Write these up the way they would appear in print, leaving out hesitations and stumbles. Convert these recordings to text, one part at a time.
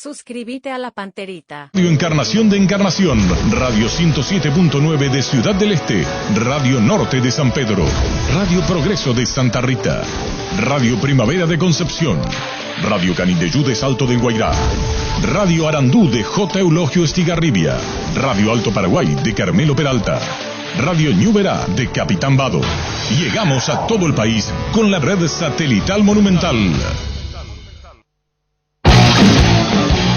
Suscríbete a La Panterita. Radio Encarnación de Encarnación, Radio 107.9 de Ciudad del Este, Radio Norte de San Pedro, Radio Progreso de Santa Rita, Radio Primavera de Concepción, Radio Canindeyú de Salto del Guairá, Radio Arandú de J. Eulogio Estigarribia, Radio Alto Paraguay de Carmelo Peralta, Radio Ñuberá de Capitán Vado. Llegamos a todo el país con la red satelital Monumental.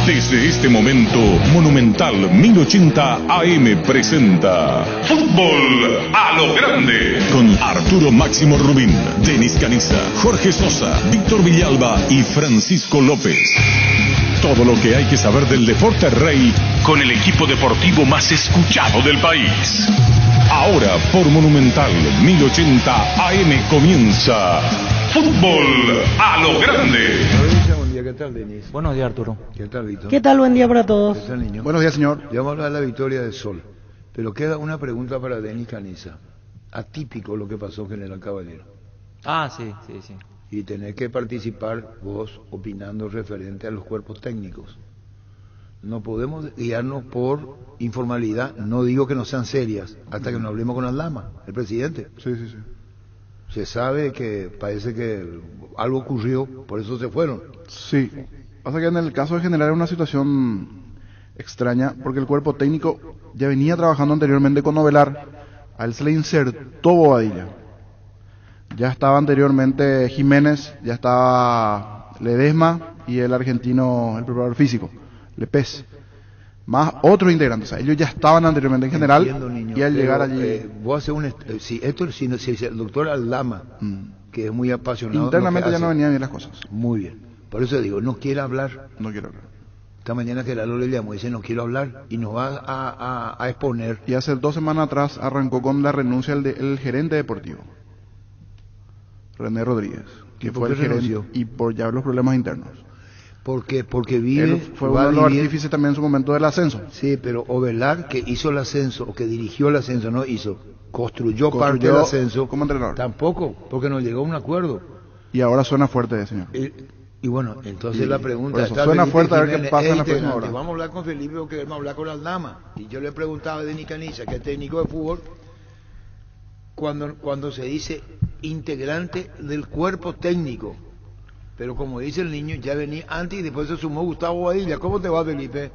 Desde este momento, Monumental 1080 AM presenta Fútbol a lo Grande con Arturo Máximo Rubín, Denis Caniza, Jorge Sosa, Víctor Villalba y Francisco López. Todo lo que hay que saber del deporte rey con el equipo deportivo más escuchado del país. Ahora por Monumental 1080 AM comienza Fútbol a lo Grande. ¿Qué tal, Denis? Buenos días, Arturo. ¿Qué tal, Víctor? ¿Qué tal? Buen día para todos. ¿Qué tal, niño? Buenos días, señor. Le vamos a hablar de la victoria del Sol. Pero queda una pregunta para Denis Caniza. Atípico lo que pasó, General Caballero. Sí. Y tenés que participar vos opinando referente a los cuerpos técnicos. No podemos guiarnos por informalidad. No digo que no sean serias, hasta que no hablemos con Aldama, el presidente. Sí. Se sabe que parece que algo ocurrió, por eso se fueron. Sí. Pasa que en el caso de General es una situación extraña, porque el cuerpo técnico ya venía trabajando anteriormente con Novelar. A él se le insertó Bobadilla. Ya estaba anteriormente Jiménez, ya estaba Ledesma y el argentino, el preparador físico, Lepez. Más otros integrantes, o sea, ellos ya estaban anteriormente en General. Entiendo, niño, y al llegar allí... vos haces si el doctor Aldama, que es muy apasionado... Internamente ya no venían bien las cosas. Muy bien. Por eso digo, no quiere hablar. No quiero hablar. Esta mañana que Lalo le llamó y dice, no quiero hablar, y nos va a exponer. Y hace 2 semanas atrás arrancó con la renuncia del gerente deportivo, René Rodríguez, que fue el gerente, renunció? y por ya los problemas internos. Porque Él fue uno de los artífices también en su momento del ascenso. Sí, pero Ovelar, que hizo el ascenso, o que dirigió el ascenso, no hizo, construyó parte del ascenso. Como entrenador. Tampoco, porque no llegó a un acuerdo. Y ahora suena fuerte, señor. Y bueno, entonces la pregunta por eso, está... suena Felipe fuerte, a ver qué Jiménez, pasa en la próxima hora. Vamos a hablar con Felipe o queremos hablar con Aldama. Y yo le preguntaba a Denis Caniza, que es técnico de fútbol, cuando se dice integrante del cuerpo técnico. Pero como dice el niño, ya venía antes y después se sumó Gustavo Badilla. ¿Cómo te va, Felipe?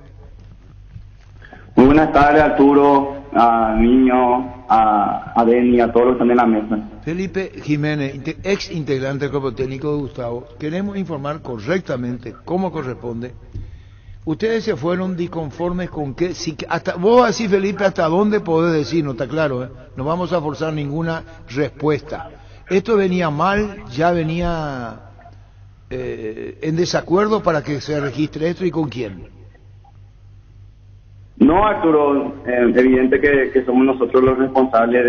Muy buenas tardes, Arturo, a Niño, a Deni, a todos los que están en la mesa. Felipe Jiménez, ex integrante del cuerpo técnico de Gustavo, queremos informar correctamente, como corresponde. Ustedes se fueron disconformes con qué, hasta vos así, Felipe, hasta dónde podés decir, no está claro, ¿eh? No vamos a forzar ninguna respuesta. Esto venía mal, ya venía en desacuerdo para que se registre esto, ¿y con quién? No, Arturo, evidente que somos nosotros los responsables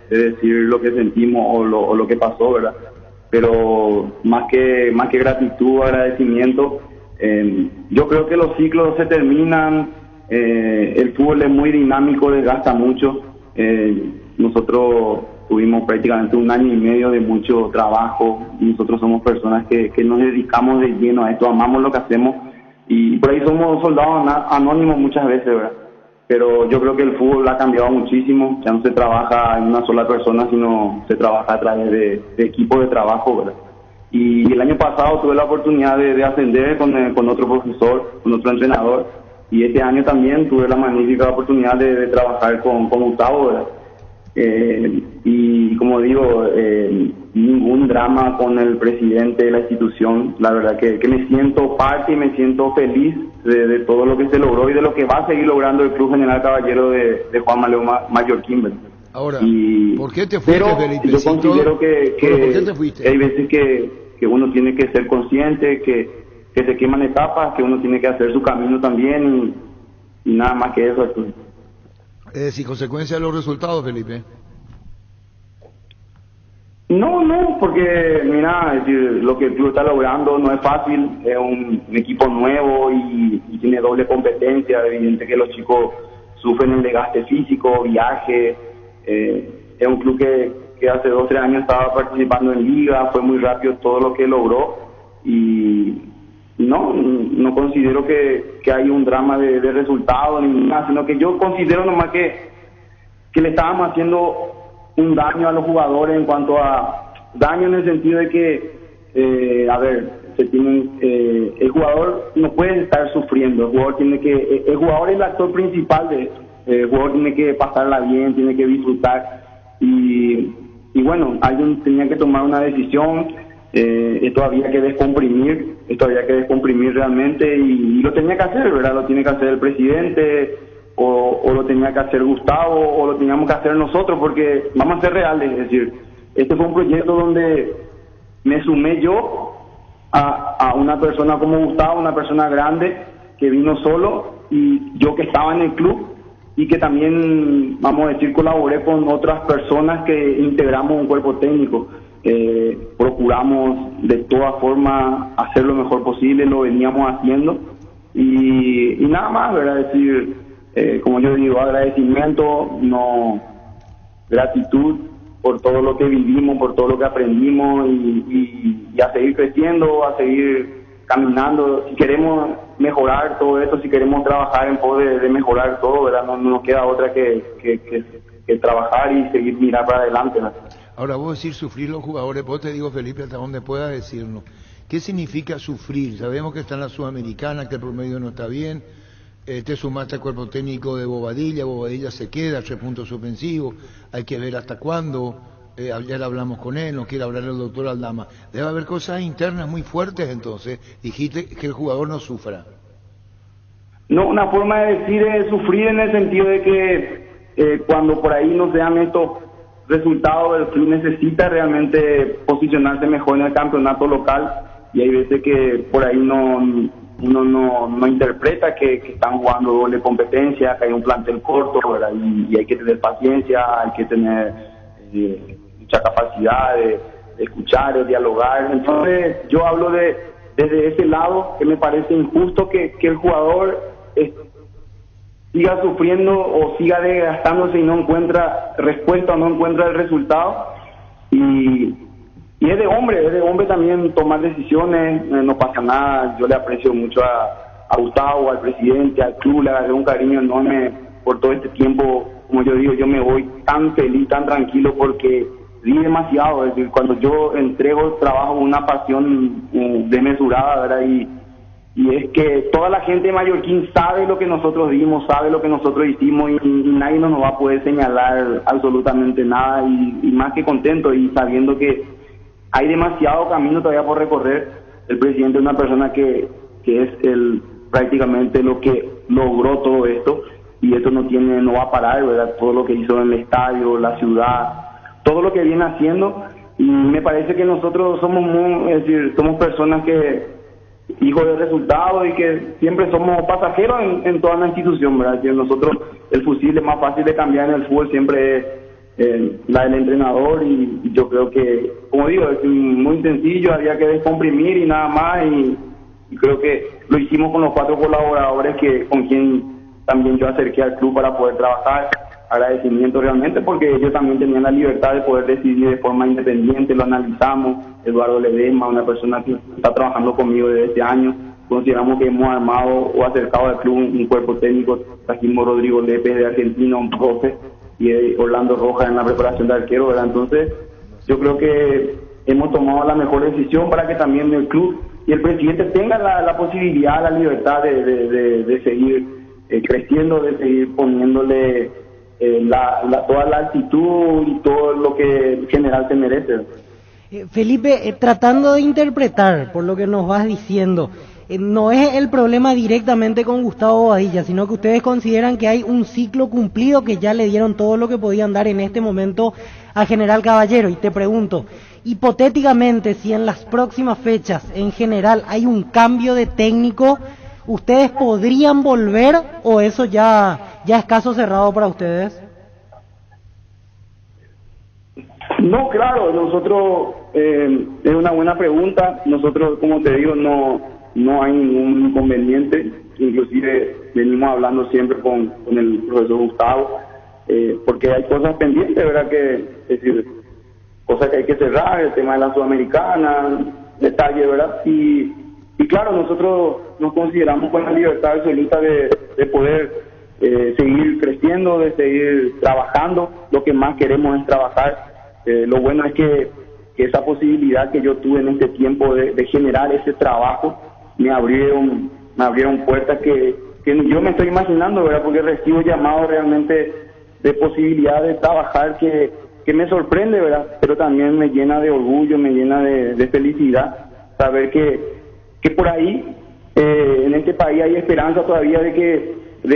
de decir lo que sentimos o lo que pasó, ¿verdad? Pero más que gratitud o agradecimiento, yo creo que los ciclos se terminan, el fútbol es muy dinámico, desgasta mucho. Nosotros tuvimos prácticamente 1 año y medio de mucho trabajo y nosotros somos personas que nos dedicamos de lleno a esto, amamos lo que hacemos y por ahí somos soldados anónimos muchas veces, ¿verdad? Pero yo creo que el fútbol ha cambiado muchísimo, ya no se trabaja en una sola persona, sino se trabaja a través de equipos de trabajo, ¿verdad? Y el año pasado tuve la oportunidad de ascender con otro profesor, con otro entrenador, y este año también tuve la magnífica oportunidad de trabajar con Gustavo, ¿verdad? Y como digo, ningún drama con el presidente de la institución. La verdad que me siento parte y me siento feliz de todo lo que se logró y de lo que va a seguir logrando el Club General Caballero de Juan Manuel Mallorquín. Ahora, y, ¿por qué te fuiste, pero Felipe? yo considero que ¿por qué te fuiste? hay veces que uno tiene que ser consciente que se queman etapas, que uno tiene que hacer su camino también y nada más que eso. Es decir, consecuencia de los resultados, Felipe. No, porque mira, es decir, lo que el club está logrando no es fácil, es un equipo nuevo y tiene doble competencia, evidente que los chicos sufren el desgaste físico, viaje, es un club que hace 2 o 3 años estaba participando en liga, fue muy rápido todo lo que logró y no considero que hay un drama de resultados ni nada, sino que yo considero nomás que le estábamos haciendo un daño a los jugadores en cuanto a daño en el sentido de que, el jugador no puede estar sufriendo, el jugador es el actor principal de esto, el jugador tiene que pasarla bien, tiene que disfrutar y bueno, alguien tenía que tomar una decisión. Esto había que descomprimir realmente y lo tenía que hacer, ¿verdad? Lo tiene que hacer el presidente o lo tenía que hacer Gustavo o lo teníamos que hacer nosotros, porque vamos a ser reales, es decir, este fue un proyecto donde me sumé yo a una persona como Gustavo, una persona grande que vino solo, y yo que estaba en el club y que también, vamos a decir, colaboré con otras personas que integramos un cuerpo técnico. Procuramos de todas formas hacer lo mejor posible, lo veníamos haciendo y nada más, ¿verdad? Es decir, como yo digo, agradecimiento, gratitud por todo lo que vivimos, por todo lo que aprendimos y a seguir creciendo, a seguir caminando. Si queremos mejorar todo esto, si queremos trabajar en pos de mejorar todo, ¿verdad? No nos queda otra que trabajar y seguir mirar para adelante, ¿verdad? Ahora vos decís sufrir los jugadores, vos te digo, Felipe, hasta donde puedas decirnos. ¿Qué significa sufrir? Sabemos que está en la Sudamericana, que el promedio no está bien, te sumaste al cuerpo técnico de Bobadilla se queda, 3 puntos suspensivos, hay que ver hasta cuándo, ayer hablamos con él, no quiere hablar el doctor Aldama. Debe haber cosas internas muy fuertes entonces, dijiste que el jugador no sufra. No, una forma de decir es sufrir en el sentido de que cuando por ahí no se dan estos resultados, el club necesita realmente posicionarse mejor en el campeonato local y hay veces que por ahí uno no interpreta que están jugando doble competencia, que hay un plantel corto, ¿verdad? Y hay que tener paciencia, hay que tener mucha capacidad de escuchar, de dialogar. Entonces yo hablo desde ese lado, que me parece injusto que el jugador siga sufriendo o siga desgastándose y no encuentra respuesta o no encuentra el resultado. Y es de hombre también tomar decisiones, no pasa nada. Yo le aprecio mucho a Gustavo, al presidente, al club, le agarré un cariño enorme por todo este tiempo. Como yo digo, yo me voy tan feliz, tan tranquilo porque di demasiado. Es decir, cuando yo entrego trabajo con una pasión desmesurada, ¿verdad? Y es que toda la gente de Mallorquín sabe lo que nosotros dimos, sabe lo que nosotros hicimos y nadie nos va a poder señalar absolutamente nada y más que contento y sabiendo que hay demasiado camino todavía por recorrer. El presidente es una persona que es prácticamente lo que logró todo esto y esto no va a parar, ¿verdad? Todo lo que hizo en el estadio, la ciudad, todo lo que viene haciendo, y me parece que nosotros somos somos personas que hijos de resultados y que siempre somos pasajeros en toda la institución, ¿verdad? Que nosotros el fusil es más fácil de cambiar en el fútbol, siempre es la del entrenador y yo creo que, como digo, es muy sencillo, había que descomprimir y nada más y creo que lo hicimos con los 4 colaboradores con quien también yo acerqué al club para poder trabajar. Agradecimiento realmente porque ellos también tenían la libertad de poder decidir de forma independiente, lo analizamos. Eduardo Ledesma, una persona que está trabajando conmigo desde este año, consideramos que hemos armado o acercado al club un cuerpo técnico. Trajimos Rodrigo Lépez de Argentina, un profe, y Orlando Rojas en la preparación de arquero, ¿verdad? Entonces yo creo que hemos tomado la mejor decisión para que también el club y el presidente tengan la posibilidad, la libertad de seguir creciendo, de seguir poniéndole toda la actitud y todo lo que en general se merece. Felipe, tratando de interpretar por lo que nos vas diciendo, no es el problema directamente con Gustavo Bobadilla, sino que ustedes consideran que hay un ciclo cumplido, que ya le dieron todo lo que podían dar en este momento a General Caballero. Y te pregunto, hipotéticamente, si en las próximas fechas en general hay un cambio de técnico, ¿ustedes podrían volver o eso ya es caso cerrado para ustedes? No, claro, nosotros, es una buena pregunta. Nosotros, como te digo, no hay ningún inconveniente. Inclusive venimos hablando siempre con el profesor Gustavo, porque hay cosas pendientes, ¿verdad? Es decir, cosas que hay que cerrar, el tema de la Sudamericana, detalles, ¿verdad? Y Y claro, nosotros nos consideramos con la libertad absoluta de poder seguir creciendo, de seguir trabajando. Lo que más queremos es trabajar. Lo bueno es que esa posibilidad que yo tuve en este tiempo de generar ese trabajo me abrieron puertas que ni yo me estoy imaginando, ¿verdad? Porque recibo llamados realmente de posibilidad de trabajar que me sorprende, ¿verdad? Pero también me llena de orgullo, me llena de felicidad saber que por ahí en este país hay esperanza todavía de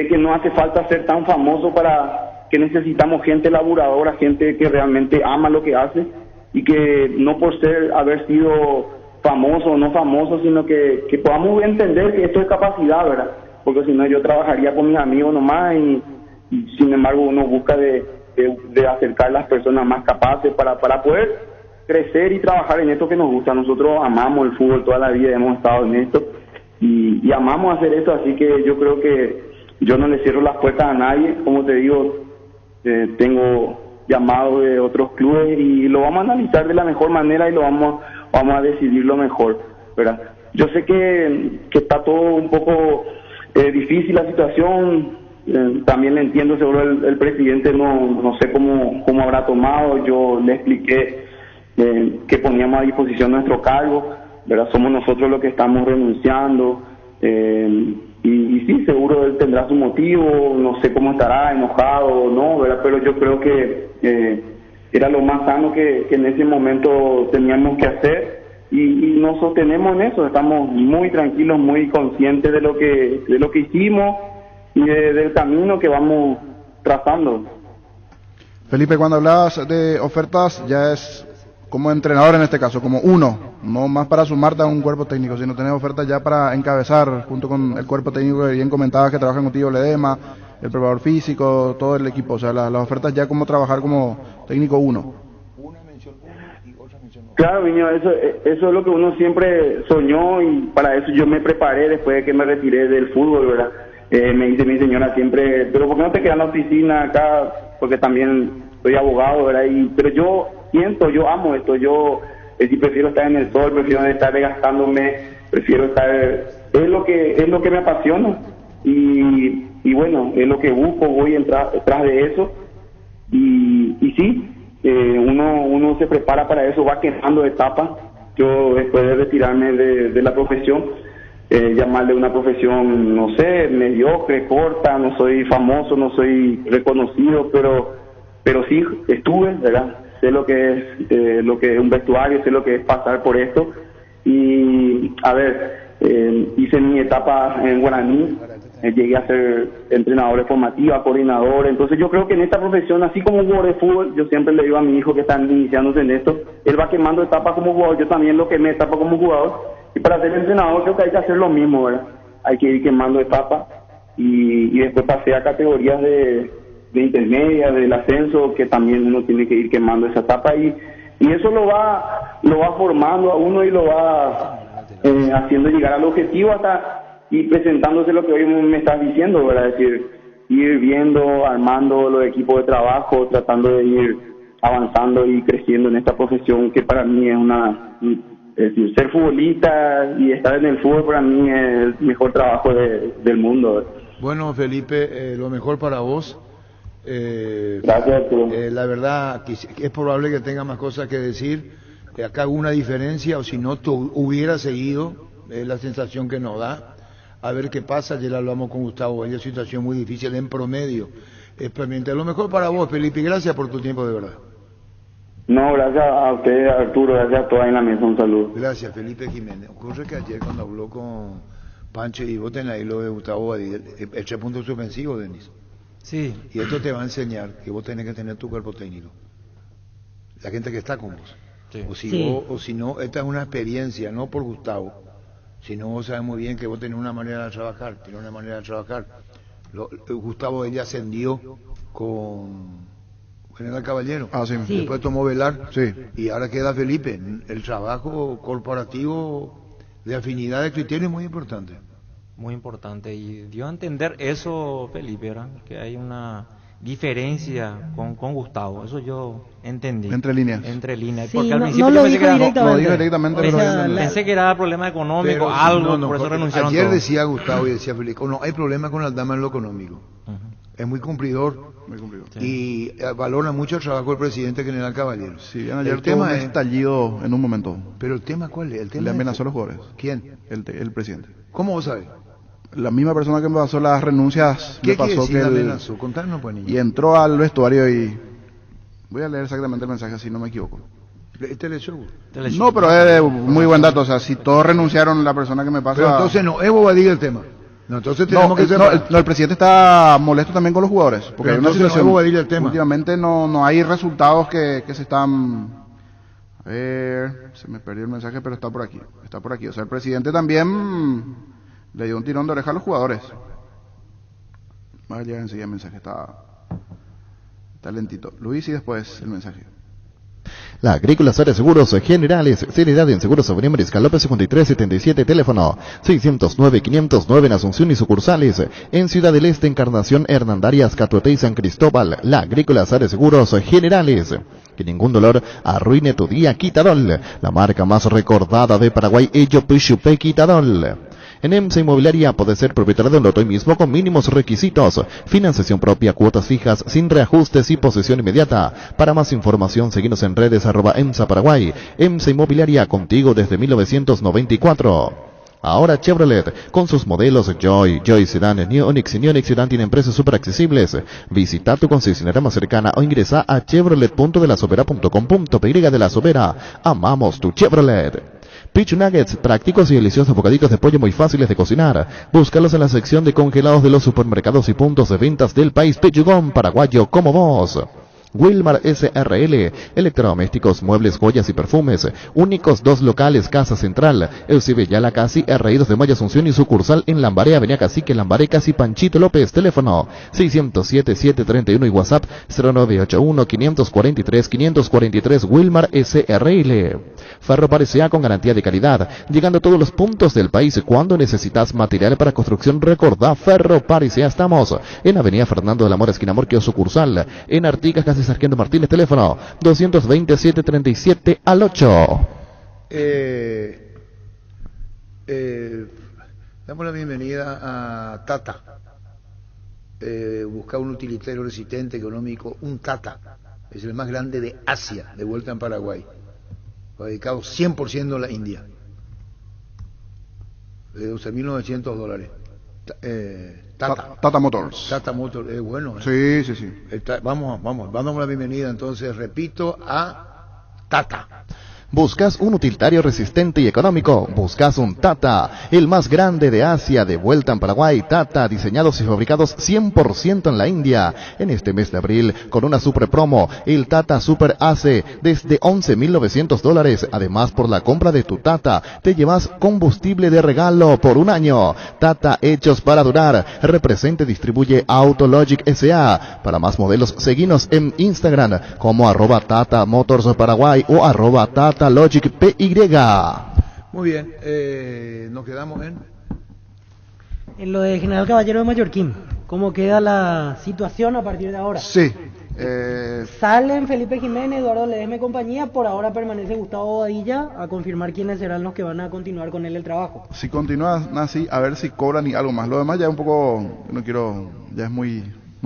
que no hace falta ser tan famoso, para que necesitamos gente laburadora, gente que realmente ama lo que hace, y que no por haber sido famoso o no famoso, sino que podamos entender que esto es capacidad, ¿verdad? Porque si no, yo trabajaría con mis amigos nomás, y sin embargo uno busca de acercar a las personas más capaces para poder crecer y trabajar en esto que nos gusta. Nosotros amamos el fútbol, toda la vida hemos estado en esto y amamos hacer esto, así que yo creo que yo no le cierro las puertas a nadie. Como te digo, tengo llamados de otros clubes y lo vamos a analizar de la mejor manera y lo vamos a decidir lo mejor, ¿verdad? Yo sé que está todo un poco difícil la situación. También le entiendo, seguro el presidente no sé cómo habrá tomado. Yo le expliqué que poníamos a disposición nuestro cargo, ¿verdad? Somos nosotros los que estamos renunciando, y sí, seguro él tendrá su motivo, no sé cómo estará, enojado o no, ¿verdad? Pero yo creo que era lo más sano que en ese momento teníamos que hacer, y nos sostenemos en eso. Estamos muy tranquilos, muy conscientes de lo que hicimos y del camino que vamos trazando. Felipe, cuando hablabas de ofertas, ya es como entrenador en este caso, como uno, no más para sumarte a un cuerpo técnico, sino tener ofertas ya para encabezar junto con el cuerpo técnico que bien comentabas que trabajan contigo, Ledema, el preparador físico, todo el equipo, o sea, las ofertas ya como trabajar como técnico uno. Claro, Viño, eso es lo que uno siempre soñó, y para eso yo me preparé después de que me retiré del fútbol, ¿verdad? Me dice mi señora siempre, pero ¿por qué no te quedas en la oficina acá? Porque también soy abogado, ¿verdad? Pero yo amo esto, yo sí prefiero estar en el sol, prefiero estar desgastándome, prefiero estar, es lo que me apasiona, y bueno, es lo que busco, voy tras de eso, y sí, uno se prepara para eso, va quemando etapas. Yo después de retirarme de la profesión, llamarle una profesión, no sé, mediocre, corta, no soy famoso, no soy reconocido, pero sí estuve, ¿verdad? Sé lo que es un vestuario, sé lo que es pasar por esto, y a ver, hice mi etapa en Guaraní, llegué a ser entrenador de formativa, coordinador. Entonces yo creo que en esta profesión, así como jugador de fútbol, yo siempre le digo a mi hijo que está iniciándose en esto, él va quemando etapas como jugador, yo también lo quemé etapas como jugador, y para ser entrenador creo que hay que hacer lo mismo, ¿verdad? Hay que ir quemando etapas, y después pasé a categorías de intermedia, del ascenso, que también uno tiene que ir quemando esa etapa, y eso lo va formando a uno y lo va haciendo llegar al objetivo y presentándose lo que hoy me estás diciendo, ¿verdad? Es decir, ir viendo, armando los equipos de trabajo, tratando de ir avanzando y creciendo en esta profesión que para mí es decir, ser futbolista y estar en el fútbol para mí es el mejor trabajo del mundo. Bueno, Felipe, lo mejor para vos. Gracias, Arturo. La verdad que es probable que tenga más cosas que decir. Acá hago una diferencia, o si no, tú hubieras seguido, la sensación que nos da. A ver qué pasa. Ayer hablamos con Gustavo, hay una situación muy difícil en promedio. Lo mejor para vos, Felipe, gracias por tu tiempo, de verdad. No, gracias a usted, Arturo, gracias a todos en la mesa, un saludo. Gracias, Felipe Jiménez. Ocurre que ayer cuando habló con Pancho y vos tenés ahí lo de Gustavo, el 3 puntos suspensivos, Denis. Sí. Y esto te va a enseñar que vos tenés que tener tu cuerpo técnico, la gente que está con vos. Sí. O si no, esta es una experiencia, no por Gustavo, sino vos sabés muy bien que vos tenés una manera de trabajar, Gustavo, ella ascendió con General Caballero, Sí. Después tomó Velar, Sí. Y ahora queda Felipe. El trabajo corporativo de afinidad de criterio es muy importante. Muy importante, y dio a entender eso Felipe, ¿verdad? Que hay una diferencia con Gustavo. Eso yo entendí. Entre líneas. Entre líneas. Sí, Porque al no principio lo yo pensé dijo que era, directamente. Lo dijo directamente, O pero sea, pensé que era problema económico, Pero, algo, no, por eso porque renunciaron ayer todos. decía Gustavo y decía Felipe, no hay problema con Aldama en lo económico. Ujú. Es muy cumplidor Muy cumplido. Sí. y valora mucho el trabajo del presidente general Caballero. Si bien ayer el tuvo tema un es, estallido en un momento. pero el tema ¿cuál es? El tema Le es- amenazó a los jugadores. ¿Quién? El presidente. ¿Cómo vos sabés? La misma persona que me pasó las renuncias ¿Qué me quiere pasó decir que amenazó? Contanos pues niño. y entró al vestuario y voy a leer exactamente el mensaje si no me equivoco. Este le show. No, pero es muy buen dato. O sea, si todos renunciaron, la persona que me pasa. Pero entonces no, es bobadilla el tema. No, entonces tenemos No, que separar. el presidente está molesto también con los jugadores. Porque Pero hay una entonces no es situación. bobadilla el tema. Últimamente no hay resultados que se están. A ver, se me perdió el mensaje, pero está por aquí. Está por aquí. O sea, el presidente también le dio un tirón de oreja a los jugadores. Va a llegar enseguida el mensaje, está lentito. Luis y después el mensaje. La Agrícola Área Seguros Generales, seriedad en seguros sobre Mariscal López 5377, teléfono 609-509 en Asunción y sucursales. En Ciudad del Este, Encarnación, Hernandarias, Catuete y San Cristóbal. La Agrícola Área Seguros Generales. Que ningún dolor arruine tu día. Quitadol, la marca más recordada de Paraguay, Ello Pichupe Quitadol. En EMSA Inmobiliaria puede ser propietario de un lote hoy mismo con mínimos requisitos. Financiación propia, cuotas fijas, sin reajustes y posesión inmediata. Para más información, seguinos en redes @EMSA Paraguay. EMSA Inmobiliaria, contigo desde 1994. Ahora Chevrolet, con sus modelos Joy Sedan, New Onix y New Onix Sedan tienen precios súper accesibles. Visita tu concesionaria más cercana o ingresa a chevrolet.delasobera.com.py de La Sobera. Amamos tu Chevrolet. Pitch Nuggets, prácticos y deliciosos bocaditos de pollo muy fáciles de cocinar. Búscalos en la sección de congelados de los supermercados y puntos de ventas del país. Pichugón, paraguayo como vos. Wilmar SRL, electrodomésticos, muebles, joyas y perfumes. Únicos 2 locales, Casa Central, Eusebio Yala Casi, R.I. de Maya Asunción y sucursal en Lambaré, Avenida Cacique, Lambaré, Casi Panchito López, teléfono 607-731 y WhatsApp 0981-543-543, Wilmar SRL. Ferro Parecea con garantía de calidad, llegando a todos los puntos del país. Cuando necesitas material para construcción, recordá Ferro Parecea. Estamos en Avenida Fernando de la Mora, esquina Morquio, sucursal, en Artigas, casi Sargento Martínez, teléfono 220-737 al 8. Damos la bienvenida a Tata. Busca un utilitario resistente, económico, un Tata. Es el más grande de Asia, de vuelta en Paraguay. Dedicado 100% a la India. De $12.900. Tata Motors. Tata Motors, es bueno. Sí. Vamos, damos la bienvenida entonces, repito, a Tata. ¿Buscas un utilitario resistente y económico? ¿Buscas un Tata, el más grande de Asia, de vuelta en Paraguay? Tata, diseñados y fabricados 100% en la India. En este mes de abril, con una super promo, el Tata Super AC, desde $11.900. Además, por la compra de tu Tata, te llevas combustible de regalo por un año. Tata, hechos para durar. Representa y distribuye Autologic S.A. Para más modelos, seguinos en Instagram como @Tata Motors Paraguay o @Tata Logic PY. Muy bien, nos quedamos En lo de General Caballero de Mallorquín, ¿cómo queda la situación a partir de ahora? Sí. Salen Felipe Jiménez, Eduardo Ledesma y compañía. Por ahora permanece Gustavo Bobadilla a confirmar quiénes serán los que van a continuar con él el trabajo. Si continúa así, a ver si cobran y algo más. Lo demás ya es un poco, no quiero, ya es muy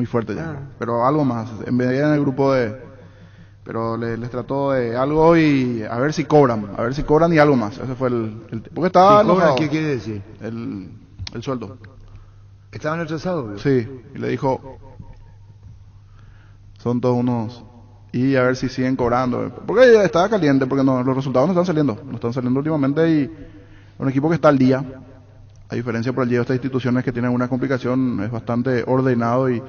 fuerte ya. Pero algo más. En medida en el grupo pero les trató de algo y a ver si cobran y algo más. Ese fue el porque estaba ¿Y cobran enojado. qué quiere decir? El sueldo. ¿Estaban retrasados? Sí, y le dijo, son todos unos, y a ver si siguen cobrando, porque ella estaba caliente, porque los resultados no están saliendo últimamente, y un equipo que está al día, a diferencia por allí de estas instituciones que tienen una complicación, es bastante ordenado, y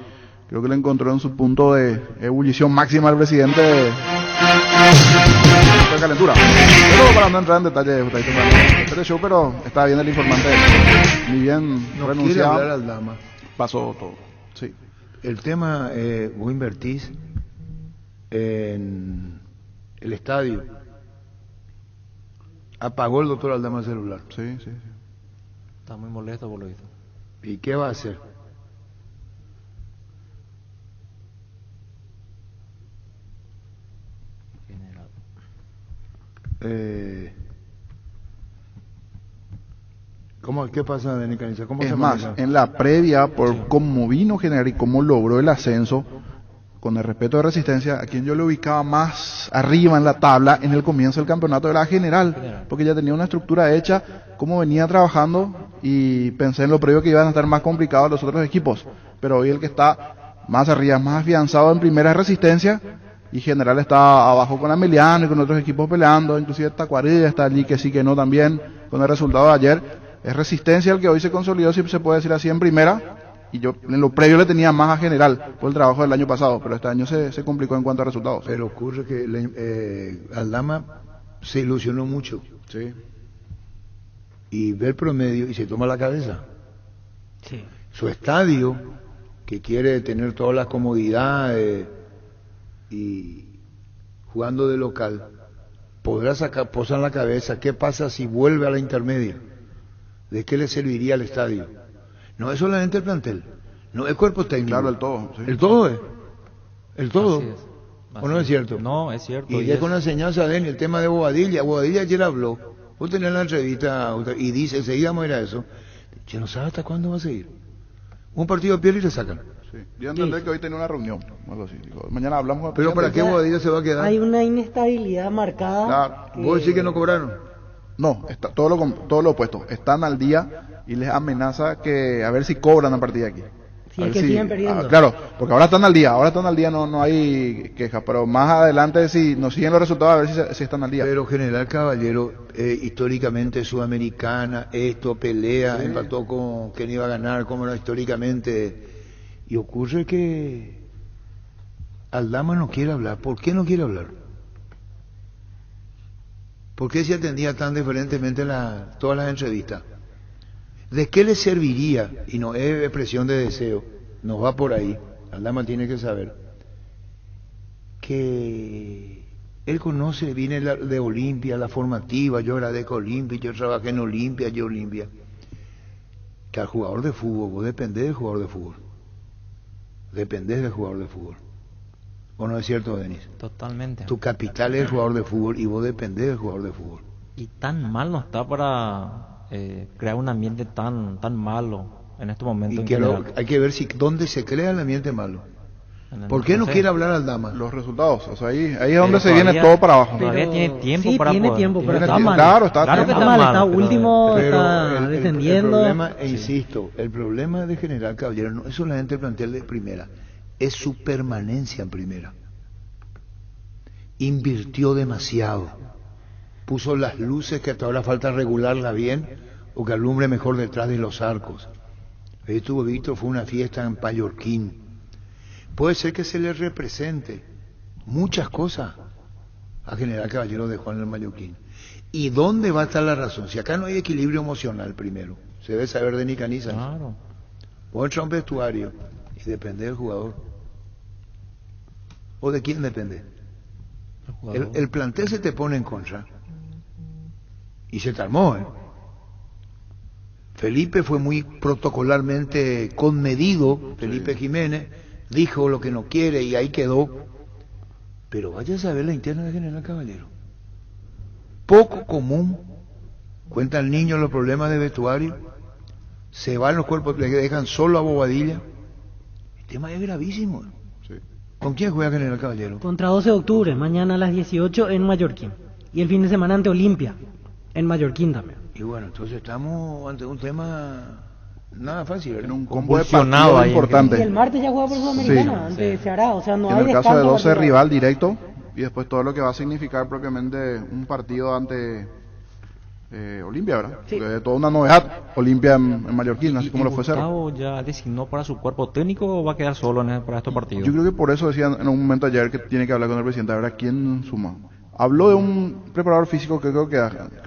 creo que le encontró en su punto de ebullición máxima al presidente de calentura. Pero para no entrar en detalle este show, pero está bien el informante, ni bien No quiere renunciado, hablar al dama. pasó todo. Sí. El tema, vos invertís en el estadio. Apagó el doctor Aldama el celular. Sí. Está muy molesto por lo visto. ¿Y qué va a hacer? ¿Qué pasa, Denis Caniza? ¿Cómo Es se más, maneja? en la previa, por cómo vino General y cómo logró el ascenso, con el respeto de Resistencia, a quien yo le ubicaba más arriba en la tabla en el comienzo del campeonato era General, porque ya tenía una estructura hecha, cómo venía trabajando, y pensé en lo previo que iban a estar más complicados los otros equipos. Pero hoy el que está más arriba, más afianzado en primera es Resistencia, y General está abajo con Ameliano y con otros equipos peleando, inclusive Tacuarilla está allí, que sí que no también, con el resultado de ayer. Es Resistencia el que hoy se consolidó, si se puede decir así, en primera, y yo en lo previo le tenía más a General por el trabajo del año pasado, pero este año se complicó en cuanto a resultados. Pero ocurre que Aldama se ilusionó mucho. Sí. Y ve el promedio y se toma la cabeza. Sí. Su estadio, que quiere tener todas las comodidades y jugando de local, podrá posar la cabeza. ¿Qué pasa si vuelve a la intermedia? ¿De qué le serviría al estadio? No es solamente el plantel, no es cuerpo técnico. Claro, el todo. Sí. El todo es. El todo. Así es. ¿O no es cierto? No, es cierto. Y dejo una enseñanza de el tema de Bobadilla. Bobadilla ayer habló. Vos tenés la entrevista y dice, enseguida vamos a ir a eso. Ya no sabe hasta cuándo va a seguir. Un partido pierde y le sacan. Sí. Yo entendí que hoy tenía una reunión, algo así. Digo, mañana hablamos con el Pero ¿para qué presidente. Bobadilla se va a quedar? Hay una inestabilidad marcada. Claro. ¿Vos decís que no cobraron? No, está todo lo opuesto. Están al día y les amenaza que a ver si cobran a partir de aquí. Sí, A ver que siguen perdiendo. Claro, porque ahora están al día, no hay queja, pero más adelante si nos siguen los resultados a ver si están al día. Pero General Caballero, históricamente sudamericana, pelea, Sí. empató con quien iba a ganar, como era históricamente. Y ocurre que Aldama no quiere hablar. ¿Por qué no quiere hablar? ¿Por qué se atendía tan diferentemente todas las entrevistas? ¿De qué le serviría? Y no es expresión de deseo, nos va por ahí. Aldama tiene que saber que él conoce, viene de Olimpia, la formativa, yo agradezco a Olimpia, yo trabajé en Olimpia, que al jugador de fútbol, vos dependés del jugador de fútbol. Dependés del jugador de fútbol. ¿O no es cierto, Denis? Totalmente. Tu capital es el jugador de fútbol y vos dependés del jugador de fútbol. Y tan mal no está para crear un ambiente tan malo en este momento. Y en que general. hay que ver dónde se crea el ambiente malo. En el- ¿Por qué no sé. quiere hablar Aldama? Los resultados, o sea, ahí es donde se todavía- viene todo para abajo. Todavía Pero- tiene tiempo sí, para tiene poder- tiempo, pero Tiene está tiempo. mal. Claro, está Claro que Está está mal, mal, está pero- último, Pero está el defendiendo. problema, insisto, el problema de General Caballero no es solamente el plantel de primera, es su permanencia en primera. Invirtió demasiado, puso las luces que hasta ahora falta regularla bien o que alumbre mejor detrás de los arcos. Ahí estuvo Víctor, fue una fiesta en Mallorquín. Puede ser que se le represente muchas cosas a General Caballero de Juan el Mallorquín. ¿Y dónde va a estar la razón? Si acá no hay equilibrio emocional primero, se debe saber de Nicaniza. Claro. Vos entras a un vestuario y depende del jugador. ¿O de quién depende? El jugador. El plantel se te pone en contra. Y se te armó, ¿eh? Felipe fue muy protocolarmente conmedido, Felipe Jiménez, dijo lo que no quiere y ahí quedó. Pero vaya a saber la interna de General Caballero. Poco común. Cuenta el niño los problemas de vestuario. Se van los cuerpos, le dejan solo a Bobadilla. El tema es gravísimo. Sí. ¿Con quién juega General Caballero? Contra 12 de octubre, mañana a las 18 en Mallorquín. Y el fin de semana ante Olimpia, en Mallorquín también. Y bueno, entonces estamos ante un tema nada fácil, ¿verdad? En un combo de Convulsionado partidos ahí. importante. Y el martes ya juega por Sudamericana, Sí. ante Ceará, o sea, no En hay el caso de descanso 12 para- rival directo y después todo lo que va a significar propiamente un partido ante Olimpia, ¿verdad? Sí. Porque es toda una novedad, Olimpia en Mallorquín, así como lo fue Cerro. Gustavo ya designó para su cuerpo técnico o va a quedar solo para estos partidos? Yo creo que por eso decían en un momento ayer que tiene que hablar con el presidente, a ver a quién suma. Habló de un preparador físico que creo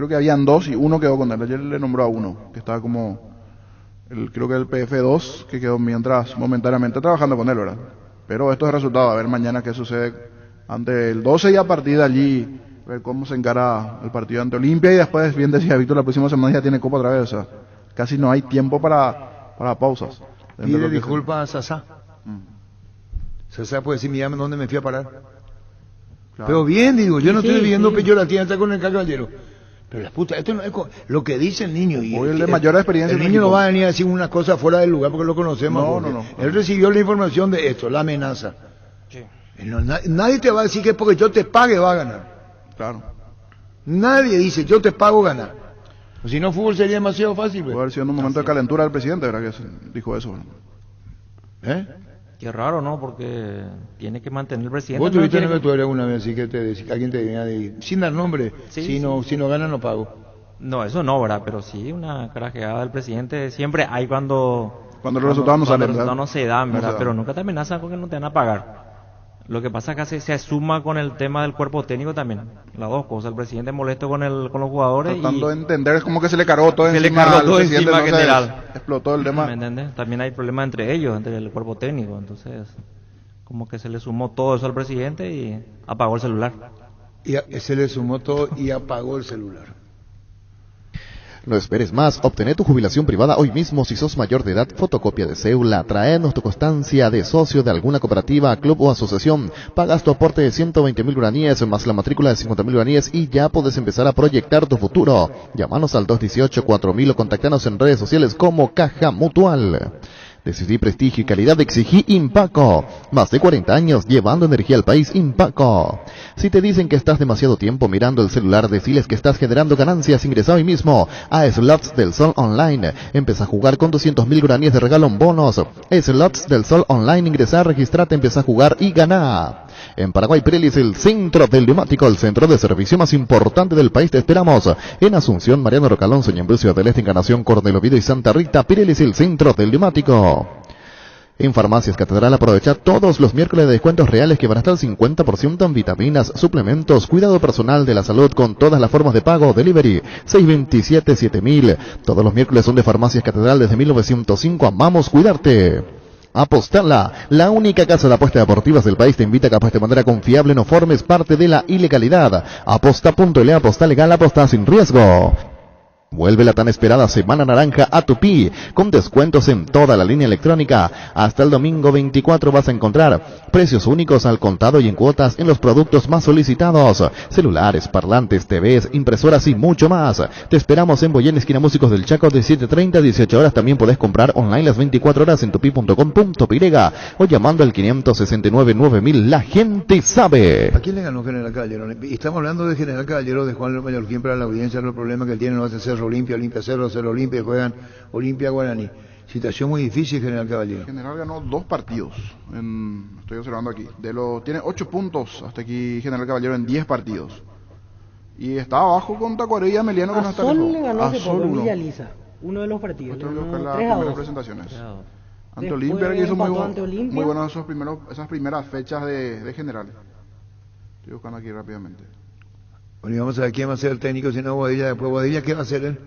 que habían dos y uno quedó con él. Ayer le nombró a uno, que estaba como, creo que el PF2, que quedó mientras momentáneamente trabajando con él, ¿verdad? Pero esto es el resultado, a ver mañana qué sucede ante el 12 y a partir de allí ver cómo se encara el partido ante Olimpia y después, bien decía Víctor, la próxima semana ya tiene Copa otra vez, o sea, casi no hay tiempo para pausas. Dentro de Pide lo que disculpas a Sasá. Sasá puede decir, mira dónde me fui a parar. Claro. Pero bien, digo, yo no Sí, estoy viendo sí. peyorativa con el caballero. Pero la puta, esto no es lo que dice el niño. Y Hoy el de mayor experiencia el en el niño no equipo. va a venir a decir una cosa fuera del lugar porque lo conocemos. No, porque no. Él recibió la información de esto, la amenaza. Nadie te va a decir que porque yo te pague va a ganar. Claro. Nadie dice yo te pago ganar. O si no, fútbol sería demasiado fácil. Puede haber sido en un momento de calentura del presidente, ¿verdad? Que dijo eso. ¿Eh? Qué raro, ¿no? Porque tiene que mantener el presidente. Vos pero tuviste tiene una que- vestuaria alguna vez, así que alguien te venía de... Sin dar nombre, Sí, si, sí. si no gana no pago. No, eso no, ¿verdad? Pero sí, una carajeada del presidente siempre hay cuando Cuando los resultados no cuando salen, los resultados ¿verdad? no se dan, No ¿verdad? se dan. Pero nunca te amenazan con que no te van a pagar. Lo que pasa es que se suma con el tema del cuerpo técnico también. Las dos cosas. El presidente molesto con los jugadores Tratando y de entender cómo que se le cargó todo se le encima cargó al todo presidente, encima entonces general. explotó el ¿me tema. entiendes? También hay problemas entre ellos, entre el cuerpo técnico. Entonces, como que se le sumó todo eso al presidente y apagó el celular. Y se le sumó todo y apagó el celular. No esperes más, obtené tu jubilación privada hoy mismo si sos mayor de edad, fotocopia de cédula, traernos tu constancia de socio de alguna cooperativa, club o asociación, pagas tu aporte de 120.000 guaraníes más la matrícula de 50.000 guaraníes y ya puedes empezar a proyectar tu futuro. Llámanos al 218-4000 o contactanos en redes sociales como Caja Mutual. Decidí prestigio y calidad, exigí Impaco. Más de 40 años llevando energía al país, Impaco. Si te dicen que estás demasiado tiempo mirando el celular, deciles que estás generando ganancias. Ingresa hoy mismo a Slots del Sol Online. Empieza a jugar con 200.000 guaraníes de regalo en bonos. Slots del Sol Online, ingresa, registrate, empieza a jugar y gana. En Paraguay, Pirelis, el centro del neumático, el centro de servicio más importante del país. Te esperamos en Asunción, Mariano Rocalonso, Ñembucio del Este, Encarnación, Cornel Oviedo y Santa Rita. Pirelis, el centro del neumático. En Farmacias Catedral aprovecha todos los miércoles de descuentos reales que van hasta el 50% en vitaminas, suplementos, cuidado personal de la salud con todas las formas de pago, delivery, 627-7000. Todos los miércoles son de Farmacias Catedral desde 1905. Amamos cuidarte. Apostala, la única casa de apuestas deportivas del país te invita a que apuestes de manera confiable, no formes parte de la ilegalidad. Aposta.le, aposta legal, aposta sin riesgo. Vuelve la tan esperada Semana Naranja a Tupí, con descuentos en toda la línea electrónica. Hasta el domingo 24 vas a encontrar precios únicos al contado y en cuotas en los productos más solicitados. Celulares, parlantes, TVs, impresoras y mucho más. Te esperamos en Boyén, esquina Músicos del Chaco, de 7:30 a 18 horas. También podés comprar online las 24 horas en tupi.com.pirega o llamando al 569-9000. La gente sabe. ¿A quién le ganó General Caballero? Y estamos hablando de General Caballero, de Juan Mallorquín, para la audiencia, los problemas que él tiene, no hace Cerro Olimpia, Olimpia Cerro, Cerro Olimpia, juegan Olimpia Guaraní. Situación muy difícil, General Caballero. General ganó 2 partidos. Estoy observando aquí. Tiene 8 puntos hasta aquí General Caballero en 10 partidos. Y está abajo con Tacuarembó y Ameliano, que no A está Sol lejos. le ganó hace A Sol poco en 1. Villa Lisa, uno de los partidos. Tengo Le que buscar ganó las 3-2. primeras presentaciones. Ante Después Olimpia, que hizo empató ante Olimpia. muy buenas esas primeras fechas de General. Estoy buscando aquí rápidamente. Bueno, y vamos a ver quién va a ser el técnico, si no Guadilla, después Guadilla, ¿qué va a hacer él?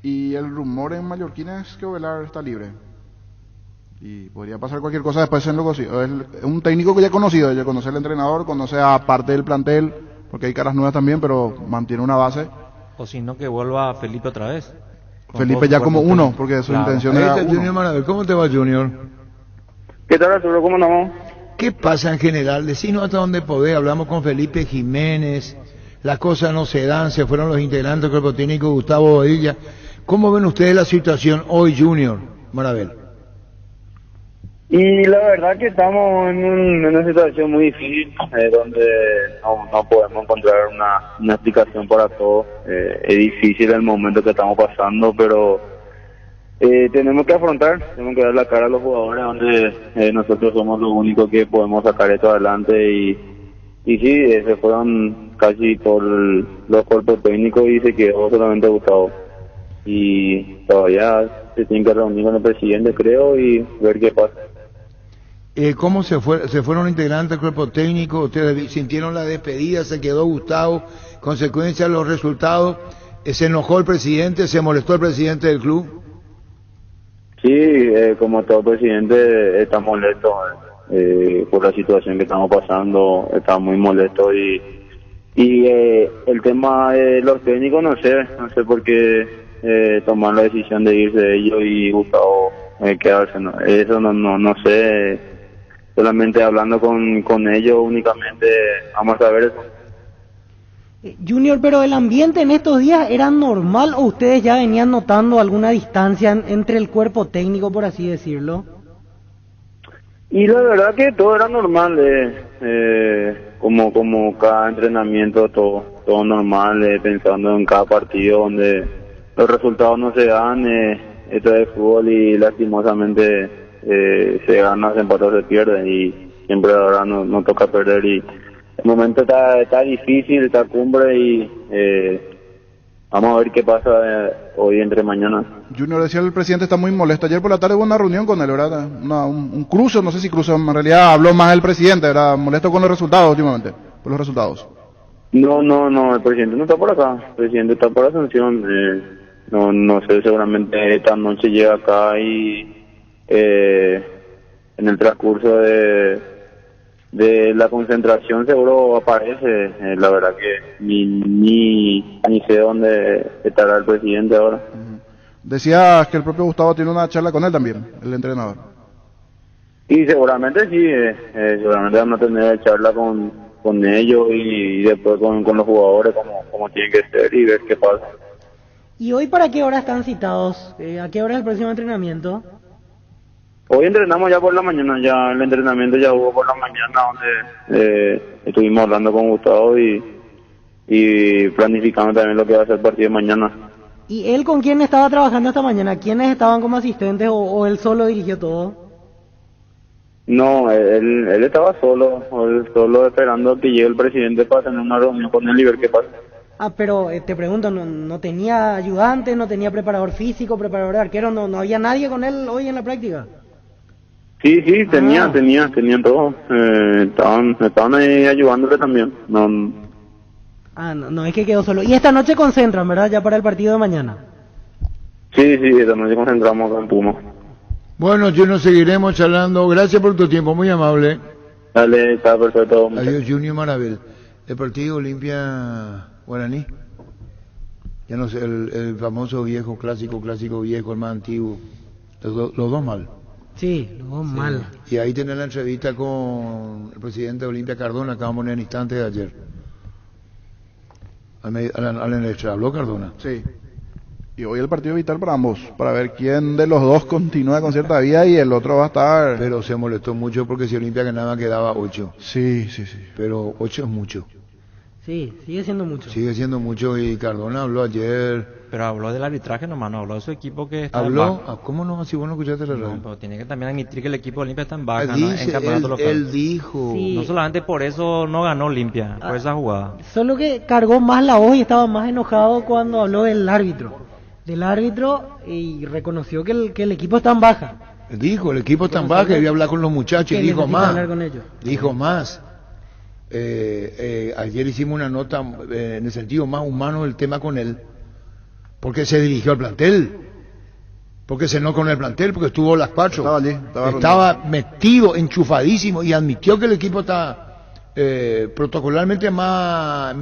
Y el rumor en Mallorquín es que Ovelar está libre. Y podría pasar cualquier cosa después en lo que es un técnico que ya conocido, ya conoce al entrenador, conoce a parte del plantel, porque hay caras nuevas también, pero mantiene una base. O si no, que vuelva Felipe otra vez. Con Felipe todo ya su como cuerpo uno, técnico. porque su Claro. intención Ahí era está uno. Junior Maravilla. ¿Cómo te va, Junior? ¿Qué tal, Arturo? ¿Cómo andamos? ¿Qué pasa en general? Decinos hasta donde podés. Hablamos con Felipe Jiménez, las cosas no se dan, se fueron los integrantes del cuerpo técnico, Gustavo Bodilla. ¿Cómo ven ustedes la situación hoy, Junior Marabel? Y la verdad que estamos en una situación muy difícil, donde no podemos encontrar una explicación para todo. Es difícil el momento que estamos pasando, pero tenemos que tenemos que dar la cara a los jugadores, donde nosotros somos los únicos que podemos sacar esto adelante. Y sí, se fueron casi por los cuerpos técnicos y se quedó solamente Gustavo. Y todavía se tiene que reunir con el presidente, creo, y ver qué pasa. ¿Cómo se fueron integrantes del cuerpo técnico? ¿Ustedes sintieron la despedida? ¿Se quedó Gustavo? ¿Consecuencia de los resultados? ¿Se enojó el presidente? ¿Se molestó el presidente del club? Sí, como todo presidente está molesto por la situación que estamos pasando, está muy molesto y el tema de los técnicos no sé por qué tomaron la decisión de irse de ellos y Gustavo quedarse, eso no sé solamente hablando con ellos únicamente vamos a ver eso. Junior, pero el ambiente en estos días era normal o ustedes ya venían notando alguna distancia entre el cuerpo técnico, por así decirlo. Y la verdad que todo era normal, como cada entrenamiento, todo normal, pensando en cada partido donde los resultados no se dan, esto es fútbol y lastimosamente se gana, se empata o se pierde y siempre ahora no toca perder y el momento está difícil, está cumbre y vamos a ver qué pasa hoy entre mañana. Junior, decía el presidente, está muy molesto. Ayer por la tarde hubo una reunión con él, ¿verdad? Un cruce, no sé si cruce, en realidad habló más el presidente, ¿verdad? Molesto con los resultados últimamente, por los resultados. No, el presidente no está por acá, el presidente está por Asunción, no sé, seguramente esta noche llega acá y en el transcurso de la concentración seguro aparece, la verdad que ni sé dónde estará el presidente ahora. Decía que el propio Gustavo tiene una charla con él también, el entrenador. Y seguramente sí, seguramente van a tener charla con ellos y después con los jugadores como tiene que ser y ver qué pasa. ¿Y hoy para qué hora están citados? ¿A qué hora es el próximo entrenamiento? Hoy entrenamos ya por la mañana, ya el entrenamiento ya hubo por la mañana donde estuvimos hablando con Gustavo y planificando también lo que va a ser el partido de mañana. ¿Y él con quién estaba trabajando esta mañana? ¿Quiénes estaban como asistentes o él solo dirigió todo? No, él estaba solo esperando que llegue el presidente para tener una reunión con él y ver qué pasa. Pero te pregunto, ¿no tenía ayudante, no tenía preparador físico, preparador de arquero, no había nadie con él hoy en la práctica? Sí, tenían todo, estaban ahí ayudándole también. No es que quedó solo. Y esta noche concentran, ¿verdad? Ya para el partido de mañana. Sí, esta noche concentramos con Puma. Bueno, yo nos seguiremos charlando. Gracias por tu tiempo, muy amable. Dale, está perfecto. Adiós, Junior Marabel. El partido Olimpia Guaraní. Ya no sé, el famoso viejo, clásico viejo, el más antiguo. Los dos mal. Sí, los dos mal. Y ahí tenés la entrevista con el presidente de Olimpia Cardona, acabamos de en el instante de ayer. ¿Habló Cardona? Sí. Y hoy el partido vital para ambos, para ver quién de los dos continúa con cierta vida y el otro va a estar... Pero se molestó mucho porque si Olimpia ganaba quedaba 8. Sí. Pero 8 es mucho. Sí, sigue siendo mucho. Sigue siendo mucho y Cardona habló ayer... Pero habló del arbitraje nomás, no habló de su equipo que está ¿Habló? en baja. ¿Cómo no? Si vos no escuchaste la radio. No, pero tiene que también admitir que el equipo de Olimpia está en baja, Dice, en campeonato local. Él dijo... Sí. No solamente por eso no ganó Olimpia, por esa jugada. Solo que cargó más la voz y estaba más enojado cuando habló del árbitro. Y reconoció que el equipo está en baja. Dijo, el equipo está en baja, quería hablar con los muchachos y dijo más. Hablar con ellos. Dijo más. Ayer hicimos una nota en el sentido más humano del tema con él, porque se dirigió al plantel, porque cenó con el plantel, porque estuvo las 4. Estaba allí, estaba metido, enchufadísimo y admitió que el equipo está protocolarmente más...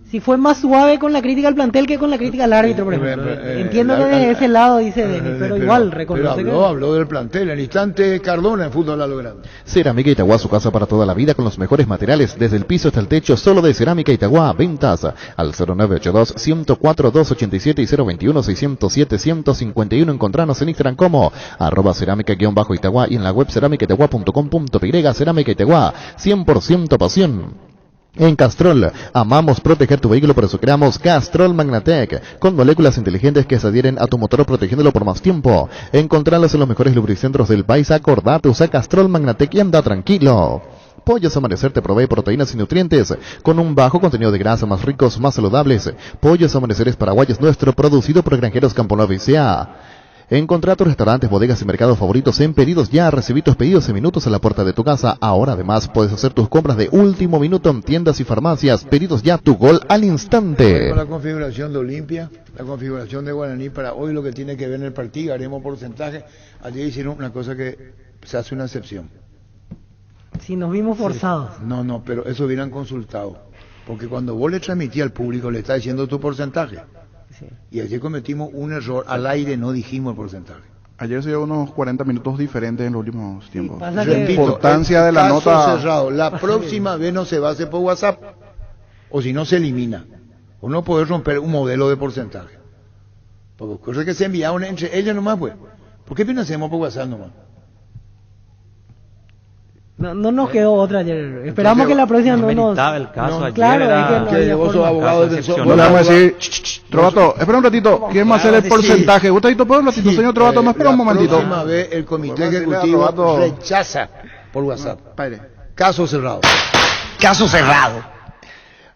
Si fue más suave con la crítica al plantel que con la crítica al árbitro, por ejemplo. Entiendo que de ese lado dice Denis, pero igual reconoce pero habló del plantel. En el instante Cardona en fútbol a lo grande. Cerámica Itagua, su casa para toda la vida con los mejores materiales, desde el piso hasta el techo, solo de Cerámica Itagua. Ventas al 0982-104-287 y 021-607-151. Encontranos en Instagram como @cerámica_Itagua y en la web cerámicaitagua.com.py. Cerámica Itagua, 100% pasión. En Castrol, amamos proteger tu vehículo, por eso creamos Castrol Magnatec, con moléculas inteligentes que se adhieren a tu motor protegiéndolo por más tiempo. Encontralos en los mejores lubricentros del país. Acordate, usa Castrol Magnatec y anda tranquilo. Pollos Amanecer te provee proteínas y nutrientes con un bajo contenido de grasa, más ricos, más saludables. Pollos Amaneceres Paraguayos, nuestro producido por Granjeros Camponova S.A. Encontrá tus restaurantes, bodegas y mercados favoritos en Pedidos Ya. Recibí tus pedidos en minutos a la puerta de tu casa. Ahora además puedes hacer tus compras de último minuto en tiendas y farmacias. Pedidos Ya, tu gol al instante. Con la configuración de Olimpia, la configuración de Guaraní para hoy, lo que tiene que ver en el partido, haremos porcentaje. Ayer hicieron una cosa que se hace una excepción. Si nos vimos forzados. Sí. No, pero eso hubieran consultado. Porque cuando vos le transmitís al público, le estás diciendo tu porcentaje. Sí. Y ayer cometimos un error, al aire no dijimos el porcentaje. Ayer se dio unos 40 minutos diferentes en los últimos tiempos. Pasa La que- importancia de la caso nota. cerrado. La próxima vez no se va a hacer por WhatsApp, o si no se elimina. O no poder romper un modelo de porcentaje. Porque ocurre que se enviaron entre ellas nomás, pues. ¿Por qué hacemos por WhatsApp nomás? No nos quedó otra ayer. Esperamos Entonces, que la próxima no nos... Ameritaba el caso no, ayer. claro, era- es que no Que había vos sos forma. abogado Caso defensor. excepcional. No le vamos a abogado- decir, Trovato, espera un ratito, ¿quién va a hacer el porcentaje? ¿Gustadito, por un ratito, Sí, señor Trovato? No, espera un la momentito. próxima vez el comité Vamos a decirle a ejecutivo Trovato. rechaza por WhatsApp. Padre. Caso cerrado.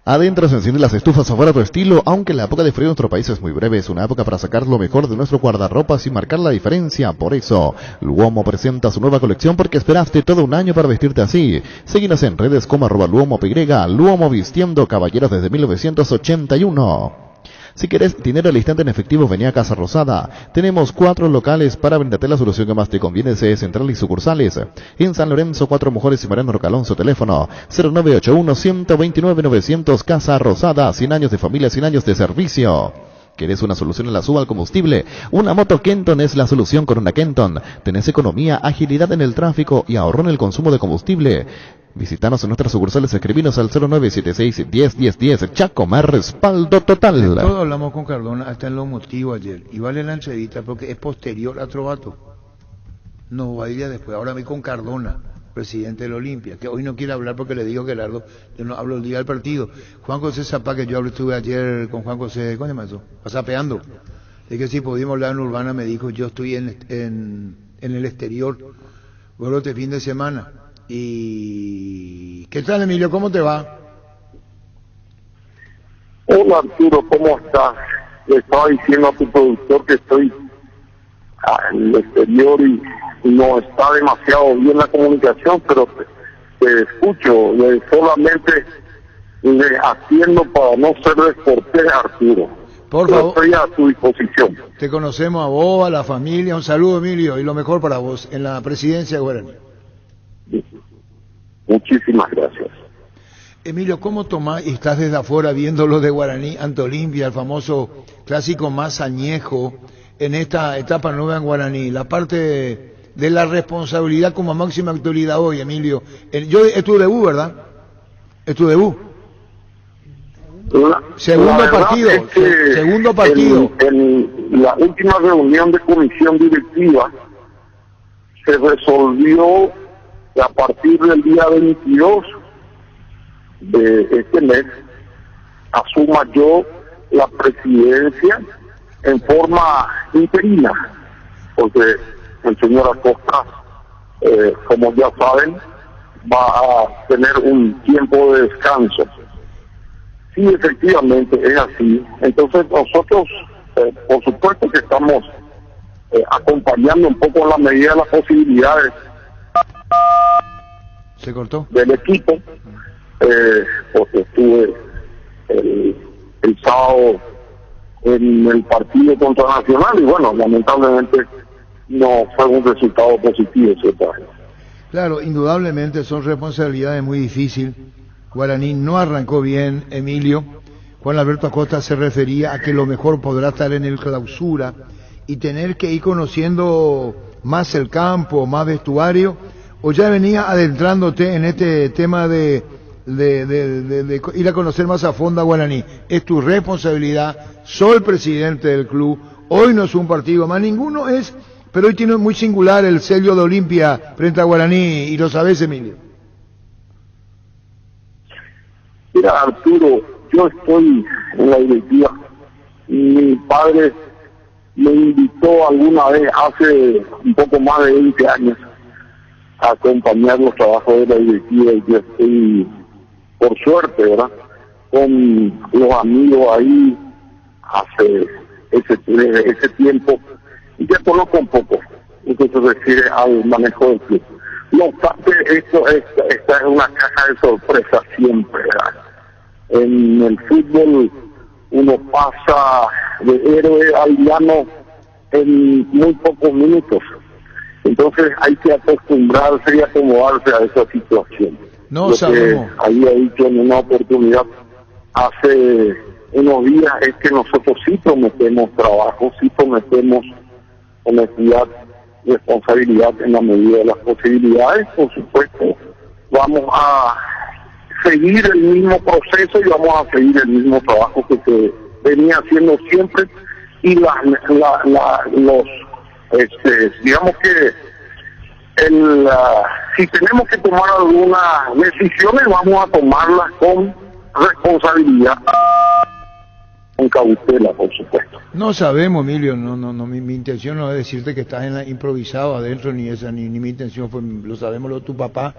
Adentro se encienden las estufas a fuera tu estilo, aunque la época de frío en nuestro país es muy breve, es una época para sacar lo mejor de nuestro guardarropas y marcar la diferencia. Por eso, Luomo presenta su nueva colección porque esperaste todo un año para vestirte así. Síguenos en redes como @LuomoPY, Luomo vistiendo caballeros desde 1981. Si querés dinero al instante en efectivo, vení a Casa Rosada. Tenemos 4 locales para brindarte la solución que más te conviene, sede central y sucursales. En San Lorenzo, 4 Mujeres y Mariano Rocalonso, teléfono 0981-129-900, Casa Rosada, 100 años de familia, 100 años de servicio. ¿Querés una solución en la suba al combustible? Una moto Kenton es la solución con una Kenton. Tenés economía, agilidad en el tráfico y ahorro en el consumo de combustible. Visítanos en nuestras sucursales, escribinos al 0976-101010, Chaco, respaldo total. Todos hablamos con Cardona, hasta en los motivos ayer. Y vale la entrevista porque es posterior a Trovato. No va a ir después. Ahora voy con Cardona, presidente del Olimpia, que hoy no quiere hablar porque le digo que Gerardo, yo no hablo el día del partido. Juan José Zapá, que yo estuve ayer con Juan José, ¿cómo se llama eso? Zapeando. Es que si pudimos hablar en Urbana, me dijo, yo estoy en el exterior, vuelvo este fin de semana. Y ¿qué tal, Emilio? ¿Cómo te va? Hola Arturo, ¿cómo estás? Le estaba diciendo a tu productor que estoy en el exterior y no está demasiado bien la comunicación, pero te escucho, solamente le atiendo para no ser descortés, Arturo. Por Pero favor. estoy a tu disposición. Te conocemos a vos, a la familia. Un saludo, Emilio, y lo mejor para vos en la presidencia de Guaraní. Muchísimas gracias. Emilio, ¿cómo tomás y estás desde afuera viendo lo de Guaraní ante Olimpia, el famoso clásico más añejo en esta etapa nueva en Guaraní? La parte de la responsabilidad como máxima autoridad hoy, Emilio. Es tu debut, ¿verdad? Es tu debut. Segundo La verdad partido, es que segundo partido. En la última reunión de comisión directiva se resolvió que a partir del día 22 de este mes asuma yo la presidencia en forma interina, porque el señor Acosta, como ya saben, va a tener un tiempo de descanso. Sí, efectivamente es así. Entonces nosotros, por supuesto que estamos acompañando un poco en la medida de las posibilidades ¿Se cortó? del equipo, porque estuve el sábado en el partido contra Nacional y bueno, lamentablemente no fue un resultado positivo, ¿cierto? Claro, indudablemente son responsabilidades muy difíciles. Guaraní no arrancó bien, Emilio. Juan Alberto Acosta se refería a que lo mejor podrá estar en el clausura y tener que ir conociendo más el campo, más vestuario, o ya venía adentrándote en este tema de ir a conocer más a fondo a Guaraní. Es tu responsabilidad, soy el presidente del club, hoy no es un partido más, ninguno es, pero hoy tiene muy singular el sello de Olimpia frente a Guaraní, y lo sabes, Emilio. Mira, Arturo, yo estoy en la directiva. Mi padre me invitó alguna vez, hace un poco más de 20 años, a acompañar los trabajos de la directiva y yo estoy, por suerte, ¿verdad?, con los amigos ahí hace ese tiempo y ya conozco un poco lo que se refiere al manejo del club. No obstante, esta es una caja de sorpresa siempre, ¿verdad? En el fútbol uno pasa de héroe al villano en muy pocos minutos. Entonces hay que acostumbrarse y acomodarse a esa situación. No Lo sabemos. que había dicho en una oportunidad hace unos días es que nosotros sí prometemos trabajo, sí prometemos honestidad responsabilidad en la medida de las posibilidades. Por supuesto, vamos a seguir el mismo proceso y vamos a seguir el mismo trabajo que se venía haciendo siempre, y digamos que si tenemos que tomar algunas decisiones, vamos a tomarlas con responsabilidad, con cautela, por supuesto. No sabemos, Emilio, mi intención no es decirte que estás improvisado adentro, ni mi intención fue, lo sabemos lo de tu papá.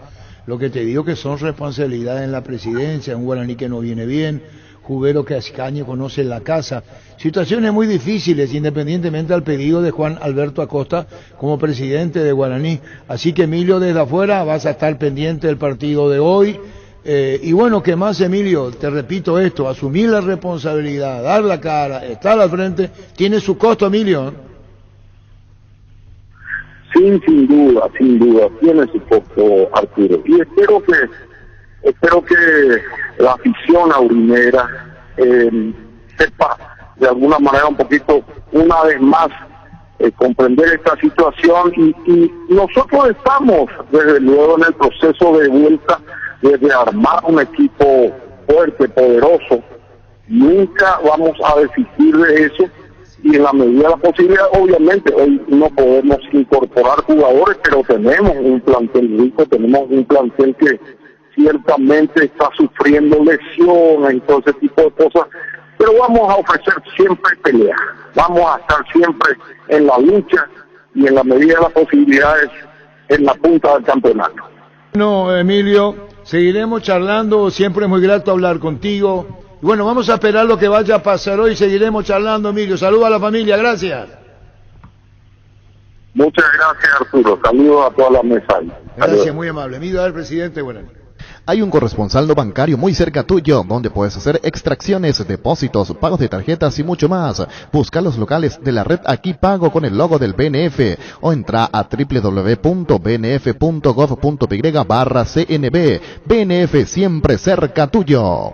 Lo que te digo que son responsabilidades en la presidencia, un guaraní que no viene bien, Jubero que Ascañe conoce la casa. Situaciones muy difíciles, independientemente del pedido de Juan Alberto Acosta como presidente de Guaraní. Así que, Emilio, desde afuera vas a estar pendiente del partido de hoy. Y bueno, ¿qué más, Emilio? Te repito esto, asumir la responsabilidad, dar la cara, estar al frente, tiene su costo, Emilio. Sí, sin duda, tiene su costo, Arturo. Y espero que la afición aurinera sepa de alguna manera un poquito, una vez más, comprender esta situación, y nosotros estamos desde luego en el proceso de vuelta, desde armar un equipo fuerte, poderoso. Nunca vamos a desistir de eso, y en la medida de la posibilidad, obviamente hoy no podemos incorporar jugadores, pero tenemos un plantel rico, tenemos un plantel que ciertamente está sufriendo lesiones y todo ese tipo de cosas, pero vamos a ofrecer siempre pelea, vamos a estar siempre en la lucha y en la medida de las posibilidades en la punta del campeonato. Bueno, Emilio, seguiremos charlando, siempre es muy grato hablar contigo. Y bueno, vamos a esperar lo que vaya a pasar hoy, seguiremos charlando, Emilio. Saludos a la familia, gracias. Muchas gracias, Arturo. Saludos a toda la mesa. Gracias, muy amable. Emilio, el presidente, bueno. Hay un corresponsal no bancario muy cerca tuyo, donde puedes hacer extracciones, depósitos, pagos de tarjetas y mucho más. Busca los locales de la red Aquí Pago con el logo del BNF o entra a www.bnf.gov.py/CNB. BNF siempre cerca tuyo.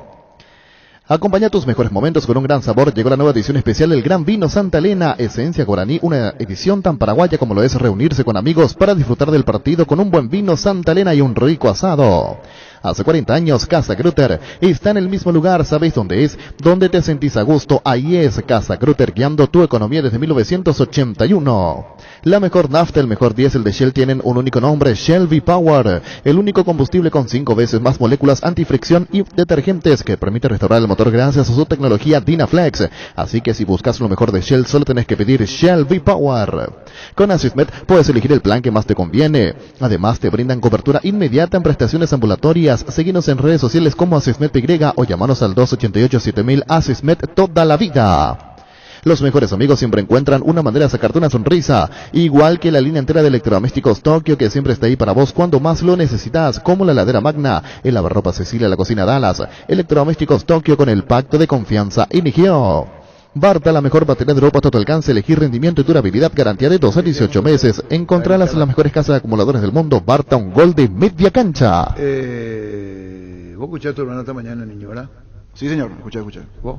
Acompaña tus mejores momentos con un gran sabor. Llegó la nueva edición especial del Gran Vino Santa Elena, esencia guaraní, una edición tan paraguaya como lo es reunirse con amigos para disfrutar del partido con un buen vino Santa Elena y un rico asado. Hace 40 años, Casa Grutter está en el mismo lugar. ¿Sabéis dónde es? ¿Dónde te sentís a gusto? Ahí es Casa Grutter, guiando tu economía desde 1981. La mejor nafta, el mejor diésel de Shell tienen un único nombre, Shell V-Power, el único combustible con 5 veces más moléculas antifricción y detergentes que permite restaurar el motor gracias a su tecnología Dynaflex. Así que si buscas lo mejor de Shell, solo tenés que pedir Shell V-Power. Con Asismed puedes elegir el plan que más te conviene. Además, te brindan cobertura inmediata en prestaciones ambulatorias. Síguenos en redes sociales como Asismed Y o llamanos al 288-7000. Asismed toda la vida. Los mejores amigos siempre encuentran una manera de sacarte una sonrisa, igual que la línea entera de electrodomésticos Tokio, que siempre está ahí para vos cuando más lo necesitas, como la heladera Magna, el lavarropa Cecilia, la cocina Dallas. Electrodomésticos Tokio con el pacto de confianza Inigio. Barta, la mejor batería de ropa a tu alcance, elegir rendimiento y durabilidad, garantía de 12 a 18 meses. Encontralas en las mejores casas de acumuladores del mundo. Barta, un gol de media cancha. ¿Vos escuchaste a tu hermana esta mañana, niño, verdad? Sí, señor, escuché. ¿Vos?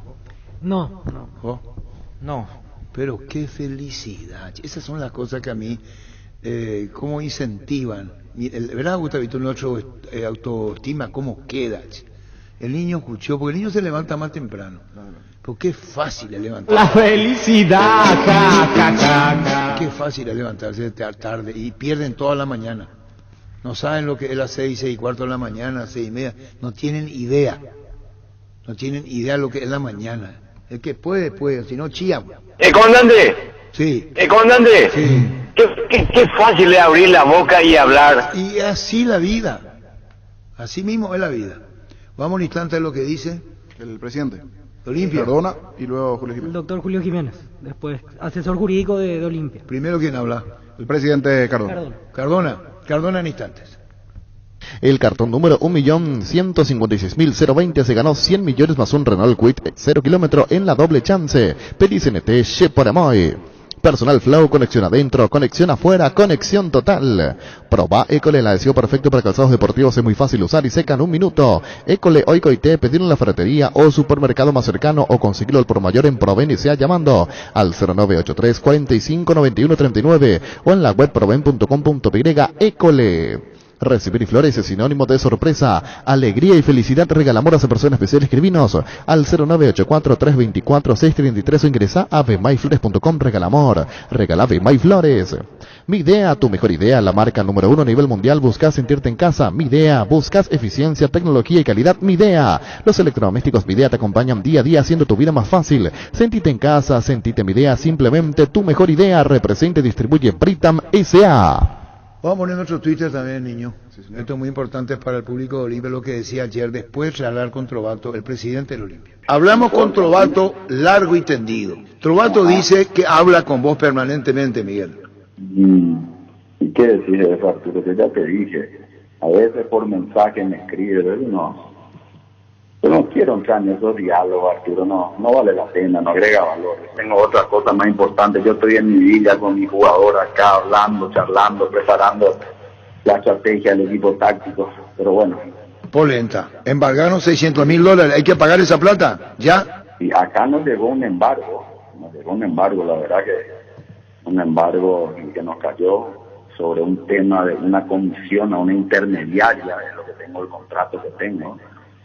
No. ¿Vos? No. Pero qué felicidad. Esas son las cosas que a mí, cómo incentivan. ¿Verdad, Gustavito? Nuestra autoestima, cómo queda. El niño escuchó, porque el niño se levanta más temprano. Porque es fácil levantarse. La felicidad. Qué fácil es levantarse tarde y pierden toda la mañana. No saben lo que es las 6:15 de la mañana, 6:30. No tienen idea. No tienen idea lo que es la mañana. El que puede, si no, chían. Comandante. Sí. Comandante. Sí. Qué fácil es abrir la boca y hablar. Y así la vida. Así mismo es la vida. Vamos un instante a lo que dice El presidente. Olimpia. Cardona y luego Julio El Jiménez. doctor Julio Jiménez, después asesor jurídico de Olimpia. Primero, ¿quién habla? El presidente Cardona. Cardona en instantes. El cartón número 1.156.020 se ganó 100 millones más un Renault Kwid 0 kilómetro en la doble chance. Pedí CNT Che por Amoy. Personal Flow, conexión adentro, conexión afuera, conexión total. Proba École, el adhesivo perfecto para calzados deportivos, es muy fácil usar y seca en 1 minuto. École, hoy coité, pedirlo en la ferretería o supermercado más cercano o conseguirlo al por mayor en Proven.sa llamando al 0983 45 91 39 o en la web proven.com.py. École. Recibir flores es sinónimo de sorpresa, alegría y felicidad. Regala amor a esa persona especial. Escribinos al 0984-324-633 o ingresa a vmayflores.com. Regala amor, regala Vmayflores. Mi Idea, tu mejor idea, la marca número 1 a nivel mundial. Buscas sentirte en casa, Mi Idea. Buscas eficiencia, tecnología y calidad, Mi Idea. Los electrodomésticos Mi Idea te acompañan día a día haciendo tu vida más fácil. Sentite en casa, sentite Mi Idea, simplemente tu mejor idea. Representa y distribuye Britam S.A. Vamos a poner nuestro Twitter también, niño. Esto es muy importante para el público de Olimpia, lo que decía ayer, después de hablar con Trovato, el presidente del Olimpia. Hablamos con Trovato largo y tendido. Trovato dice que habla con vos permanentemente, Miguel. ¿Y qué decís de eso, Arturo? Que ya te dije, a veces por mensaje me escribe, yo no quiero entrar en esos diálogos, Arturo, no vale la pena, no agrega valor. Tengo otra cosa más importante, yo estoy en mi villa con mi jugador acá, hablando, charlando, preparando la estrategia del equipo táctico, pero bueno. Polenta, embargaron $600,000, ¿hay que pagar esa plata? ¿Ya? Y acá nos llegó un embargo, la verdad que un embargo que nos cayó sobre un tema de una comisión a una intermediaria, es lo que tengo, el contrato que tengo,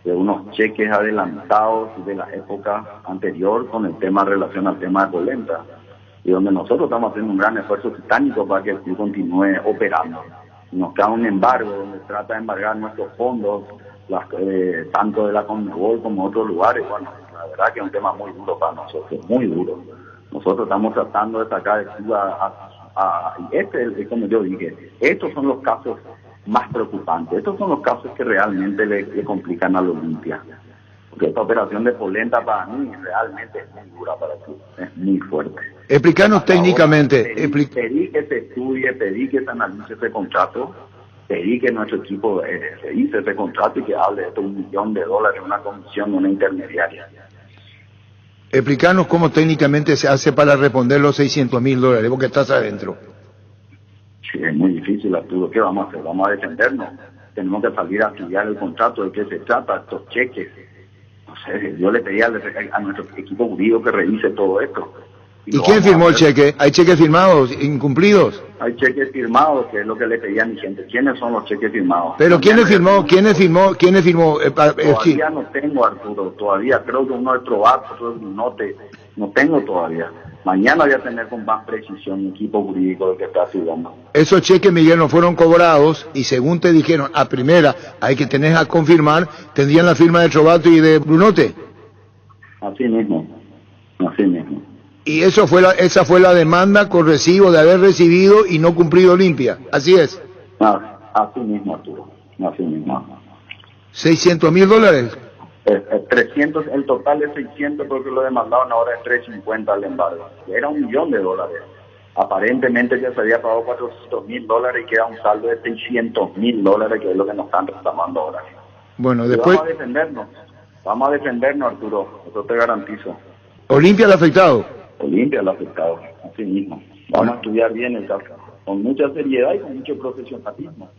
de unos cheques adelantados de la época anterior con el tema en relación al tema de polenta, y donde nosotros estamos haciendo un gran esfuerzo titánico para que el club continúe operando. Nos cae un embargo donde trata de embargar nuestros fondos, tanto de la Conmebol como otros lugares. Bueno, la verdad que es un tema muy duro para nosotros, muy duro. Nosotros estamos tratando de sacar el club y como yo dije, estos son los casos más preocupantes. Estos son los casos que realmente le complican a la Olimpia. Porque esta operación de polenta para mí realmente es muy dura para el club, es muy fuerte. Explícanos técnicamente. Pedí que se estudie, pedí que se analice ese contrato, pedí que nuestro equipo revise ese contrato y que hable de esto, $1 millón, una comisión, una intermediaria. Explícanos cómo técnicamente se hace para responder los $600,000, porque estás adentro. Sí, es muy difícil, Arturo. ¿Qué vamos a hacer? Vamos a defendernos. Tenemos que salir a estudiar el contrato, de qué se trata, estos cheques. No sé, yo le pedí a nuestro equipo jurídico que revise todo esto. ¿Y quién firmó el cheque? ¿Hay cheques firmados, incumplidos? Hay cheques firmados, que es lo que le pedí a mi gente. ¿Quiénes son los cheques firmados? ¿Pero quiénes firmó? Todavía no tengo, Arturo. Todavía creo que uno es Trovato, otro es Minote. No tengo todavía. Mañana voy a tener con más precisión mi equipo jurídico del que está estudiando. Esos cheques, Miguel, no fueron cobrados y según te dijeron, a primera, hay que tener a confirmar, tendrían la firma de Trovato y de Brunote. Así mismo. Y esa fue la demanda con recibo de haber recibido y no cumplido Olimpia. Así es. Así mismo, Arturo. Así mismo. $600,000. 300, el total es 600 porque lo demandaron ahora es 350 al embargo. Era $1 millón. Aparentemente ya se había pagado $400,000 y queda un saldo de $600,000, que es lo que nos están reclamando ahora. Bueno, después... Vamos a defendernos, Arturo, eso te garantizo. ¿Olimpia el afectado? Olimpia el afectado, así mismo. Vamos a estudiar bien el caso, con mucha seriedad y con mucho profesionalismo.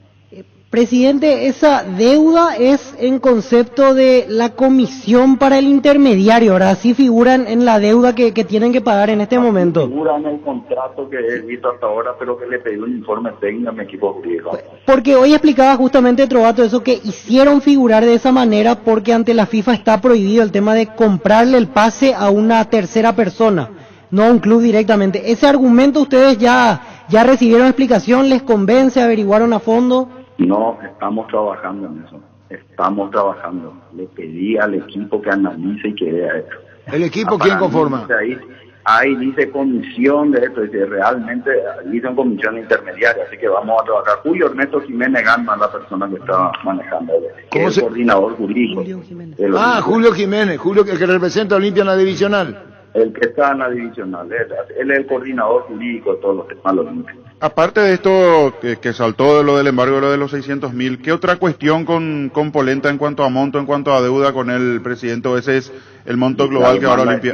Presidente, esa deuda es en concepto de la comisión para el intermediario, ¿verdad? Así figuran en la deuda que tienen que pagar en este momento. Figura en el contrato que he visto hasta ahora, pero que le pedí un informe técnico a mi equipo jurídico. Porque hoy explicaba justamente Trovato eso, que hicieron figurar de esa manera porque ante la FIFA está prohibido el tema de comprarle el pase a una tercera persona, no a un club directamente. ¿Ese argumento ustedes ya recibieron explicación? ¿Les convence? ¿Averiguaron a fondo? No, estamos trabajando en eso. Le pedí al equipo que analice y que vea esto. ¿El equipo quién conforma? Ahí dice comisión de esto, dice realmente dice comisión intermediaria, así que vamos a trabajar. Julio Ernesto Jiménez Gama es la persona que está manejando, que es el coordinador jurídico. Julio Jiménez, que representa a Olimpia en la divisional. El que está en la divisional, él es el coordinador jurídico de todos los temas de Olimpia. Aparte de esto que saltó de lo del embargo, de lo de los 600,000, ¿qué otra cuestión con Polenta en cuanto a monto, en cuanto a deuda con el presidente? ¿O ese es el monto global que ahora Olimpia?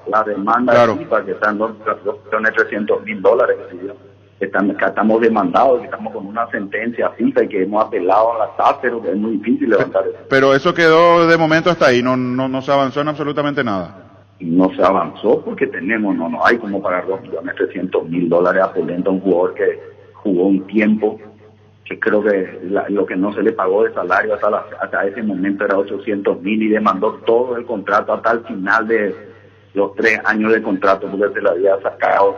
La demanda Claro. de FIFA, que están 2.300.000 que se dio. Estamos demandados, que estamos con una sentencia FIFA y que hemos apelado a la TAS, pero es muy difícil levantar eso. Pero eso quedó de momento hasta ahí, no se avanzó en absolutamente nada. Y no se avanzó porque no hay como pagar 2.300.000 a Polenta a un jugador que jugó un tiempo, que creo que lo que no se le pagó de salario hasta ese momento era 800.000 y demandó todo el contrato hasta el final de los 3 años de contrato porque se le había sacado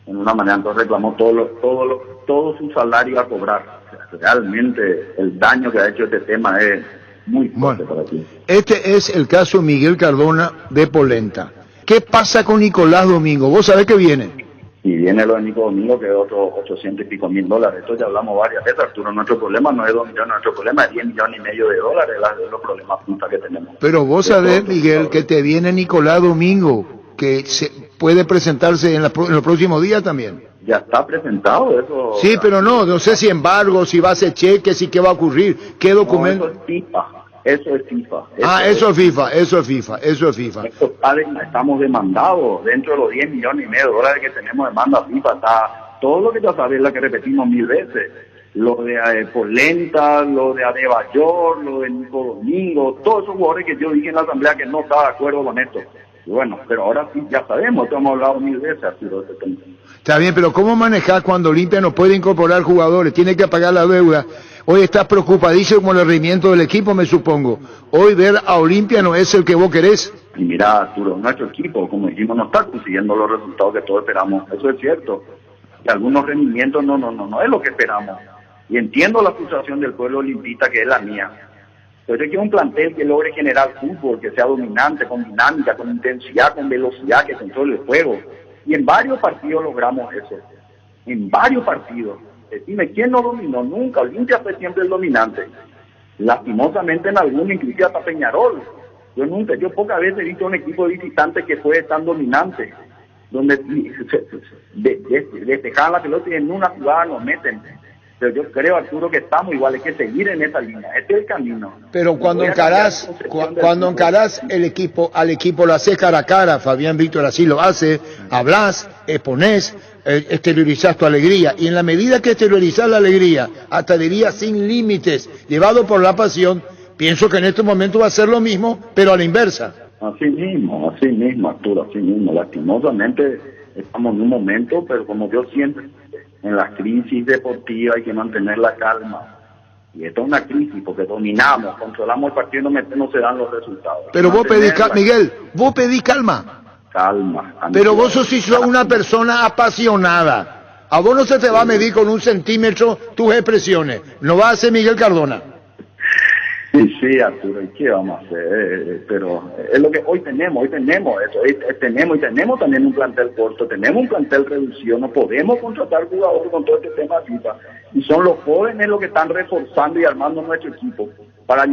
en una manera. Entonces reclamó todo su salario a cobrar. O sea, realmente el daño que ha hecho este tema es muy fuerte para ti. Este es el caso Miguel Cardona de Polenta. ¿Qué pasa con Nicolás Domingo? ¿Vos sabés que viene? Y viene lo de Nico Domingo, que es otros 800 y pico mil dólares. Esto ya hablamos varias veces, Arturo. Nuestro problema no es 2 millones, nuestro problema es 10 millones y medio de dólares, es los problemas punta que tenemos. Pero vos sabés, Miguel, que te viene Nicolás Domingo, que se puede presentarse en los próximos días también. Ya está presentado eso. Sí, pero no sé si embargo, si va a ser cheque, si qué va a ocurrir, qué documento. No, eso es FIFA. Eso es FIFA. Eso es FIFA. Estamos demandados dentro de los 10 millones y medio de dólares que tenemos demanda FIFA. Está todo lo que ya sabes, la que repetimos 1000 veces. Lo de Polenta, lo de Adebayor, lo de Nico Domingo, todos esos jugadores que yo dije en la asamblea que no estaba de acuerdo con esto. Y bueno, pero ahora sí, ya sabemos, esto hemos hablado 1000 veces, Arturo. Está bien, pero ¿cómo manejar cuando Olimpia no puede incorporar jugadores? Tiene que pagar la deuda. Hoy estás preocupadísimo con el rendimiento del equipo, me supongo. Hoy ver a Olimpia no es el que vos querés. Y mira, Arturo, nuestro equipo, como dijimos, no está consiguiendo los resultados que todos esperamos. Eso es cierto. Y algunos rendimientos no es lo que esperamos. Y entiendo la frustración del pueblo olimpista, que es la mía. Pero yo quiero un plantel que logre generar fútbol, que sea dominante, con dinámica, con intensidad, con velocidad, que controle el juego. Y en varios partidos logramos eso. En varios partidos. Dime, ¿quién no dominó? Nunca. Olimpia fue siempre el dominante. Lastimosamente en algunos, inclusive hasta Peñarol. Yo pocas veces he visto un equipo visitante que fue tan dominante, donde despejaban la pelota y en una jugada nos meten. Pero yo creo, Arturo, que estamos igual, hay que seguir en esa línea. Este es el camino. Pero cuando encarás al equipo lo haces cara a cara, Fabián Víctor así lo hace, hablas, exponés, exteriorizás tu alegría, y en la medida que exteriorizás la alegría, hasta diría sin límites, llevado por la pasión, pienso que en este momento va a ser lo mismo, pero a la inversa. Así mismo, Arturo, así mismo. Lastimosamente estamos en un momento, pero como yo siempre, en la crisis deportiva hay que mantener la calma. Y esto es una crisis porque dominamos, controlamos el partido y no se dan los resultados. Pero vos pedís calma, Miguel, vos pedís calma. Calma. Pero vos sos una persona apasionada. A vos no se te va a medir con 1 centímetro tus expresiones. No va a ser Miguel Cardona. Sí, Arturo, ¿y qué vamos a hacer? Pero es lo que hoy tenemos eso. Tenemos también un plantel corto, tenemos un plantel reducido, no podemos contratar jugadores con todo este tema FIFA. Y son los jóvenes los que están reforzando y armando nuestro equipo. Pero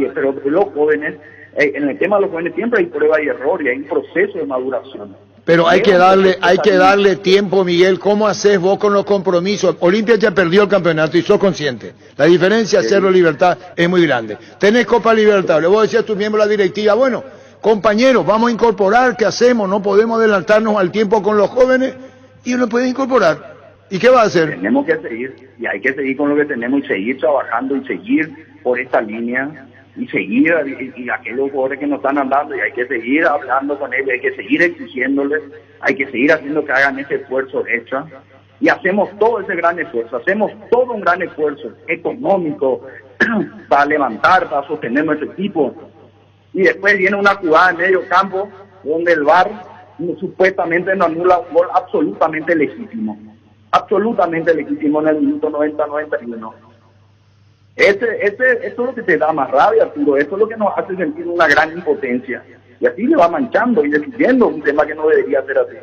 los jóvenes, en el tema de los jóvenes siempre hay prueba y error y hay un proceso de maduración. Pero hay que darle tiempo, Miguel. ¿Cómo haces vos con los compromisos? Olimpia ya perdió el campeonato y sos consciente. La diferencia de Cerro Libertad es muy grande. Tenés Copa Libertad. Le voy a decir a tus miembros de la directiva, bueno, compañeros, vamos a incorporar, ¿qué hacemos? No podemos adelantarnos al tiempo con los jóvenes y uno puede incorporar. ¿Y qué va a hacer? Tenemos que seguir, y hay que seguir con lo que tenemos y seguir trabajando y seguir por esta línea. Y seguir, y aquellos jugadores que no están andando, y hay que seguir hablando con ellos, hay que seguir exigiéndoles, hay que seguir haciendo que hagan ese esfuerzo extra, y hacemos todo ese gran esfuerzo, hacemos todo un gran esfuerzo económico para levantar, para sostener nuestro equipo, y después viene una jugada en medio campo donde el VAR supuestamente nos anula un gol absolutamente legítimo en el minuto 90-91. Eso es lo que te da más rabia, Arturo. Eso es lo que nos hace sentir una gran impotencia. Y así le va manchando y decidiendo un tema que no debería ser así.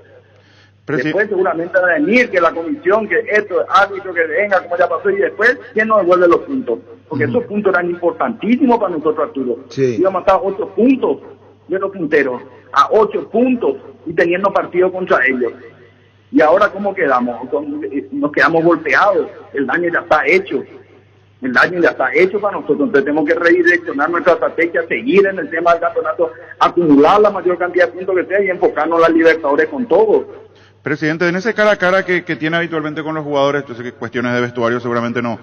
Después seguramente va a venir que la comisión, que esto, árbitro, que venga, como ya pasó, y después, ¿quién nos devuelve los puntos? Porque esos puntos eran importantísimos para nosotros, Arturo. Sí. Íbamos a estar 8 puntos de los punteros, a 8 puntos, y teniendo partido contra ellos. Y ahora, ¿cómo quedamos? Nos quedamos golpeados, el daño ya está hecho. El daño ya está hecho para nosotros, entonces tenemos que redireccionar nuestra estrategia, seguir en el tema del campeonato, acumular la mayor cantidad de puntos que sea y enfocarnos en las Libertadores con todo. Presidente, en ese cara a cara que tiene habitualmente con los jugadores, yo sé que cuestiones de vestuario seguramente no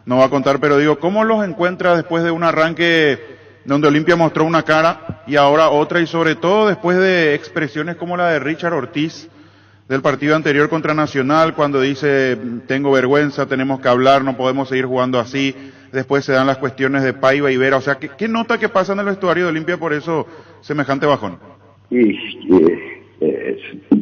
va a contar, pero digo, ¿cómo los encuentra después de un arranque donde Olimpia mostró una cara y ahora otra, y sobre todo después de expresiones como la de Richard Ortiz del partido anterior contra Nacional, cuando dice, tengo vergüenza, tenemos que hablar, no podemos seguir jugando así? Después se dan las cuestiones de Paiva y Vera, o sea, ¿qué nota que pasa en el vestuario de Olimpia por eso semejante bajón?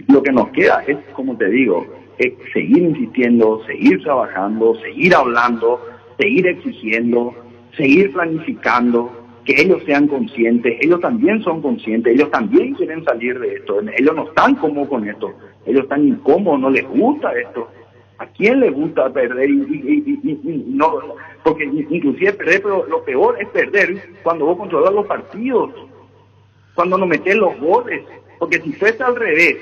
Lo que nos queda es, como te digo, es seguir insistiendo, seguir trabajando, seguir hablando, seguir exigiendo, seguir planificando, que ellos sean conscientes. Ellos también son conscientes, ellos también quieren salir de esto, ellos no están cómodos con esto, ellos están incómodos, no les gusta esto. ¿A quién le gusta perder? No, porque inclusive perder, pero lo peor es perder cuando vos controlas los partidos, cuando no metes los goles, porque si fuese al revés,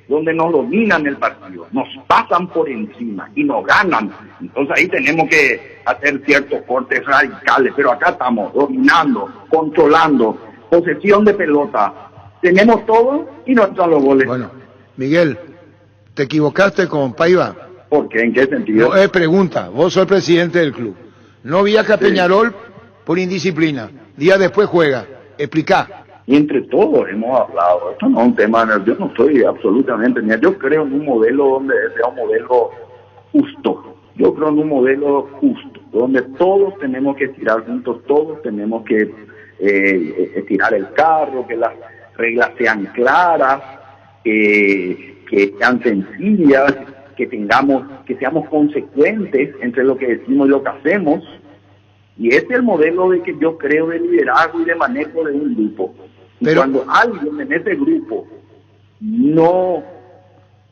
donde nos dominan el partido, nos pasan por encima y nos ganan, entonces ahí tenemos que hacer ciertos cortes radicales, pero acá estamos dominando, controlando, posesión de pelota, tenemos todo y no entran los goles. Bueno, Miguel, ¿te equivocaste con Paiva? ¿Por qué? ¿En qué sentido? No, es pregunta, vos sos el presidente del club, no viaja a Peñarol por indisciplina, día después juega, explica. Y entre todos hemos hablado, esto no es un tema, yo no estoy absolutamente, yo creo en un modelo donde sea un modelo justo, yo creo en un modelo justo, donde todos tenemos que estirar juntos, todos tenemos que estirar el carro, que las reglas sean claras, que sean sencillas, que seamos consecuentes entre lo que decimos y lo que hacemos, y ese es el modelo de que yo creo de liderazgo y de manejo de un grupo. Pero cuando alguien en ese grupo no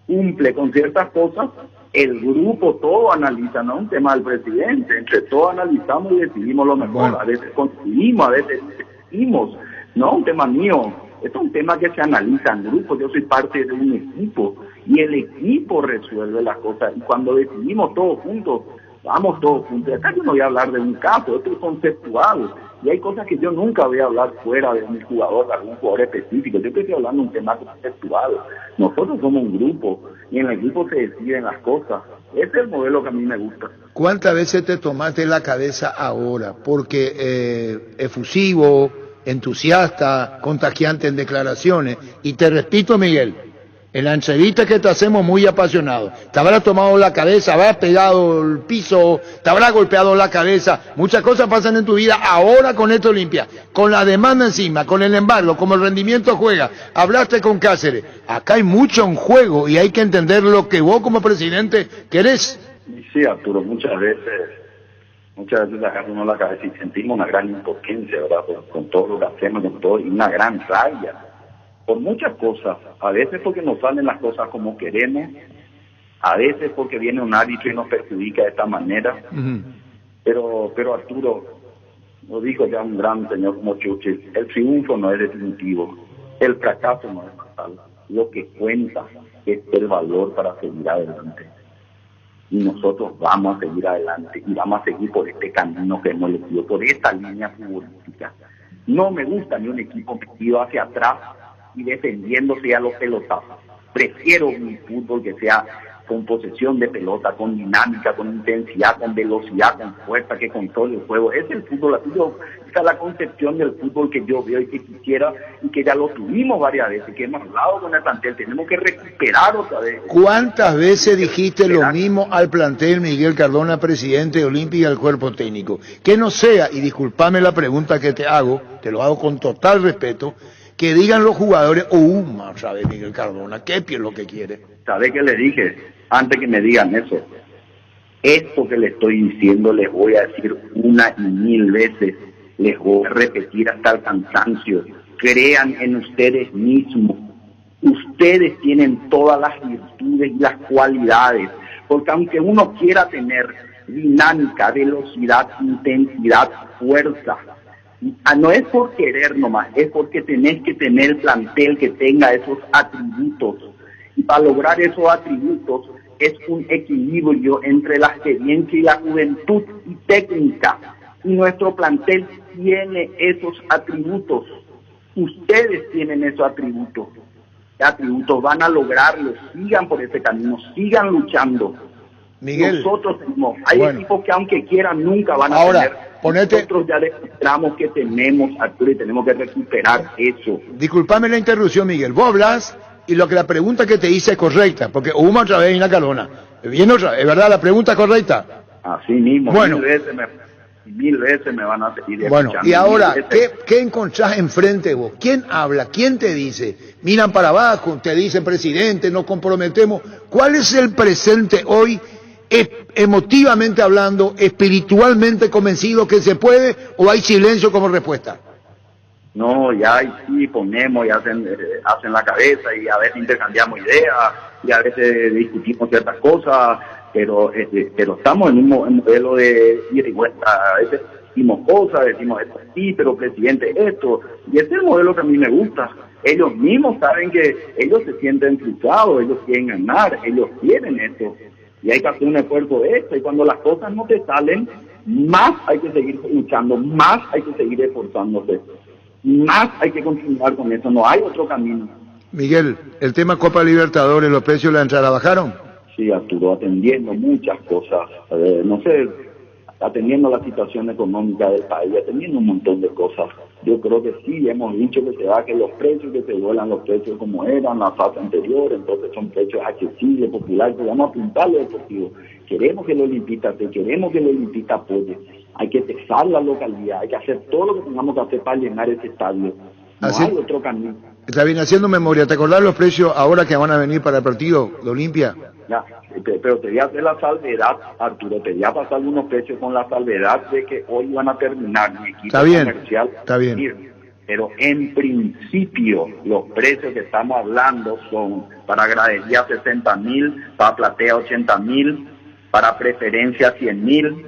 cumple con ciertas cosas, el grupo todo analiza, no es un tema del presidente, entre todos analizamos y decidimos lo mejor. Bueno. A veces conseguimos, a veces decidimos, no es un tema mío, esto es un tema que se analiza en grupo. Yo soy parte de un equipo y el equipo resuelve las cosas, y cuando decidimos todos juntos, vamos todos juntos. Acá yo no voy a hablar de un caso, esto es conceptual. Y hay cosas que yo nunca voy a hablar fuera de un jugador, de algún jugador específico. Yo estoy hablando de un tema conceptual. Nosotros somos un grupo y en el grupo se deciden las cosas. Ese es el modelo que a mí me gusta. ¿Cuántas veces te tomaste la cabeza ahora? Porque efusivo, entusiasta, contagiante en declaraciones. Y te repito, Miguel, en la entrevista que te hacemos muy apasionado, te habrás tomado la cabeza, habrás pegado el piso, te habrás golpeado la cabeza, muchas cosas pasan en tu vida ahora con esto Olimpia, con la demanda encima, con el embargo, como el rendimiento juega, hablaste con Cáceres, acá hay mucho en juego y hay que entender lo que vos como presidente querés. Sí, Arturo, muchas veces agarramos la cabeza y sentimos una gran impotencia, ¿verdad? Con todo lo que hacemos, con todo, y una gran rabia. Por muchas cosas, a veces porque nos salen las cosas como queremos, a veces porque viene un árbitro y nos perjudica de esta manera, pero Arturo, lo dijo ya un gran señor como Churchill, el triunfo no es definitivo, el fracaso no es fatal, lo que cuenta es el valor para seguir adelante, y nosotros vamos a seguir adelante, y vamos a seguir por este camino que hemos elegido, por esta línea futbolística. No me gusta ni un equipo metido hacia atrás y defendiéndose a los pelotazos. Prefiero un fútbol que sea con posesión de pelota, con dinámica, con intensidad, con velocidad, con fuerza, que controle el juego. Es el fútbol, esa es la concepción del fútbol que yo veo y que quisiera, y que ya lo tuvimos varias veces, que hemos hablado con el plantel, tenemos que recuperar otra vez. ¿Cuántas veces dijiste lo mismo al plantel, Miguel Cardona, presidente de Olimpia, y al cuerpo técnico? Que no sea, y discúlpame la pregunta que te hago, te lo hago con total respeto, que digan los jugadores, ¿sabe Miguel Cardona? ¿Qué es lo que quiere? ¿Sabe qué le dije? Antes que me digan eso, esto que le estoy diciendo les voy a decir una y mil veces, les voy a repetir hasta el cansancio. Crean en ustedes mismos. Ustedes tienen todas las virtudes y las cualidades, porque aunque uno quiera tener dinámica, velocidad, intensidad, fuerza, no es por querer nomás, es porque tenés que tener el plantel que tenga esos atributos. Y para lograr esos atributos es un equilibrio entre la experiencia y la juventud y técnica. Y nuestro plantel tiene esos atributos. Ustedes tienen esos atributos. Van a lograrlo. Sigan por ese camino, sigan luchando. Miguel, nosotros tenemos, hay equipos que aunque quieran nunca van a tener. Nosotros ya demostramos que tenemos, Arturo, y tenemos que recuperar eso. Disculpame la interrupción, Miguel. Vos hablas y la pregunta que te hice es correcta, porque hubo otra vez en la calona. Viene otra vez, ¿es verdad la pregunta correcta? Así mismo, bueno, mil veces me van a seguir bueno, escuchando. Y ahora, ¿qué encontrás enfrente vos? ¿Quién habla? ¿Quién te dice? Miran para abajo, te dicen presidente, nos comprometemos. ¿Cuál es el presente hoy? Emotivamente hablando, espiritualmente convencido que se puede, o hay silencio como respuesta? No, ya sí ponemos y hacen la cabeza, y a veces intercambiamos ideas y a veces discutimos ciertas cosas, pero estamos en un modelo de ida y vuelta. A veces decimos cosas, decimos esto sí, pero presidente esto, y ese es el modelo que a mí me gusta. Ellos mismos saben que ellos se sienten frustrados, ellos quieren ganar, ellos quieren esto. Y hay que hacer un esfuerzo de esto, y cuando las cosas no te salen, más hay que seguir luchando, más hay que seguir esforzándose, más hay que continuar con eso, no hay otro camino. Miguel, el tema Copa Libertadores, ¿los precios de la entrada bajaron? Sí, Arturo, atendiendo muchas cosas, atendiendo la situación económica del país, atendiendo un montón de cosas. Yo creo que sí, hemos dicho que se va, que los precios, que se vuelan los precios como eran la fase anterior, entonces son precios accesibles, populares, que vamos a apuntar a lo deportivo. Queremos que el olimpista apoye, hay que pesar la localidad, hay que hacer todo lo que tengamos que hacer para llenar ese estadio. No hay otro camino. Está bien, haciendo memoria, ¿te acordás los precios ahora que van a venir para el partido de Olimpia? Ya, pero te voy a hacer la salvedad, Arturo, te voy a pasar algunos precios con la salvedad de que hoy van a terminar mi equipo comercial. Está bien. Pero en principio los precios que estamos hablando son para gradería 60.000, para platea 80.000, para preferencia 100.000,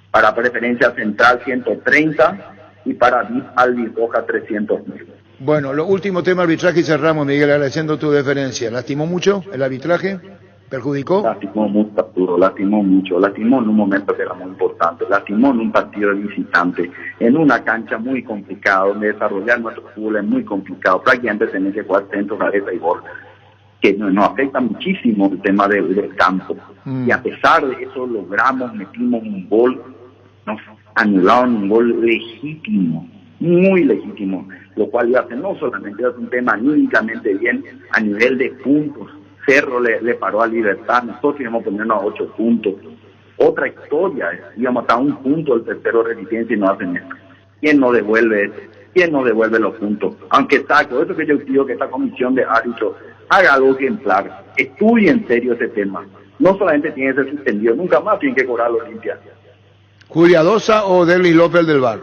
para preferencia central 130 y para VIP albirroja 300.000. Bueno, lo último tema arbitraje y cerramos, Miguel, agradeciendo tu deferencia. ¿Lastimó mucho el arbitraje? ¿Perjudicó? Lastimó mucho, Arturo, lastimó en un momento que era muy importante, lastimó en un partido de visitante, en una cancha muy complicada, donde desarrollar nuestro fútbol es muy complicado, prácticamente tenés que jugar centro, cabeza y gol, que nos afecta muchísimo el tema del campo, y a pesar de eso metimos un gol, nos anularon un gol legítimo, muy legítimo, lo cual iba a ser no solamente iba a ser un tema anímicamente bien a nivel de puntos. Cerro le paró a Libertad, nosotros íbamos a ponernos a 8 puntos. Otra historia, íbamos a estar a un punto del tercero Resistencia y no hacen esto. ¿Quién nos devuelve eso? ¿Quién nos devuelve los puntos? Aunque saco, eso que yo pido que esta comisión de árbitros haga algo ejemplar, estudie en serio ese tema. No solamente tiene que ser suspendido, nunca más tiene que cobrar la Olimpia. ¿Juliadosa o Derlis López del VAR?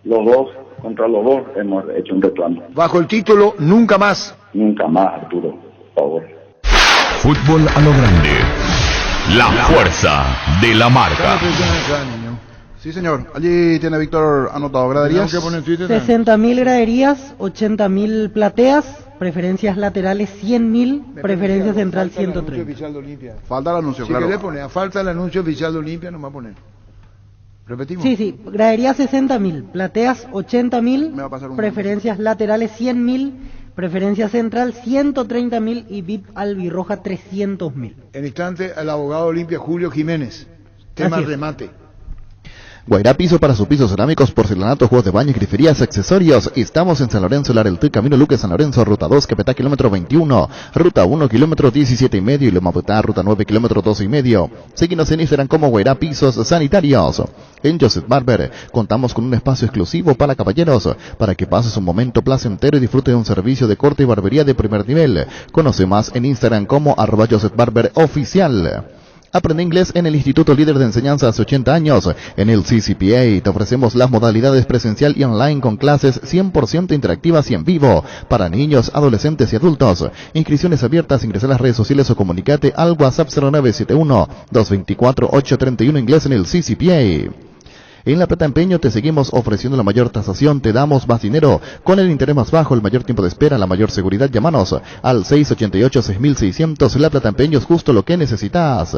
Los dos, contra los dos hemos hecho un reclamo. Bajo el título Nunca Más. Nunca más, Arturo, por favor. Fútbol a lo grande. La fuerza de la marca. Sí, señor. Allí tiene Víctor anotado. ¿Graderías? 60.000 graderías, 80.000 plateas, preferencias laterales 100.000, preferencia central 130. Falta el anuncio, claro. Si querés poner, falta el anuncio oficial de Olimpia, no va a poner. ¿Repetimos? Sí, graderías 60.000, plateas 80.000, preferencias laterales 100.000, preferencia central 130.000 y VIP albirroja 300.000. En instante, el abogado Olimpia Julio Jiménez. Tema remate. Guairá Piso para sus pisos cerámicos, porcelanato, juegos de baño, griferías, accesorios. Estamos en San Lorenzo, Lareltú, Camino Luque, San Lorenzo, Ruta 2, Quepetá, kilómetro 21, Ruta 1, kilómetro 17,5 y Lomaputá, Ruta 9, kilómetro 12,5. Síguenos en Instagram como Guairá Pisos Sanitarios. En Joseph Barber contamos con un espacio exclusivo para caballeros, para que pases un momento placentero y disfrute de un servicio de corte y barbería de primer nivel. Conoce más en Instagram como @JosephBarberOficial. Aprende inglés en el Instituto Líder de Enseñanza hace 80 años. En el CCPA te ofrecemos las modalidades presencial y online con clases 100% interactivas y en vivo para niños, adolescentes y adultos. Inscripciones abiertas, ingresa a las redes sociales o comunicate al WhatsApp 0971-224-831 inglés en el CCPA. En La Plata Empeño te seguimos ofreciendo la mayor tasación, te damos más dinero, con el interés más bajo, el mayor tiempo de espera, la mayor seguridad. Llámanos al 688-6600. La Plata Empeño es justo lo que necesitas.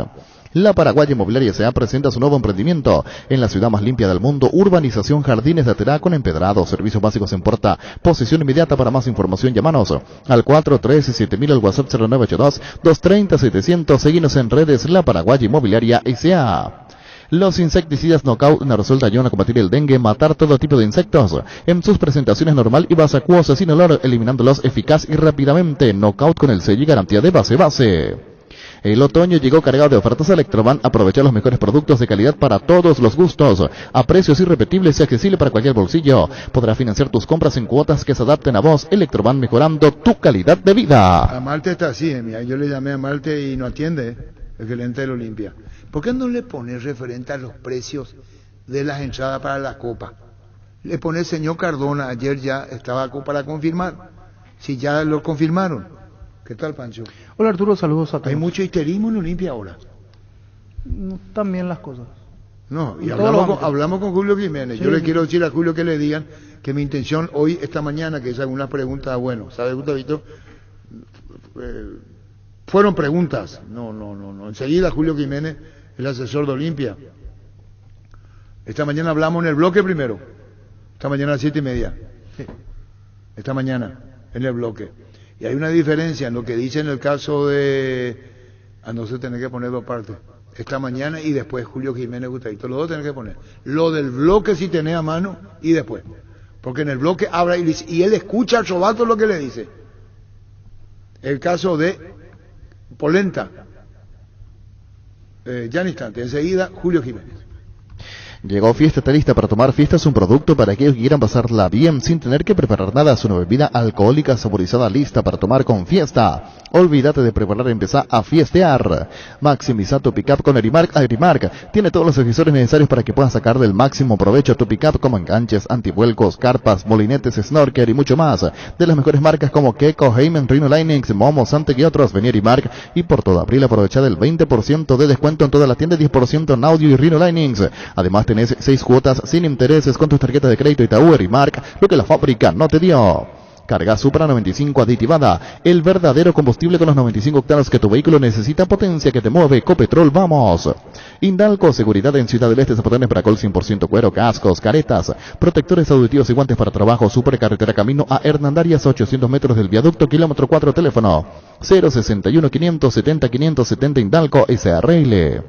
La Paraguaya Inmobiliaria S.A. presenta su nuevo emprendimiento en la ciudad más limpia del mundo, urbanización Jardines de Aterá con empedrado, servicios básicos en puerta, posesión inmediata. Para más información, llámanos al 413-7000, al WhatsApp 0982-230-700. Seguinos en redes. La Paraguaya Inmobiliaria S.A. Los insecticidas Knockout Narsol te ayudan a combatir el dengue, matar todo tipo de insectos en sus presentaciones normal y vasacuosa sin olor, eliminándolos eficaz y rápidamente. Knockout con el sello y garantía de base. El otoño llegó cargado de ofertas. Electroban. Aprovecha los mejores productos de calidad para todos los gustos, a precios irrepetibles y accesibles para cualquier bolsillo. Podrás financiar tus compras en cuotas que se adapten a vos. Electroban, mejorando tu calidad de vida. A Malte está así, mira, yo le llamé a Malte y no atiende, el gerente de Olimpia. ¿Por qué no le pones referente a los precios de las entradas para la Copa? Le pone el señor Cardona, ayer ya estaba para confirmar, si ya lo confirmaron. ¿Qué tal, Pancho? Hola, Arturo, saludos a todos. Hay mucho histerismo en Olimpia ahora. También las cosas. No, y hablamos con Julio Jiménez. Sí. Yo le quiero decir a Julio que le digan que mi intención hoy, esta mañana, que es alguna pregunta, bueno, ¿sabe, Gustavito? Fueron preguntas. No. Enseguida Julio Jiménez, el asesor de Olimpia. Esta mañana hablamos en el bloque primero. Esta mañana a las 7:30. Sí. Esta mañana, en el bloque. Y hay una diferencia en lo que dice en el caso de... A no ser tener que poner dos partes. Esta mañana y después Julio Jiménez Gustavito. Los dos tienen que poner. Lo del bloque si tenés a mano y después. Porque en el bloque habla y él escucha al Chobato lo que le dice. El caso de Polenta. Ya en instante. Enseguida Julio Jiménez. Llegó Fiesta, está lista para tomar. Fiesta es un producto para aquellos que quieran pasarla bien sin tener que preparar nada. Es una bebida alcohólica saborizada lista para tomar con Fiesta. Olvídate de preparar, empezá a fiestear. Maximiza tu pickup con Agrimark. Agrimark tiene todos los accesorios necesarios para que puedas sacar del máximo provecho a tu pickup, como enganches, antivuelcos, carpas, molinetes, snorkel y mucho más. De las mejores marcas como Keco, Heyman, Rhino Linux, Momo, Santec y otros. Vení a Agrimark y por todo abril aprovecha del 20% de descuento en toda la tienda, 10% en audio y Rhino Linux. Además tenés 6 cuotas sin intereses con tus tarjetas de crédito Itaú, Agrimark, lo que la fábrica no te dio. Carga Supra 95 aditivada, el verdadero combustible con los 95 octanos que tu vehículo necesita, potencia que te mueve. Copetrol, vamos. Indalco, seguridad en Ciudad del Este, zapatones para col 100% cuero, cascos, caretas, protectores auditivos y guantes para trabajo. Supercarretera camino a Hernandarias, 800 metros del viaducto, kilómetro 4, teléfono 061 570 570. Indalco SRL.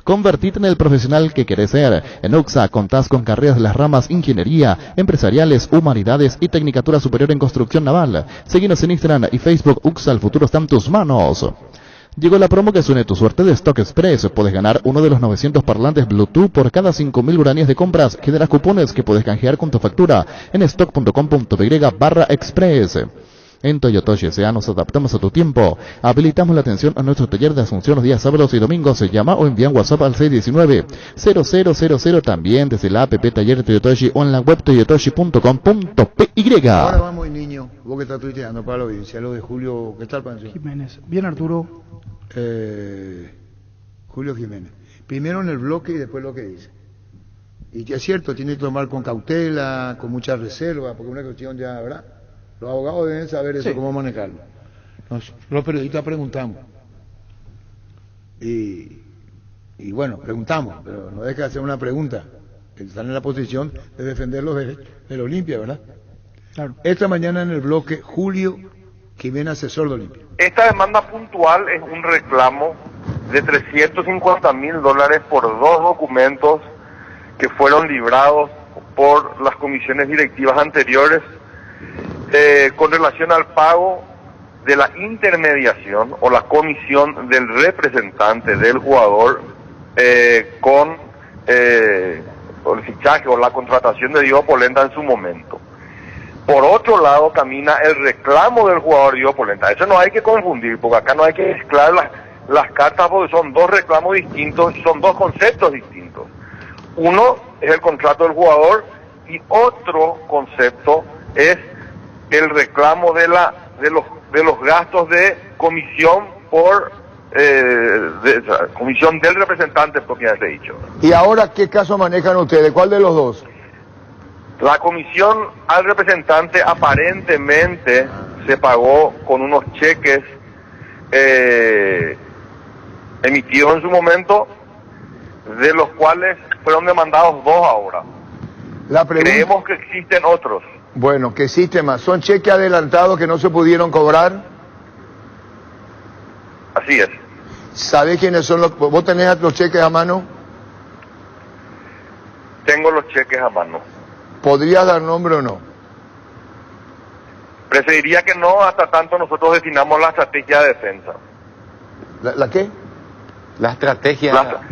Convertite en el profesional que querés ser. En UXA contás con carreras de las ramas ingeniería, empresariales, humanidades y tecnicatura superior en construcción naval. Seguinos en Instagram y Facebook. UXA, el futuro está en tus manos. Llegó la promo que suene tu suerte de Stock Express. Puedes ganar uno de los 900 parlantes Bluetooth por cada 5.000 guaraníes de compras. Generas cupones que puedes canjear con tu factura en stock.com.py/express. En Toyotoshi S.A. nos adaptamos a tu tiempo. Habilitamos la atención a nuestro taller de Asunción los días sábados y domingos. Se llama o envía un WhatsApp al 619-0000. También desde la app Taller de Toyotoshi o en la web toyotoshi.com.py. Ahora vamos, niño. Vos que estás tuiteando para la audiencia. Lo de Julio, ¿qué tal, Pancho? Jiménez. Bien, Arturo. Julio Jiménez. Primero en el bloque y después lo que dice. Y ya es cierto, tiene que tomar con cautela, con mucha reserva, porque una cuestión ya, ¿verdad? Los abogados deben saber eso, sí, cómo manejarlo. Los periodistas preguntamos. Y bueno, preguntamos, pero no deja de hacer una pregunta. Están en la posición de defender los derechos de la Olimpia, ¿verdad? Claro. Esta mañana en el bloque, Julio Jiménez, asesor de Olimpia. Esta demanda puntual es un reclamo de $350,000 por 2 documentos que fueron librados por las comisiones directivas anteriores, con relación al pago de la intermediación o la comisión del representante del jugador con el fichaje o la contratación de Diego Polenta en su momento. Por otro lado camina el reclamo del jugador Diego Polenta. Eso no hay que confundir, porque acá no hay que mezclar las cartas, porque son 2 reclamos distintos, son 2 conceptos distintos. Uno es el contrato del jugador y otro concepto es el reclamo de los gastos de comisión por comisión del representante propiamente dicho. ¿Y ahora qué caso manejan ustedes? ¿Cuál de los dos? La comisión al representante aparentemente se pagó con unos cheques emitidos en su momento, de los cuales fueron demandados 2 ahora. Creemos que existen otros. Bueno, que existen más. ¿Son cheques adelantados que no se pudieron cobrar? Así es. ¿Sabés quiénes son los? ¿Vos tenés los cheques a mano? Tengo los cheques a mano. ¿Podrías dar nombre o no? Preferiría que no, hasta tanto nosotros definamos la estrategia de defensa. ¿La qué? La estrategia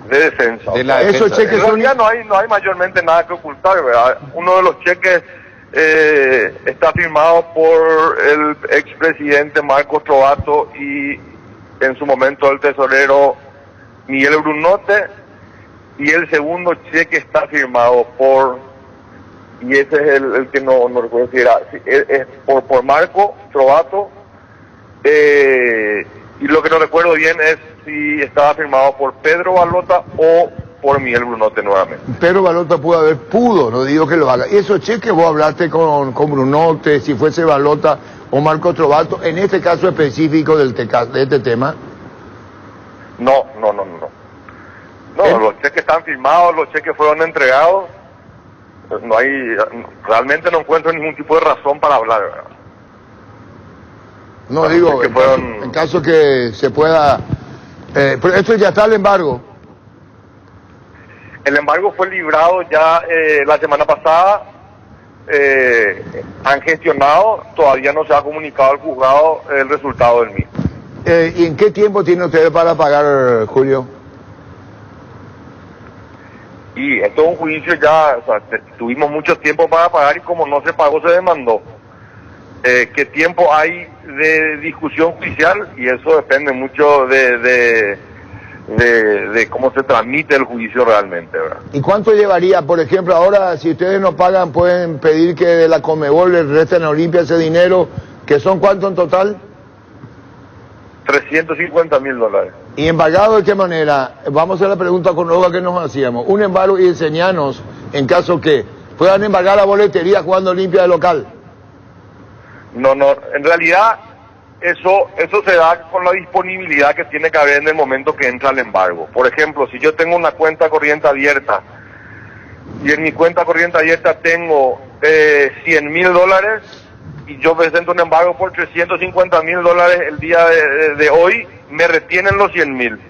de defensa. De la Esos defensa. cheques en realidad no hay mayormente nada que ocultar, ¿verdad? Uno de los cheques está firmado por el expresidente Marcos Trovato y en su momento el tesorero Miguel Brunote, y el segundo cheque está firmado por, y ese es el que no recuerdo si era, es por Marco Trovato, y lo que no recuerdo bien es si estaba firmado por Pedro Balota o por Miguel Brunote nuevamente. Pedro Balota pudo, no digo que lo haga. ¿Y esos cheques vos hablaste con Brunote, si fuese Balota o Marco Trovato, en este caso específico de este tema? No, los cheques están firmados, los cheques fueron entregados. Realmente no encuentro ningún tipo de razón para hablar, ¿verdad? No, digo, en caso que se pueda... pero esto ya está el embargo. El embargo fue librado ya la semana pasada. Han gestionado, todavía no se ha comunicado al juzgado el resultado del mismo. ¿Y en qué tiempo tiene ustedes para pagar, Julio? Y esto es un juicio ya, tuvimos mucho tiempo para pagar y como no se pagó se demandó. ¿Qué tiempo hay de discusión judicial? Y eso depende mucho de cómo se transmite el juicio realmente, ¿verdad? ¿Y cuánto llevaría? Por ejemplo, ahora si ustedes no pagan, pueden pedir que de la Conmebol les resten a Olimpia ese dinero, que son ¿cuánto en total? $350,000. ¿Y embargado de qué manera? Vamos a hacer la pregunta con Olga que nos hacíamos. Un embargo y enseñanos en caso que puedan embargar la boletería jugando Olimpia de local. No, en realidad eso se da con la disponibilidad que tiene que haber en el momento que entra el embargo. Por ejemplo, si yo tengo una cuenta corriente abierta y en mi cuenta corriente abierta tengo $100,000 y yo presento un embargo por $350,000 el día de hoy, me retienen los 100,000.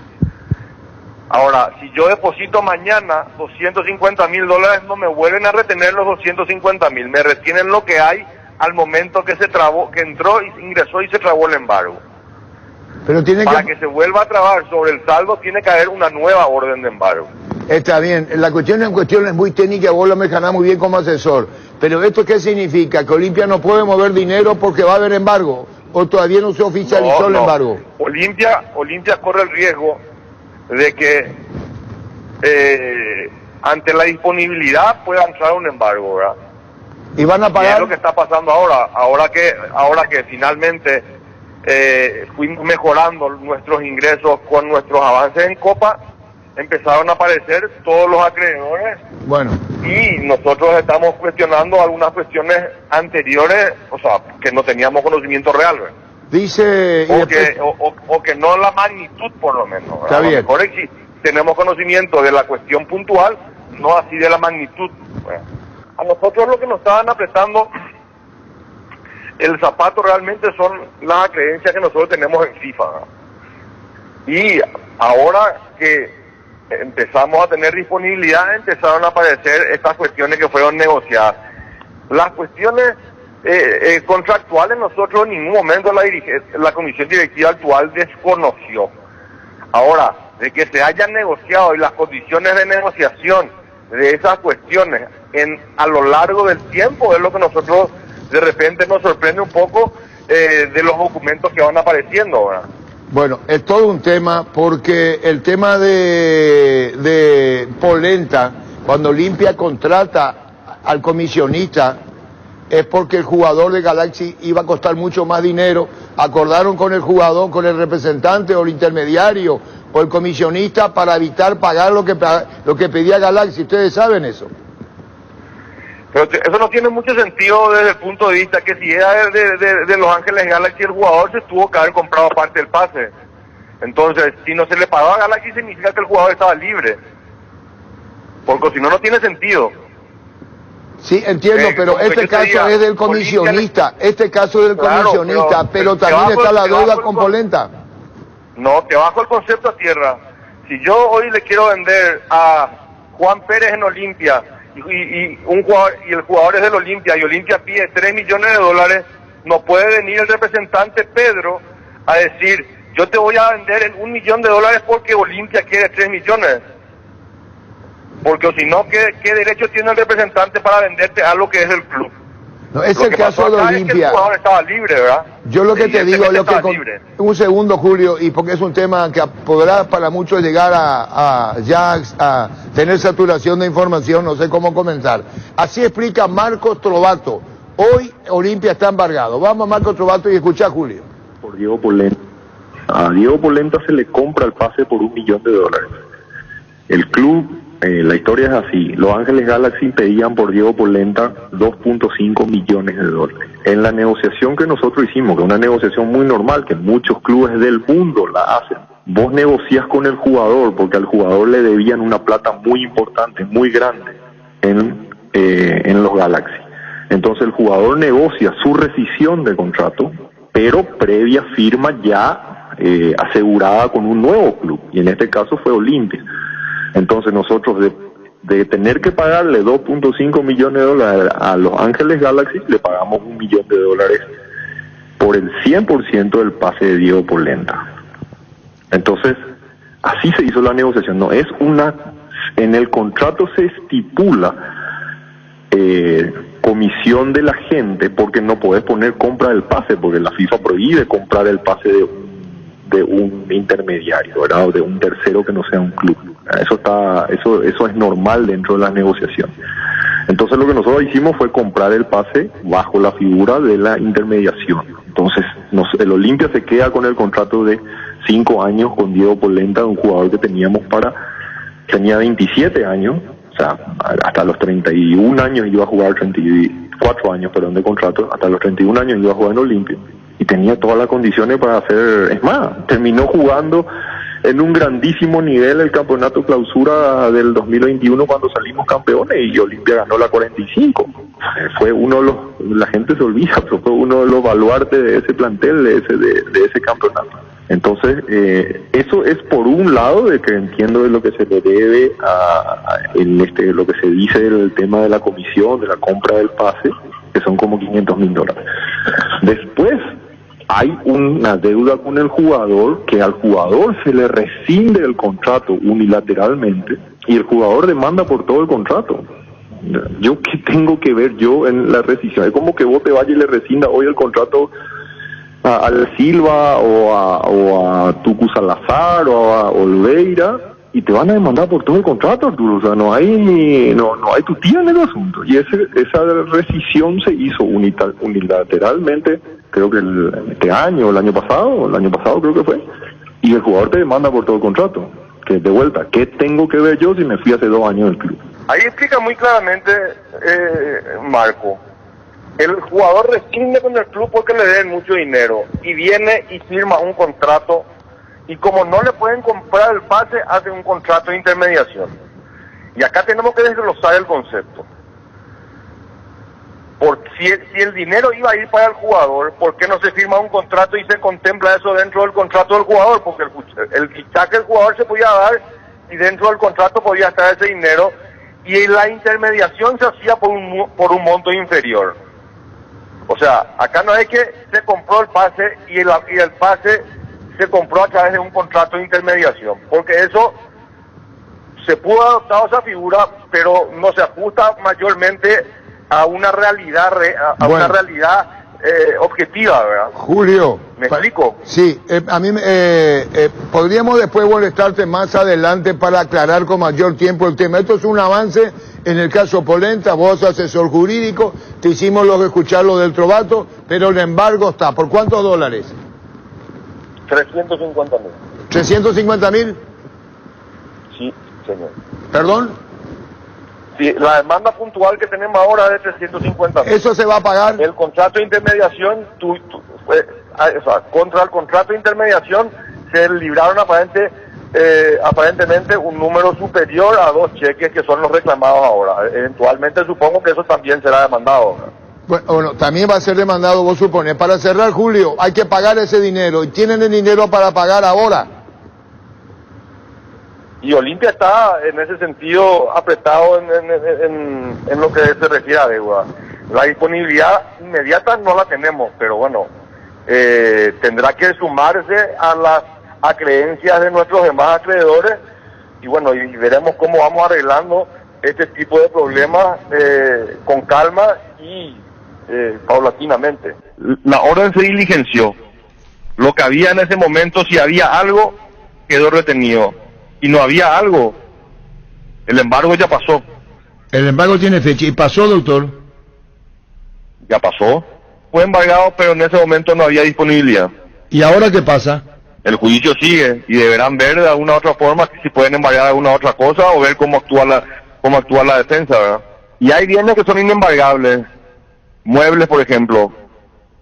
Ahora, si yo deposito mañana $250,000, no me vuelven a retener los 250,000, me retienen lo que hay al momento que se trabó, que entró y ingresó y se trabó el embargo. Pero para que se vuelva a trabar sobre el saldo tiene que haber una nueva orden de embargo. Está bien, la cuestión es muy técnica, vos lo manejás muy bien como asesor, pero ¿esto qué significa? ¿Que Olimpia no puede mover dinero porque va a haber embargo? ¿O todavía no se oficializó el embargo? Olimpia corre el riesgo de que ante la disponibilidad pueda entrar un embargo, ¿verdad? ¿Y van a pagar? Y es lo que está pasando ahora que finalmente fuimos mejorando nuestros ingresos con nuestros avances en Copa, empezaron a aparecer todos los acreedores. Bueno. Y nosotros estamos cuestionando algunas cuestiones anteriores, o sea, que no teníamos conocimiento real, ¿verdad? Dice... O que no la magnitud, por lo menos, ¿verdad? Está bien. A lo mejor sí tenemos conocimiento de la cuestión puntual, no así de la magnitud, ¿verdad? A nosotros lo que nos estaban apretando el zapato realmente son las creencias que nosotros tenemos en FIFA, ¿verdad? Y ahora que empezamos a tener disponibilidad, empezaron a aparecer estas cuestiones que fueron negociadas. Las cuestiones contractuales nosotros en ningún momento la comisión directiva actual desconoció. Ahora, de que se hayan negociado y las condiciones de negociación de esas cuestiones a lo largo del tiempo es lo que nosotros de repente nos sorprende un poco de los documentos que van apareciendo, ¿verdad? Bueno, es todo un tema porque el tema de Polenta, cuando Olimpia contrata al comisionista, es porque el jugador de Galaxy iba a costar mucho más dinero acordaron con el jugador, con el representante o el intermediario o el comisionista para evitar pagar lo que pedía Galaxy. Ustedes saben eso. Pero eso no tiene mucho sentido desde el punto de vista que si era de Los Ángeles Galaxy, el jugador se tuvo que haber comprado parte del pase. Entonces, si no se le pagó a Galaxy, significa que el jugador estaba libre. Porque si no, no tiene sentido. Sí, entiendo, pero este caso es del comisionista. Este caso es del comisionista, pero también está la deuda con Polenta. No, te bajo el concepto a tierra. Si yo hoy le quiero vender a Juan Pérez en Olimpia y el jugador es del Olimpia y Olimpia pide $3 millones, no puede venir el representante Pedro a decir, yo te voy a vender en $1 millón porque Olimpia quiere 3 millones. Porque si no, ¿qué derecho tiene el representante para venderte algo que es del club? No, es el caso de Olimpia. Es que el jugador estaba libre, ¿verdad? Yo lo que te digo, un segundo, Julio, y porque es un tema que podrá para muchos llegar a tener saturación de información, no sé cómo comenzar. Así explica Marcos Trovato. Hoy Olimpia está embargado. Vamos a Marcos Trovato y escucha a Julio. Por Diego Polenta. A Diego Polenta se le compra el pase por $1 millón. El club, la historia es así. Los Ángeles Galaxy pedían por Diego Polenta $2.5 millones. En la negociación que nosotros hicimos, que es una negociación muy normal, que muchos clubes del mundo la hacen, vos negociás con el jugador, porque al jugador le debían una plata muy importante, muy grande en los Galaxy. Entonces el jugador negocia su rescisión de contrato, pero previa firma ya asegurada con un nuevo club, y en este caso fue Olimpia. Entonces nosotros de tener que pagarle $2.5 millones a Los Ángeles Galaxy, le pagamos $1 millón por el 100% del pase de Diego Polenta. Entonces, así se hizo la negociación. No es en el contrato se estipula comisión de la gente, porque no podés poner compra del pase, porque la FIFA prohíbe comprar el pase de un intermediario, ¿verdad? O de un tercero que no sea un club. Eso es normal dentro de la negociación. Entonces lo que nosotros hicimos fue comprar el pase bajo la figura de la intermediación. Entonces el Olimpia se queda con el contrato de 5 años con Diego Polenta, un jugador que tenía 27 años, o sea, hasta los 31 años iba a jugar, 34 años, perdón, de contrato, hasta los 31 años iba a jugar en Olimpia. Y tenía todas las condiciones para hacer, es más, terminó jugando en un grandísimo nivel el campeonato clausura del 2021 cuando salimos campeones y Olimpia ganó la 45. Fue uno de la gente se olvida, pero fue uno de los baluartes de ese plantel, de ese campeonato. Entonces, eso es por un lado de que entiendo de lo que se le debe lo que se dice del tema de la comisión, de la compra del pase, que son como $500,000. Después, hay una deuda con el jugador, que al jugador se le rescinde el contrato unilateralmente y el jugador demanda por todo el contrato. ¿Yo qué tengo que ver yo en la rescisión? Es como que vos te vayas y le rescinda hoy el contrato al Silva o a Tucu Salazar o a Olveira y te van a demandar por todo el contrato, Arturo. O sea, no hay tutía en el asunto. Y esa rescisión se hizo unilateralmente, creo que el año pasado creo que fue, y el jugador te demanda por todo el contrato. Que de vuelta, ¿qué tengo que ver yo si me fui hace 2 años del club? Ahí explica muy claramente, Marco. El jugador rescinde con el club porque le den mucho dinero y viene y firma un contrato, y como no le pueden comprar el pase, hace un contrato de intermediación. Y acá tenemos que desglosar el concepto. Porque si el dinero iba a ir para el jugador, ¿por qué no se firma un contrato y se contempla eso dentro del contrato del jugador? Porque el fichaje del jugador se podía dar y dentro del contrato podía estar ese dinero, y la intermediación se hacía por un monto inferior. O sea, acá no es que se compró el pase y el pase se compró a través de un contrato de intermediación, porque eso se pudo adoptar esa figura, pero no se ajusta mayormente a una realidad objetiva, ¿verdad? Julio, ¿me explico? Sí, a mí podríamos después molestarte más adelante para aclarar con mayor tiempo el tema. Esto es un avance en el caso Polenta, vos asesor jurídico, te hicimos escuchar lo del Trovato, pero el embargo está. ¿Por cuántos dólares? 350.000. ¿350.000? Sí, señor. ¿Perdón? Sí, la demanda puntual que tenemos ahora es de 350.000. ¿Eso se va a pagar? El contrato de intermediación, contra el contrato de intermediación se libraron aparentemente un número superior a 2 cheques que son los reclamados ahora. Eventualmente supongo que eso también será demandado. Bueno, también va a ser demandado, vos suponés. Para cerrar, Julio, hay que pagar ese dinero. ¿Y tienen el dinero para pagar ahora? Y Olimpia está en ese sentido apretado en lo que se refiere a deuda. La disponibilidad inmediata no la tenemos, pero bueno, tendrá que sumarse a las creencias de nuestros demás acreedores y bueno, y veremos cómo vamos arreglando este tipo de problemas con calma y paulatinamente. La orden se diligenció. Lo que había en ese momento, si había algo, quedó retenido. Y no había algo. El embargo ya pasó. El embargo tiene fecha. ¿Y pasó, doctor? Ya pasó. Fue embargado, pero en ese momento no había disponibilidad. ¿Y ahora qué pasa? El juicio sigue y deberán ver de alguna otra forma si pueden embargar alguna otra cosa o ver cómo actúa la defensa, ¿verdad? Y hay bienes que son inembargables. Muebles, por ejemplo.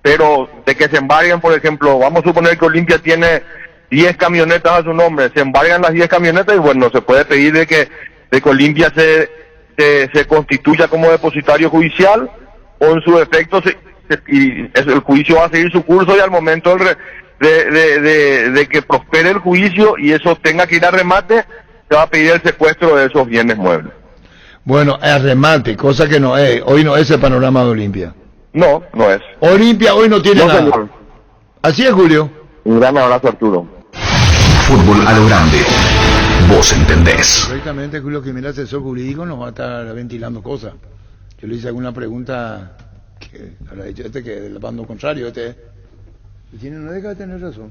Pero de que se embarguen, por ejemplo, vamos a suponer que Olimpia tiene 10 camionetas a su nombre, se embargan las 10 camionetas y bueno, se puede pedir de que Olimpia se constituya como depositario judicial o en su defecto el juicio va a seguir su curso y al momento de que prospere el juicio y eso tenga que ir a remate, se va a pedir el secuestro de esos bienes muebles. Bueno, a remate, cosa que no es, hoy no es el panorama de Olimpia. No, no es. Olimpia hoy no tiene nada. Señor. Así es, Julio. Un gran abrazo, Arturo. Fútbol a lo grande. Vos entendés. Correctamente, Julio, que mira, asesor jurídico nos va a estar ventilando cosas. Yo le hice alguna pregunta que habrá dicho que del bando contrario, y no deja de tener razón.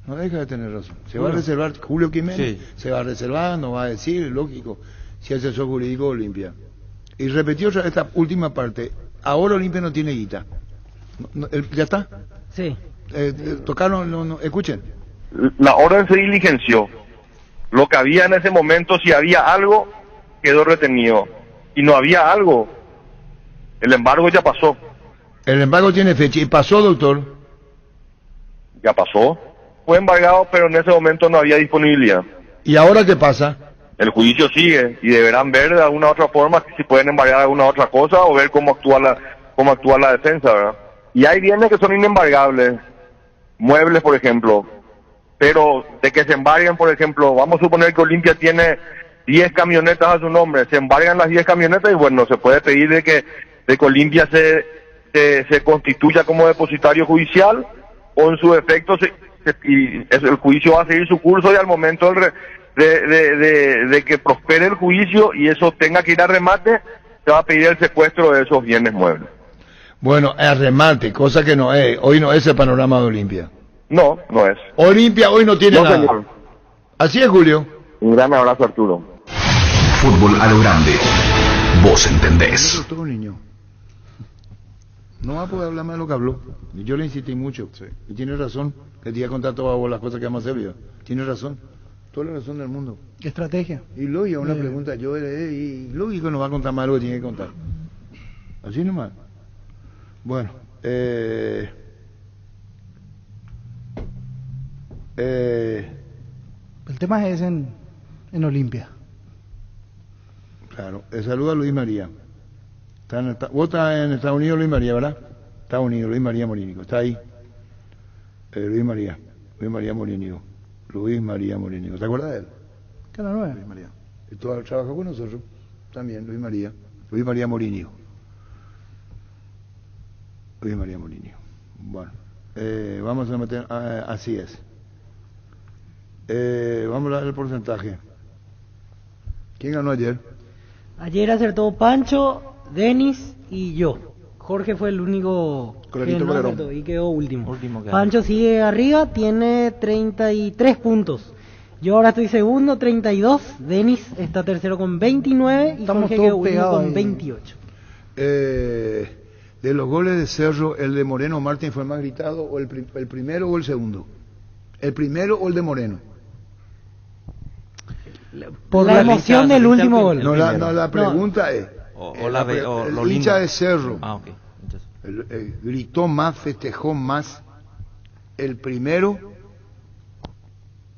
No deja de tener razón. Se va a reservar, Julio Jiménez, se va a reservar, no va a decir, lógico, si es asesor jurídico Olimpia. Y repetió esta última parte. Ahora Olimpia no tiene guita. ¿Ya está? Sí. Tocaron, escuchen. La orden se diligenció. Lo que había en ese momento, si había algo, quedó retenido. Y no había algo. El embargo ya pasó. El embargo tiene fecha. ¿Y pasó, doctor? Ya pasó. Fue embargado, pero en ese momento no había disponibilidad. ¿Y ahora qué pasa? El juicio sigue y deberán ver de alguna otra forma si pueden embargar alguna otra cosa o ver cómo actúa la defensa, ¿verdad? Y hay bienes que son inembargables. Muebles, por ejemplo. Pero de que se embarguen, por ejemplo, vamos a suponer que Olimpia tiene 10 camionetas a su nombre, se embargan las 10 camionetas y bueno, se puede pedir de que Olimpia se constituya como depositario judicial o en su defecto el juicio va a seguir su curso y al momento de que prospere el juicio y eso tenga que ir a remate, se va a pedir el secuestro de esos bienes muebles. Bueno, a remate, cosa que no es, hoy no es el panorama de Olimpia. No, no es. Olimpia hoy no tiene nada. Señor. Así es, Julio. Un gran abrazo, Arturo. Fútbol a lo grande. Vos entendés. Todo niño. No va a poder hablar más de lo que habló. Yo le insistí mucho. Sí. Y tiene razón. Que te iba a contar todas las cosas que vamos a hacer, ¿verdad? Tiene razón. Toda la razón del mundo. Estrategia. Y lógico, una pregunta. Y lógico nos va a contar más lo que tiene que contar. Así nomás. Bueno. El tema es en Olimpia. Claro, saluda a Luis María. Vos estás en Estados Unidos, Luis María, ¿verdad? Estados Unidos, Luis María Morínigo. Está ahí. Luis María Morínigo. Luis María Morínigo. ¿Te acuerdas de él? Canal 9. Luis María. Y tú trabajó con nosotros. También, Luis María. Luis María Morínigo. Luis María Morínigo. Bueno. Vamos a meter... así es. Vamos a dar el porcentaje. ¿Quién ganó ayer? Ayer acertó Pancho, Denis y yo. Jorge fue el único que no acertó y quedó último. Pancho sigue arriba, tiene 33 puntos. Yo ahora estoy segundo, 32. Denis está tercero con 29 y Jorge quedó último con 28. De los goles de Cerro, ¿el de Moreno Martín fue más gritado o el primero o el segundo? ¿El primero o el de Moreno? Por la emoción del último gol. No, la pregunta es... lo el hincha lindo. de Cerro Ok. gritó más, festejó más el primero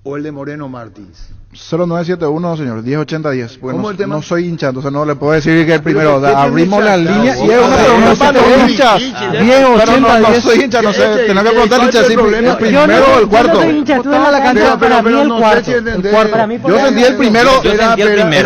o el de Moreno Martins. 0971, señor, 108010. Porque ¿Cómo el tema? no soy hincha, entonces no le puedo decir que el primero. ¿Pero qué Abrimos tiene la hincha? línea y No, es una pregunta de hincha. 1080, No soy hincha, no sé. Tenés que preguntar hincha si el primero o el cuarto. Yo no soy hincha, estuve en la cancha, para mí el cuarto. Para mí Yo sentí el primero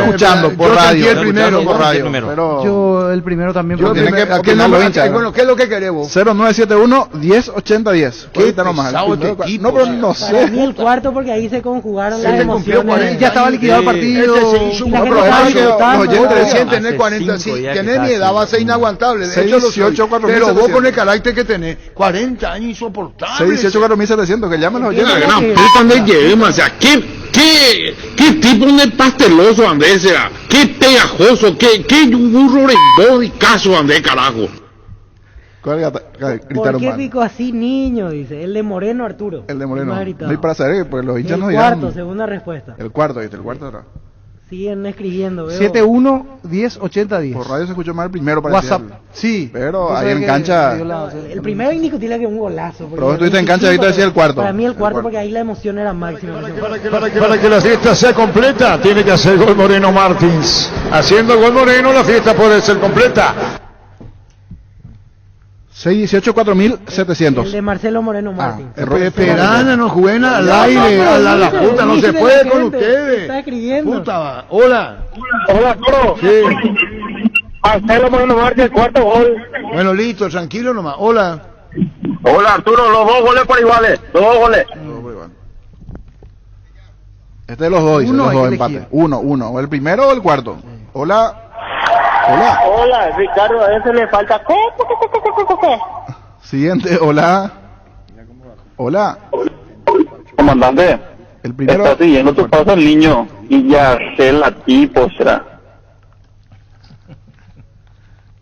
escuchando por radio. Yo sentí el primero por radio. Pero Yo el primero también. Yo tienen que ¿a qué opinar los hinchas. bueno, ¿qué es lo que querés vos? 0971 108010. Qué Ahorita nomás. pesado este tipo, No, pero o sea, no Para mí sé. el cuarto porque ahí se conjugaron Se las te cumplió emociones. 40 Ya estaba liquidado el partido. Ese se hizo un La gente programa estaba que disfrutando, los oyentes ¿no? recién tener Hace 40, 5 si días que tenés mi está edad va a ser así. inaguantable. De hecho, lo soy. 618, 4700. Pero vos con el carácter que tenés, 40 años insoportable. 618 4700, que llamen los La oyentes. gran puta de llevemos, o sea, qué tipo de pasteloso Andrés será, qué pegajoso, qué burro de y caso Andrés, carajo. ¿Cuál ¿Por gritaron qué mal? pico así niño? Dice. El de Moreno Arturo. El de Moreno. Más gritado. No hay para saber, porque los Y hinchas el nos cuarto, dirán. segunda respuesta. El cuarto, ¿viste? El cuarto era. Siguen escribiendo, veo. 71 1080 10. Por radio se escuchó mal el primero, parecía. WhatsApp. Sí. Pero Vos ahí sabés en que cancha. dio la- El primero indiscutible que un golazo. porque Pero vos estuviste en cancha, 25, ahorita decía el cuarto. Para mí el El cuarto cuarto. porque ahí la emoción era máxima. Para que la fiesta sea completa, tiene que hacer gol Moreno Martins. Haciendo gol Moreno, la fiesta puede ser completa. 618 El 4700. de Marcelo Moreno Martín. Esperana, no jueguen al aire, a la puta, no se puede con ustedes. Está escribiendo. Puta, hola. Hola, Arturo. Sí. Marcelo Moreno Martín, el cuarto gol. Bueno, listo, tranquilo nomás. Hola. Hola, Arturo, los dos goles por iguales. Los dos goles. Este de los dos, dice, Uno los hay dos que empates. elegir. Uno. ¿O el primero o el cuarto? Hola. Hola. Hola, Ricardo, a ese le falta. Siguiente, hola. Hola. Comandante, El primero. está siguiendo tu paso el niño y ya sé la tipo será.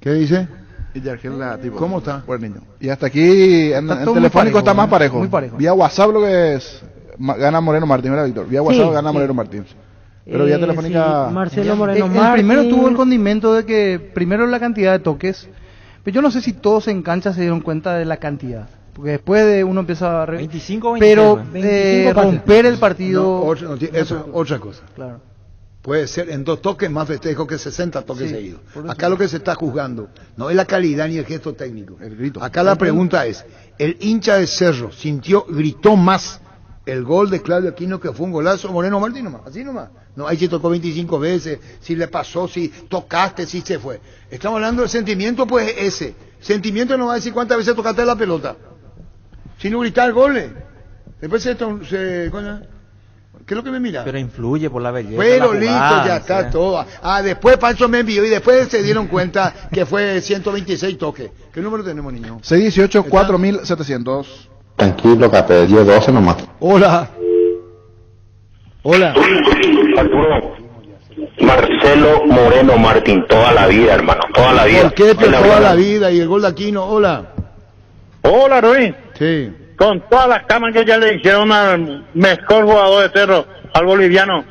¿Qué dice? Y Yargel la tipo. ¿Cómo está? Buen niño. Y hasta aquí en Está todo telefónico muy está parejo, más parejo. muy parejo. Vía WhatsApp lo que es gana Moreno Martín, ¿verdad, Víctor? Vía WhatsApp gana sí. Moreno Martín. Pero vía telefónica. sí, Marcelo Moreno El Martín. primero tuvo el condimento de que primero la cantidad de toques, pero yo no sé si todos en cancha se dieron cuenta de la cantidad, porque después de uno empieza a 25 o 26, pero ¿no? 25 pases. romper el partido. Eso es otra cosa. Claro. Puede ser en 2 toques más festejo que 60 toques Sí, seguidos. por eso. Acá lo que se está juzgando no es la calidad ni el gesto técnico. El grito. Acá la pregunta es, ¿el hincha de Cerro gritó más el gol de Claudio Aquino que fue un golazo? Moreno Martín nomás, así nomás. No, ahí se tocó 25 veces, si le pasó, si tocaste, si se fue. Estamos hablando del sentimiento, pues ese. Sentimiento no va a decir cuántas veces tocaste la pelota. Sin gritar goles. Después ¿qué es lo que me mira? Pero influye por la belleza. Pero la listo, jugada, ya está ¿sí? todo. Después Pancho me envió y después se dieron cuenta que fue 126 toques. ¿Qué número tenemos, niño? 618 4700. Tranquilo, Capé, 10-12 nomás. Hola. Hola. Arturo, Marcelo Moreno Martín, toda la vida, hermano, toda la vida. ¿Por qué toda la vida? Y el gol de Aquino, hola. Hola, Ruiz. Sí. Con todas las camas que ya le hicieron al mejor jugador de Cerro, al boliviano,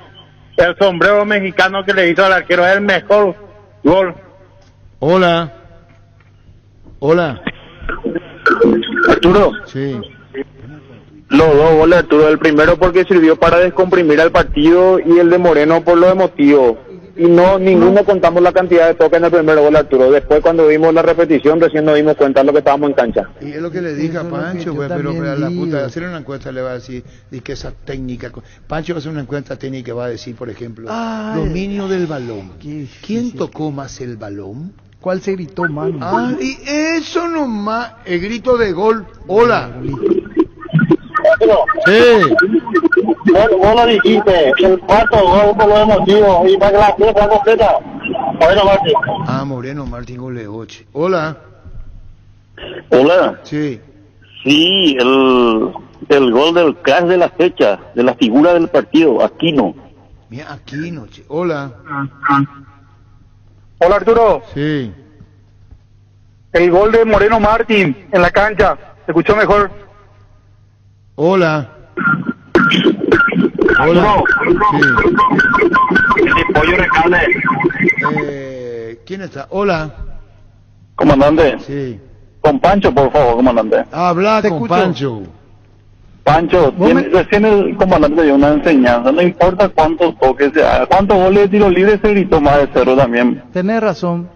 el sombrero mexicano que le hizo al arquero, es el mejor gol. Hola. Hola. Arturo, Sí. los dos goles, Arturo, el primero porque sirvió para descomprimir al partido y el de Moreno por lo emotivo. Y no, ninguno contamos la cantidad de toques en el primer gol, Arturo. Después cuando vimos la repetición recién nos dimos cuenta de lo que estábamos en cancha. Y es lo que le dije a Eso es lo que Pancho, yo pues, pero también a la digo. puta, hacer una encuesta le va a decir y que esa técnica. Pancho va a hacer una encuesta técnica y va a decir, por ejemplo, Ay. dominio del balón. Qué difícil. ¿Quién tocó más el balón? ¿Cuál se gritó, mano? Y eso nomás, el grito de gol. Hola. Vos lo dijiste, el cuarto gol por lo emotivo y para que la fiesta completa. Moreno Martín. Moreno Martín Goleoche. Hola. Hola. Sí. Sí, el gol del crash de la fecha, de la figura del partido, Aquino. Mira, Aquino, che. Hola. Hola, Arturo. Sí. El gol de Moreno Martín en la cancha. ¿Se escuchó mejor? Hola. Hola. Sí. Pollo Recalde. ¿Quién está? Hola. Comandante. Sí. Con Pancho, por favor, comandante. Habla Te con escucho. Pancho. Pancho, recién el comandante dio una enseñanza. No importa cuántos toques se haga, cuántos goles de tiro libre se gritó más de Cerro también. Tenés razón.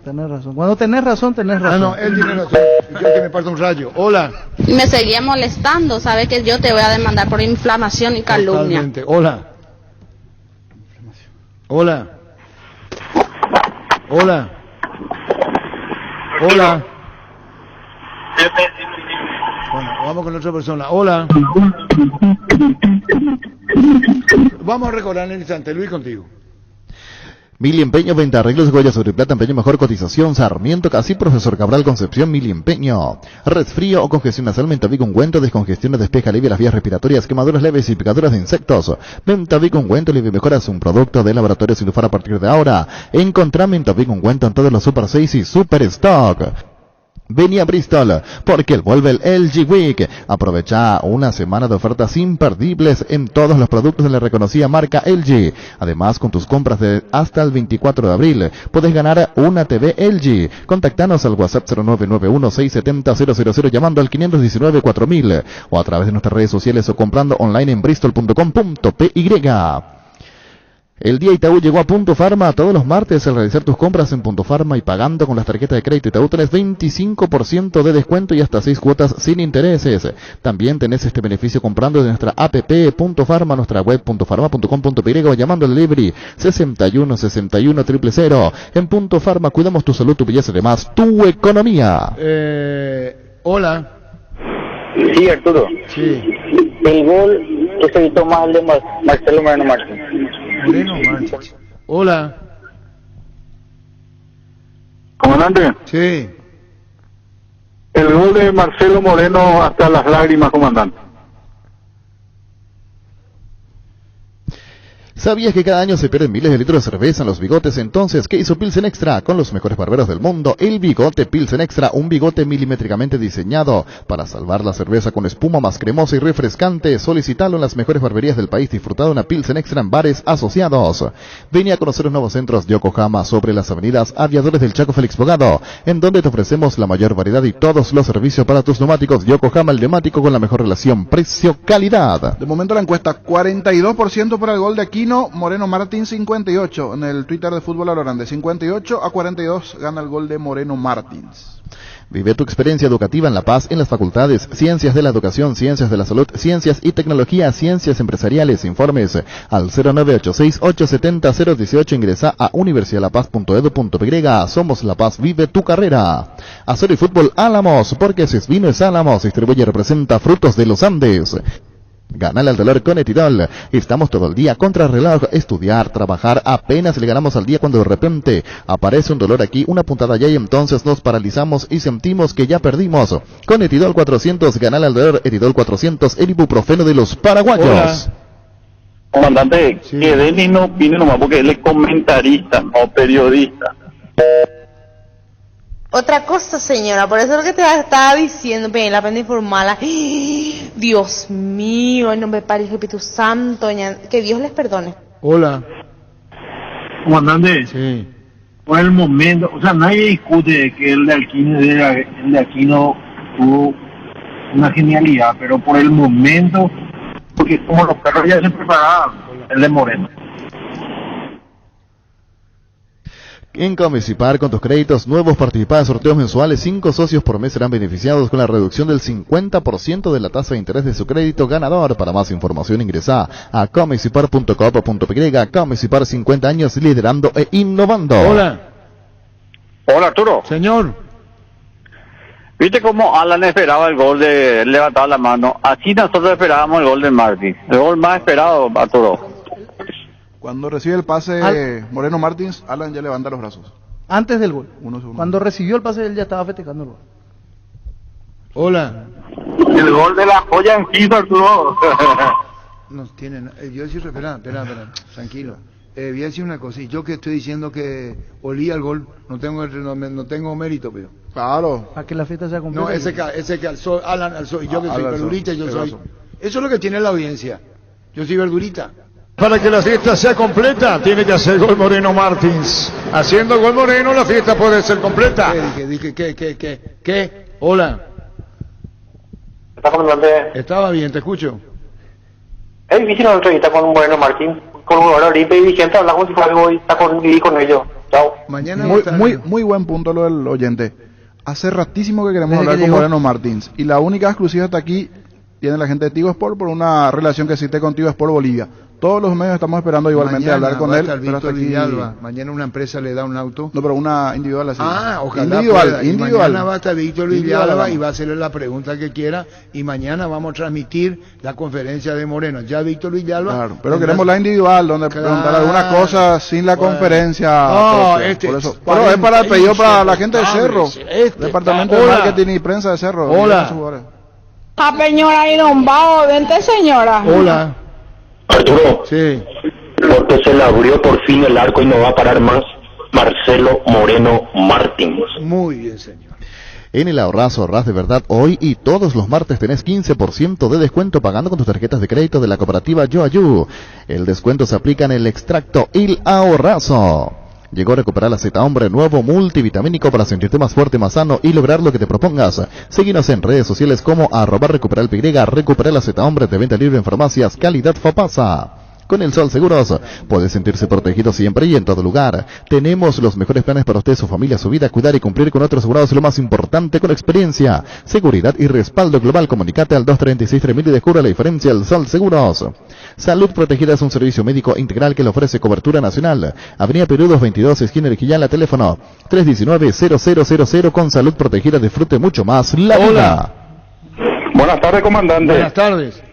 Cuando tenés razón, tenés razón. No, él tiene razón. Yo que me parta un rayo. Hola. Y me seguía molestando, sabes que yo te voy a demandar por inflamación y calumnia. Totalmente. Hola. Hola. Hola. Hola. Bueno, vamos con otra persona. Hola. Vamos a recordar en el instante. Luis, contigo. Mili Empeño, venta arreglos, Goya sobre plata, empeño, mejor cotización, Sarmiento, Casi, Profesor Cabral, Concepción, Mili Empeño. Resfrío o congestión nasal, Mentavic ungüento, descongestiona, despeja, alivia las vías respiratorias, quemaduras leves y picaduras de insectos. Mentavic ungüento, alivia y mejora, es un producto de Laboratorio Silufar a partir de ahora. Encontrá Mentavic ungüento en todos los Super 6 y Super Stock. Vení a Bristol, porque vuelve el LG Week. Aprovecha una semana de ofertas imperdibles en todos los productos de la reconocida marca LG. Además, con tus compras de hasta el 24 de abril, podés ganar una TV LG. Contactanos al WhatsApp 0991-670-000 llamando al 519-4000 o a través de nuestras redes sociales o comprando online en bristol.com.py. El día Itaú llegó a Punto Farma todos los martes. Al realizar tus compras en Punto Farma y pagando con las tarjetas de crédito Itaú tenés 25% de descuento y hasta 6 cuotas sin intereses. También tenés este beneficio comprando de nuestra app Punto Farma, nuestra web puntofarma.com.py o llamando al delivery 61 61 000. En Punto Farma cuidamos tu salud, tu belleza y además tu economía. Hola. Sí, Arturo. Sí. El gol que se gritó más el de Marcelo Moreno Martín. Hola. Comandante. Sí. El gol de Marcelo Moreno hasta las lágrimas, comandante. ¿Sabías que cada año se pierden miles de litros de cerveza en los bigotes? Entonces, ¿qué hizo Pilsen Extra? Con los mejores barberos del mundo, el bigote Pilsen Extra, un bigote milimétricamente diseñado para salvar la cerveza con espuma más cremosa y refrescante. Solicitalo en las mejores barberías del país, disfrutado una Pilsen Extra en bares asociados. Vení a conocer los nuevos centros de Yokohama sobre las avenidas Aviadores del Chaco Félix Bogado, en donde te ofrecemos la mayor variedad y todos los servicios para tus neumáticos. Yokohama, el neumático con la mejor relación precio-calidad. De momento la encuesta, 42% para el gol de Aquino, Moreno Martín 58. En el Twitter de Fútbol Alorán, de 58 a 42 gana el gol de Moreno Martins. Vive tu experiencia educativa en La Paz en las facultades Ciencias de la Educación, Ciencias de la Salud, Ciencias y Tecnología, Ciencias Empresariales. Informes al 0986-870-018. Ingresa a universidadlapaz.edu.py. Somos La Paz, vive tu carrera. Acero y Fútbol Álamos, porque si es vino es Álamos. Distribuye y representa Frutos de los Andes. Ganale al dolor con Etidol. Estamos todo el día contra reloj. Estudiar, trabajar, apenas le ganamos al día cuando de repente aparece un dolor aquí, una puntada allá y entonces nos paralizamos y sentimos que ya perdimos. Con Etidol 400, ganale al dolor. Etidol 400, el ibuprofeno de los paraguayos. Hola. Comandante, sí. Que Denis no opine nomás porque él es comentarista, no periodista. Otra cosa, señora, por eso es lo que te estaba diciendo, pero la pena informarla. Dios mío, en nombre de Padre y Espíritu Santo, que Dios les perdone. Hola. Comandante. Sí. Por el momento, o sea, nadie discute que el de Aquino tuvo una genialidad, pero por el momento, porque como los carros ya se preparaban, el de Moreno. En Comecipar, con tus créditos nuevos, participa en sorteos mensuales. 5 socios por mes serán beneficiados con la reducción del 50% de la tasa de interés de su crédito ganador. Para más información ingresa a comecipar.com.py. Comecipar, 50 años liderando e innovando. Hola. Hola, Arturo. Señor. ¿Viste cómo Alan esperaba el gol de levantar la mano? Así nosotros esperábamos el gol de Martín. El gol más esperado, Arturo. Cuando recibe el pase Moreno Martins, Alan ya levanta los brazos. Antes del gol. Cuando recibió el pase, él ya estaba festejando el gol. Hola. El gol de la joya en Quito, Arturo. No tienen. Yo decir, espera, tranquilo. Voy a decir una cosa. Yo que estoy diciendo que olía el gol, no tengo mérito, pero. Claro. Para que la fiesta sea completa. No, ese que alzó, Alan alzó, y yo que soy verdurita, yo soy. Eso es lo que tiene la audiencia. Yo soy verdurita. Para que la fiesta sea completa, tiene que hacer gol Moreno Martins. Haciendo gol Moreno, la fiesta puede ser completa. ¿Qué? Hola. ¿Está comandante? Estaba bien, te escucho. Es difícil una entrevista con Moreno Martín, con jugador Oribe y Vicente, hablamos si fue algo y está con ellos. Chao. Mañana muy buen punto lo del oyente. Hace ratísimo que queremos Desde hablar que con llegó. Moreno Martins. Y la única exclusiva hasta aquí tiene la gente de Tigo Sport por una relación que existe con Tigo Sport Bolivia. Todos los medios estamos esperando igualmente Mañana hablar con va a él. estar Pero hasta Víctor aquí... Villalba. Mañana una empresa le da un auto. No, pero una individual así. Ojalá pueda. Y mañana va a estar Víctor Villalba y va a hacerle la pregunta que quiera. Y mañana vamos a transmitir la conferencia de Moreno. Ya Víctor Villalba. Claro, pero queremos la individual, donde preguntar algunas cosas sin la conferencia. No, por eso. Pero es para el pedido para la gente de Cerro. Departamento de Marketing y Prensa de Cerro. Hola. A Peñora y Dombao, vente señora. Hola. Arturo. Sí. Lo que se le abrió por fin el arco y no va a parar más, Marcelo Moreno Martins. Muy bien, señor. En el Ahorrazo ahorrás de verdad hoy y todos los martes tenés 15% de descuento pagando con tus tarjetas de crédito de la cooperativa YoAyu. El descuento se aplica en el extracto El Ahorrazo. Llegó a recuperar la Z Hombre nuevo multivitamínico para sentirte más fuerte, más sano y lograr lo que te propongas. Síguenos en redes sociales como @recuperalpy, Recuperar la Z Hombre de venta libre en farmacias, calidad Fapasa. Con el Sol Seguros puede sentirse protegido siempre y en todo lugar. Tenemos los mejores planes para usted, su familia, su vida, cuidar y cumplir con otros asegurados, lo más importante, con experiencia, seguridad y respaldo global. Comunicate al 236-3000 y descubra la diferencia. El Sol Seguros. Salud Protegida es un servicio médico integral que le ofrece cobertura nacional. Avenida Perú 222, esquina Erquillala, teléfono 319-0000. Con Salud Protegida disfrute mucho más la vida. Buenas tardes, comandante. Buenas tardes.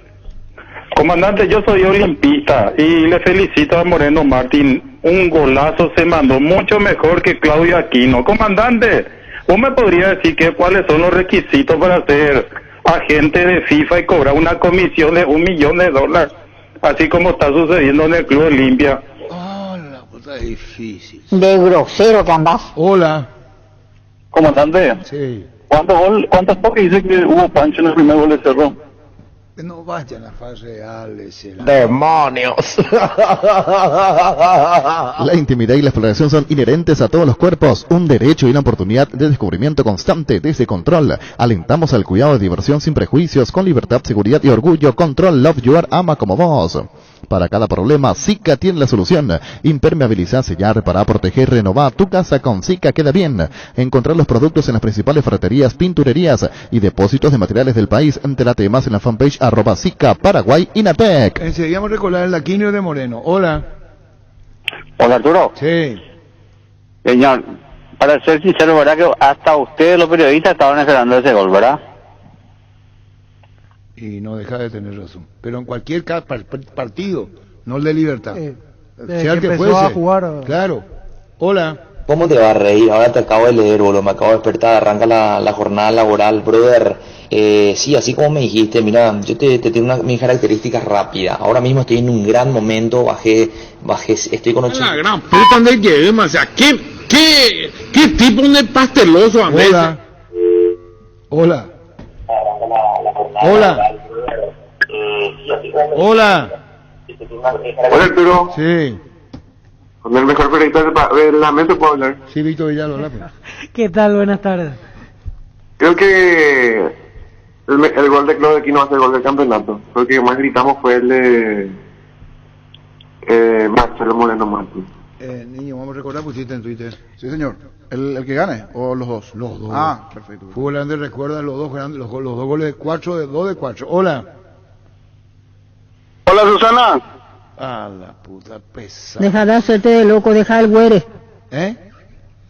Comandante, yo soy olimpista y le felicito a Moreno Martín. Un golazo se mandó, mucho mejor que Claudio Aquino. Comandante, ¿vos me podría decir cuáles son los requisitos para ser agente de FIFA y cobrar una comisión de $1 millón, así como está sucediendo en el Club Olimpia? La puta difícil. De grosero que andás. Hola. Comandante, Sí. ¿cuántas toques dice que hubo Pancho en el primer gol de Cerro? No vayan a fase reales. ¡Demonios! La intimidad y la exploración son inherentes a todos los cuerpos, un derecho y una oportunidad de descubrimiento constante desde Control. Alentamos al cuidado de diversión sin prejuicios, con libertad, seguridad y orgullo. Control, Love Your, ama como vos. Para cada problema, Zika tiene la solución. Impermeabilizar, sellar, reparar, proteger, renovar. Tu casa con Zika queda bien. Encontrar los productos en las principales ferreterías, pinturerías y depósitos de materiales del país. Entérate más en la fanpage @Zika Paraguay Inatec. Enseguida vamos a recordar el Aquino de Moreno. Hola. Hola, Arturo. Sí. Señor, para ser sincero, ¿verdad que hasta ustedes, los periodistas, estaban esperando ese gol, verdad? Y no deja de tener razón. Pero en cualquier partido, no el de Libertad. Sea el que empezó fuese. a jugar. Claro. Hola. ¿Cómo te va a reír? Ahora te acabo de leer, boludo, me acabo de despertar, arranca la jornada laboral, brother. Sí, así como me dijiste, mira, yo te tengo mis características rápidas. Ahora mismo estoy en un gran momento, bajé, estoy con 8... La gran puta de que o sea, ¿qué tipo de pasteloso, Andrés? Hola. Hola. Hola. Hola. Hola, Arturo. Sí. Con el mejor periodista de la mesa puedo hablar. Sí, Víctor Villalba. ¿Qué tal? Buenas tardes. Creo que el gol de Claudio Aquino va a ser el gol del campeonato. Creo que más gritamos fue el de Marcelo Moreno Martín. Niño, vamos a recordar, pusiste en Twitter. Sí, señor. ¿El que gane o los dos? Los dos. Ah, perfecto. Fútbol Grande recuerda los dos grandes, los dos goles de 2 de 4. Hola. Hola, Susana. La puta pesada. Deja de hacerte de loco, deja el güere.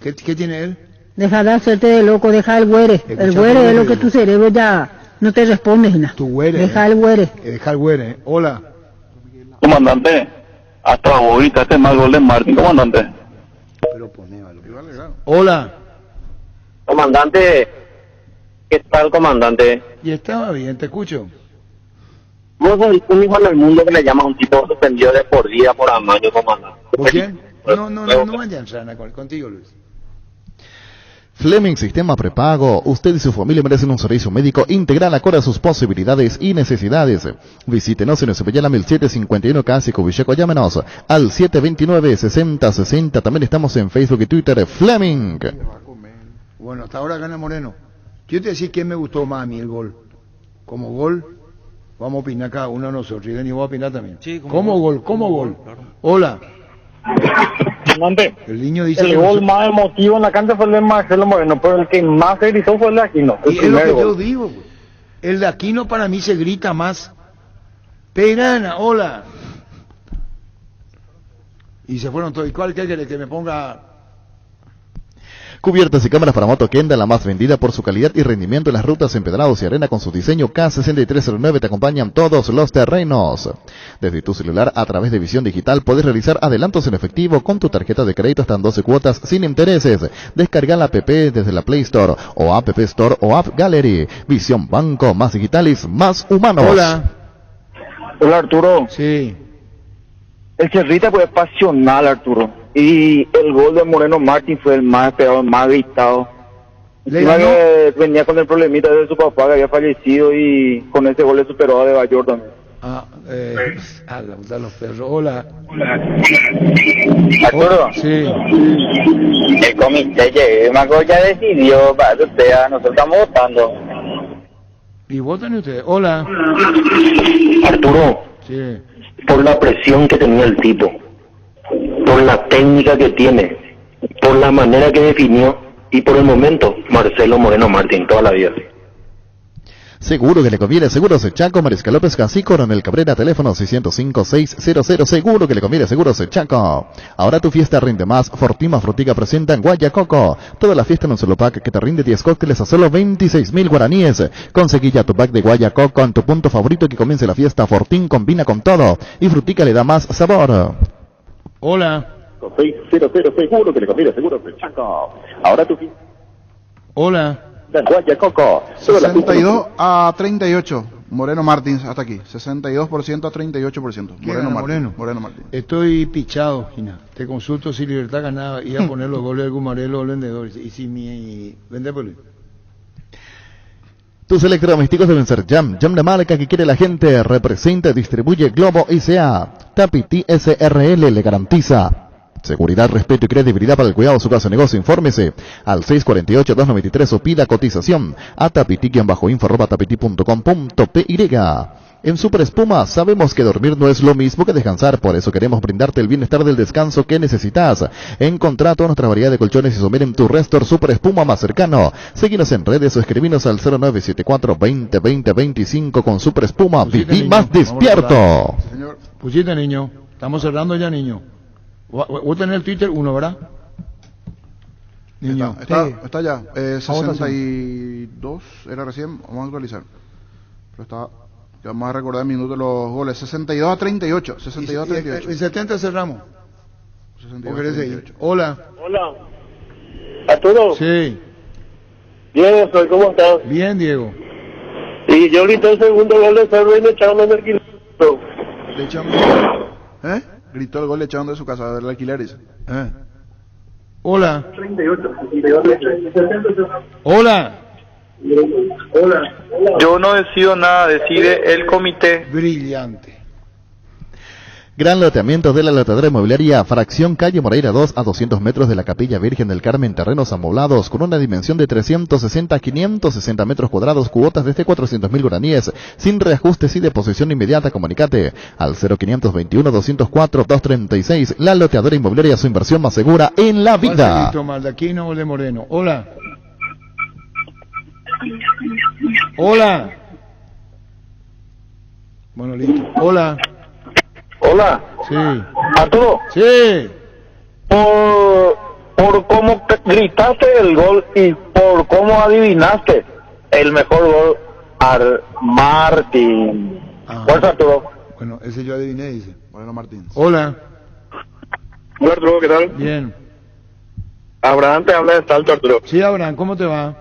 ¿Qué tiene él? Deja de hacerte de loco, deja el güere. El güere es lo que tu cerebro ya no te responde, nada. Tu güere. Deja el güere. Deja el güere. Hola. Comandante, hasta ahorita este mal gol de Martín, comandante. Pero ponévalo. Hola. Comandante, ¿qué tal, comandante? Y estaba bien, te escucho. Vos sos el único en el mundo que le llama a un tipo suspendido de por vida por amaño, comandante. ¿Por quién? No vayan, Sana, contigo, Luis. Fleming Sistema Prepago. Usted y su familia merecen un servicio médico integral acorde a sus posibilidades y necesidades. Visítenos en Esopellana 1751 Casi Cubicheco. Llámenos al 729-6060. También estamos en Facebook y Twitter. Fleming. Bueno, hasta ahora gana Moreno. Yo te decía quién me gustó más a mí el gol. Como gol, vamos a opinar cada uno de nosotros. Y Denis, voy a opinar también. Sí, como gol. Claro. Hola. El niño dice el gol más emotivo en la cancha fue el de Marcelo Moreno, pero el que más se gritó fue el de Aquino. Y es lo que yo digo, pues. El de Aquino para mí se grita más. Perana, hola. Y se fueron todos. ¿Y cuál quiere que me ponga? Cubiertas y cámaras para moto Kenda, la más vendida por su calidad y rendimiento en las rutas empedrados y arena con su diseño K6309 te acompañan todos los terrenos. Desde tu celular a través de visión digital puedes realizar adelantos en efectivo con tu tarjeta de crédito hasta en 12 cuotas sin intereses. Descarga la app desde la Play Store o App Store o App Gallery. Visión Banco, más digitales, más humanos. Hola Arturo. Sí. El Cerrita fue pasional, Arturo. Y el gol de Moreno Martín fue el más esperado, el más gritado. Encima que venía con el problemita de su papá que había fallecido y con ese gol le superó a De Bayor también. Los perros. Hola. Arturo. Sí. El comité ya decidió, nosotros estamos votando. ¿Y votan ustedes? Hola. Arturo. Sí. Por la presión que tenía el tipo, por la técnica que tiene, por la manera que definió y por el momento, Marcelo Moreno Martín, toda la vida. Seguro que le conviene, Seguros Chaco, Mariscal López Casí, Coronel Cabrera, teléfono 605-600, seguro que le conviene, Seguros Chaco. Ahora tu fiesta rinde más, Fortima Frutica presenta en Guayacoco. Toda la fiesta en un solo pack que te rinde 10 cócteles a solo 26.000 guaraníes. Conseguí ya tu pack de Guayacoco en tu punto favorito que comience la fiesta. Fortín combina con todo y Frutica le da más sabor. Hola. 600, seguro que le conviene, Seguros Chaco. Ahora tu fiesta. Hola. Guayacoco. 62-38. Moreno Martins, hasta aquí. 62% a 38%. Moreno Martins. Estoy pichado, Gina. Te consulto si Libertad ganaba. Iba a poner los goles de Gumarelo o el vendedor. Y si mi vende por él. Tus electrodomésticos deben ser Jam de marca que quiere la gente. Representa y distribuye Globo ICA. Tapiti SRL le garantiza seguridad, respeto y credibilidad para el cuidado de su casa o negocio. Infórmese al 648-293 o pida cotización a tapiti@tapiti.com.py. En Super Espuma sabemos que dormir no es lo mismo que descansar, por eso queremos brindarte el bienestar del descanso que necesitas. Encontrá toda nuestra variedad de colchones y sommer en tu Restor Super Espuma más cercano. Seguinos en redes o escribinos al 0974-2020-25 con Super Espuma. Viví más despierto. Sí, señor. Pusiste, niño. Estamos cerrando ya, niño. Vos tenés el Twitter 1, ¿verdad? Niño. Está ya. 62 era recién. Vamos a actualizar. Pero está. Vamos a recordar el minuto de los goles. 62 a 38. 62 a 38. En 70 cerramos. 62 a 38. Hola. Hola. ¿Arturo? Sí. Diego, ¿cómo estás? Bien, Diego. Y yo grité el segundo gol de Cerro y me echaron en el kilómetro. Le echaron. Gritó el gol, le echaron de su casa del alquiler, dice. Hola. 38. Hola. Yo no decido nada, decide el comité. Brillante. Gran loteamiento de la lotadora inmobiliaria Fracción Calle Moreira 2 a 200 metros de la Capilla Virgen del Carmen, terrenos amoblados con una dimensión de 360-560 metros cuadrados, cuotas desde 400.000 guaraníes, sin reajustes y de posesión inmediata. Comunicate al 0521-204-236. La loteadora inmobiliaria, su inversión más segura en la vida. Maldaquino o de Moreno. Hola. Hola. Bueno, listo. Hola. Hola. Sí. Arturo. Sí. Por cómo gritaste el gol y por cómo adivinaste el mejor gol al Martín. ¿Cuál es, Arturo? Bueno, ese yo adiviné, dice. Moreno Martín. Hola. Hola, Arturo, ¿qué tal? Bien. Abraham te habla de Salto, Arturo. Sí, Abraham, ¿cómo te va?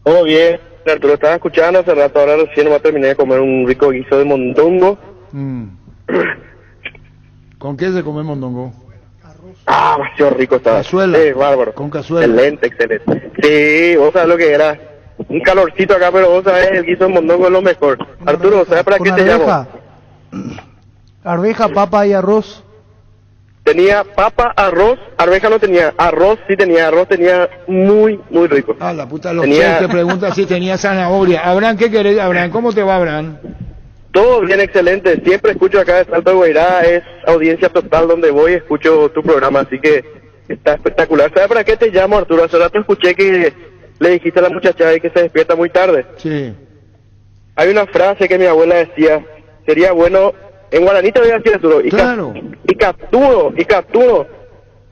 Todo bien. Arturo, estaba escuchando hace rato, ahora recién me terminé de comer un rico guiso de mondongo. ¿Con qué se come mondongo? Ah, demasiado rico estaba. Cazuela. Bárbaro. Con cazuela. Excelente. Sí, vos sabés lo que era. Un calorcito acá, pero vos sabés, el guiso de mondongo es lo mejor. Arturo, ¿sabes para qué te llamo? Arveja, papa y arroz. Tenía papa, arroz, arveja no tenía, arroz sí tenía, arroz tenía muy rico. Ah, la puta, los chefs te preguntan si tenía zanahoria. Abraham, ¿qué querés? Abraham, ¿cómo te va, Abraham? Todo bien, excelente. Siempre escucho acá de Salto de Guairá, es audiencia total donde voy, escucho tu programa, así que está espectacular. ¿Sabes para qué te llamo, Arturo? Hace rato escuché que le dijiste a la muchacha ahí que se despierta muy tarde. Sí. Hay una frase que mi abuela decía, sería bueno, en guaraní te voy a decir, Arturo, claro. y capturo,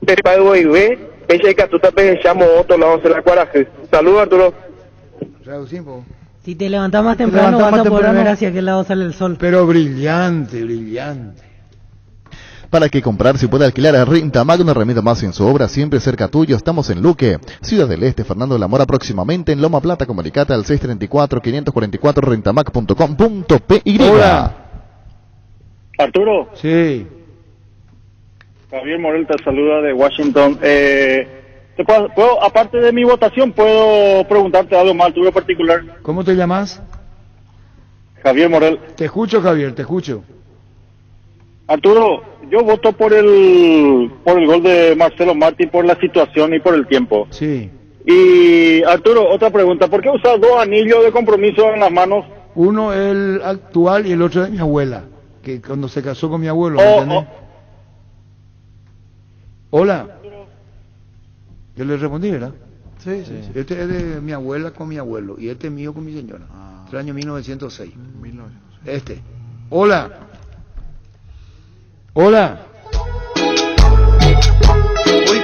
pepa de boibé, pecha y catuta llamo otro lado de la cuaraje. Saludos, Arturo. Traducimos. Si te levantas más temprano vas a poder ver hacia qué lado sale el sol. Pero brillante. Para que comprar si puede alquilar a Rentamac, una herramienta más en su obra, siempre cerca tuyo. Estamos en Luque, Ciudad del Este, Fernando de la Mora, próximamente en Loma Plata. Comunicate al 634-544 rentamac.com.py. Hola. Arturo. Sí. Javier Morel te saluda de Washington. ¿Puedo, aparte de mi votación, puedo preguntarte algo más, Arturo, particular? ¿Cómo te llamas? Javier Morel. Te escucho, Javier, te escucho. Arturo, yo voto por el gol de Marcelo Martín, por la situación y por el tiempo. Sí. Y Arturo, otra pregunta, ¿por qué usas dos anillos de compromiso en las manos? Uno el actual y el otro de mi abuela, que cuando se casó con mi abuelo, ¿me entiendes? Hola. Yo le respondí, ¿verdad? Sí. Este es de mi abuela con mi abuelo y este es mío con mi señora. Del año 1906. Este. Hola. Hoy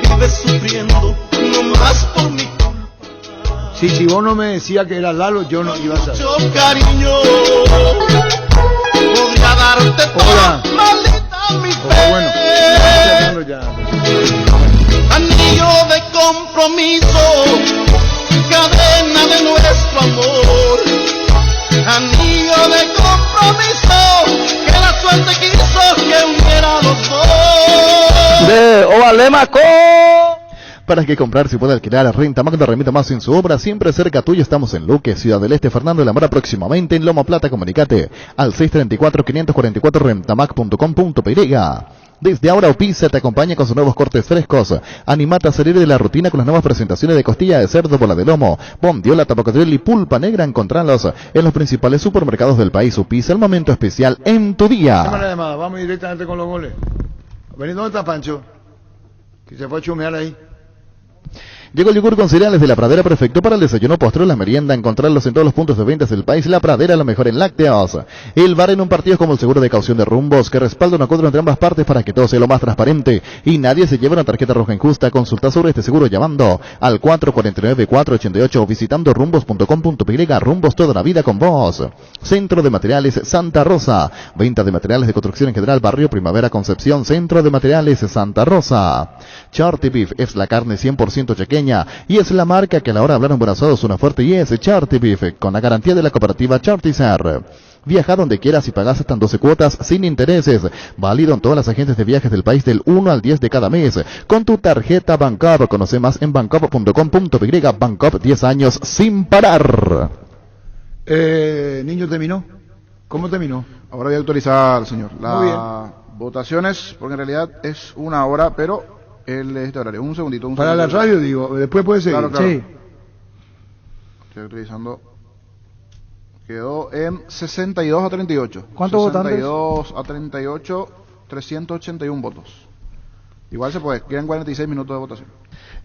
vives sufriendo, no más por mi culpa. Si vos no me decías que era Lalo, yo no iba a saber. Mucho cariño, podría darte toda maldita mi fe. Bueno, ya. Anillo de compromiso, cadena de nuestro amor. Anillo de compromiso, que la suerte quiso que uniera los dos. De Ovalemaco. Para que comprar si puede alquilar a Rentamac, una herramienta más en su obra, siempre cerca tuyo. Estamos en Luque, Ciudad del Este, Fernando de la Mora, próximamente en Loma Plata. Comunicate al 634-544 rentamac.com.py. Desde ahora Opisa te acompaña con sus nuevos cortes frescos. Animate a salir de la rutina con las nuevas presentaciones de costilla de cerdo, bola de lomo, bondiola, tapacotril y pulpa negra. Encontralos en los principales supermercados del país. Opisa, el momento especial en tu día. Vamos directamente con los goles. ¿Dónde está Pancho? Que se fue a chumear ahí. Llegó el yogur con cereales de La Pradera, perfecto para el desayuno, postre o la merienda. Encontrarlos en todos los puntos de ventas del país. La Pradera, lo mejor en lácteos. El bar en un partido es como el seguro de caución de Rumbos, que respalda un acuerdo entre ambas partes para que todo sea lo más transparente y nadie se lleve una tarjeta roja injusta. Consulta sobre este seguro llamando al 449-488 o visitando rumbos.com.py. Rumbos, toda la vida con vos. Centro de Materiales Santa Rosa. Venta de materiales de construcción en general, Barrio Primavera, Concepción. Centro de Materiales Santa Rosa. Charty Beef es la carne 100% chequeña y es la marca que a la hora de hablar en buen asado suena fuerte, y es Charty Beef, con la garantía de la cooperativa Chartizer. Viaja donde quieras y pagas hasta en 12 cuotas sin intereses. Válido en todas las agencias de viajes del país del 1 al 10 de cada mes. Con tu tarjeta Bancop. Conoce más en bancop.com.py. Bancop, 10 años sin parar. Niño, ¿terminó? ¿Cómo terminó? Ahora voy a autorizar, señor. Muy bien. Votaciones, porque en realidad es una hora, pero este horario. Un segundito. Para la radio, digo, después puede seguir. Claro. Sí. Estoy utilizando. Quedó en 62 a 38. ¿Cuántos votantes? 62 a 38, 381 votos. Igual se puede, quedan 46 minutos de votación.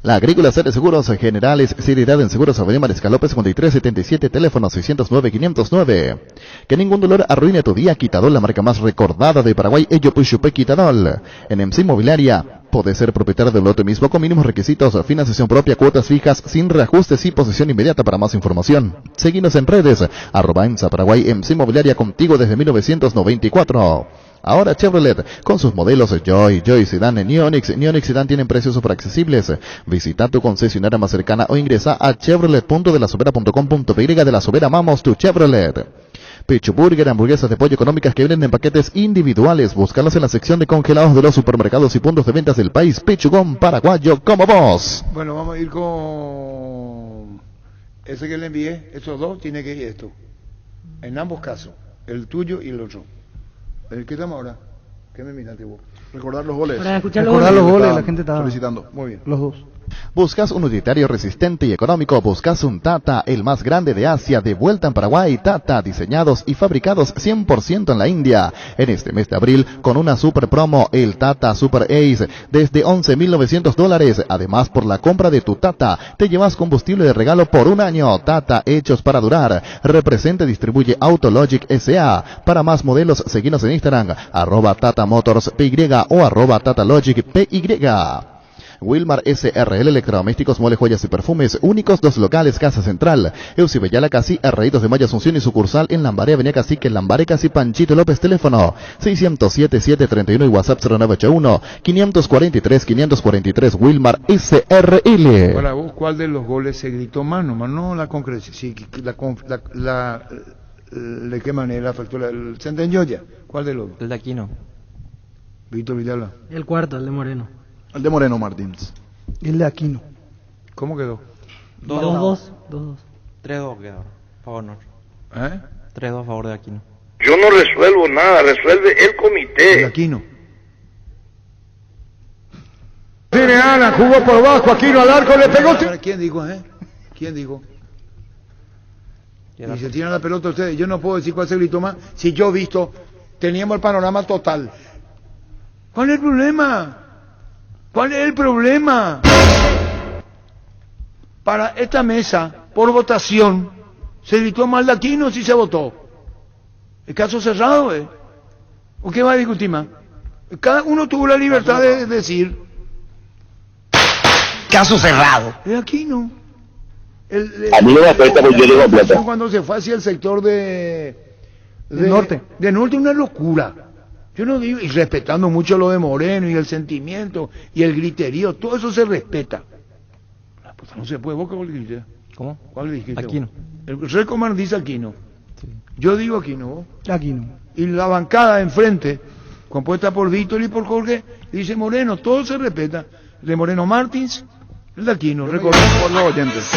La Agrícola Seres Seguros Generales, seriedad en seguros, Avenida Mariscal López 5377, teléfono 609-509. Que ningún dolor arruine tu día. Quitadol, la marca más recordada de Paraguay. Ello Puchupe Quitadol. En MC Inmobiliaria, podés ser propietario del lote mismo con mínimos requisitos, financiación propia, cuotas fijas, sin reajustes y posesión inmediata. Para más información, seguinos en redes, @EMSA Paraguay. MC Inmobiliaria, contigo desde 1994. Ahora Chevrolet, con sus modelos Joy, Sedan, Neonix y Sedan tienen precios super accesibles. Visita tu concesionaria más cercana o ingresa a chevrolet.delasobera.com.py. De La Sobera, amamos tu Chevrolet. Pecho Burger, hamburguesas de pollo económicas que vienen en paquetes individuales. Búscalos en la sección de congelados de los supermercados y puntos de ventas del país. Pechugón paraguayo como vos. Bueno, vamos a ir con ese que le envié. Estos dos tiene que ir esto. En ambos casos, el tuyo y el otro. ¿El que estamos ahora? ¿Qué me miraste vos? Recordar los goles. Para escuchar los goles, la gente está solicitando. Muy bien. Los dos. ¿Buscas un utilitario resistente y económico? ¿Buscas un Tata, el más grande de Asia, de vuelta en Paraguay? Tata, diseñados y fabricados 100% en la India. En este mes de abril, con una super promo, el Tata Super Ace, desde $11,900. Además, por la compra de tu Tata, te llevas combustible de regalo por un año. Tata, hechos para durar. Representa y distribuye Autologic S.A. Para más modelos, seguinos en Instagram, @TataMotorsPY o @TataLogicPY. Wilmar SRL Electrodomésticos, Mole, Joyas y Perfumes, únicos 2 locales, Casa Central, Eusibellala Casi, R2 de Mayo Asunción y sucursal en Lambaré, Avenida Cacique, Lambaré Casi, Panchito López, teléfono 607-731 y WhatsApp 0981-543-543, Wilmar SRL. Para vos, ¿cuál de los goles se gritó más? Nomás no la concreción, sí, ¿de qué manera afectó el Centenyoya? ¿Cuál de los dos? El de Aquino. Víctor Villalba. El cuarto, el de Moreno. El de Moreno Martins. El de Aquino. ¿Cómo quedó? 2-2. 3-2 quedó. Favor no. 3-2 a favor de Aquino. Yo no resuelvo nada, resuelve el comité. El Aquino. Tiene Alan, jugó por bajo, Aquino al arco, le pegó. ¿Quién dijo, ¿Quién dijo? Y se tiran la pelota ustedes. Yo no puedo decir cuál se gritó más. Si yo he visto, teníamos el panorama total. ¿Cuál es el problema? ¿Cuál es el problema? Para esta mesa, por votación, se gritó mal de Aquino si se votó. El caso cerrado, ¿O qué va a discutir más? Cada uno tuvo la libertad de decir. Caso cerrado. De Aquino. A mí no me afecta porque yo digo plata. Cuando se fue hacia el sector de norte. De norte, una locura. Yo no digo, y respetando mucho lo de Moreno y el sentimiento y el griterío, todo eso se respeta. Pues no se puede, ¿vos cuál dijiste? ¿Cómo? ¿Cuál dijiste? Aquino. El Recomar dice Aquino. Sí. Yo digo Aquino, ¿vos? Aquino. Y la bancada enfrente, compuesta por Víctor y por Jorge, dice Moreno, todo se respeta. De Moreno Martins, el de Aquino, recordemos por los oyentes.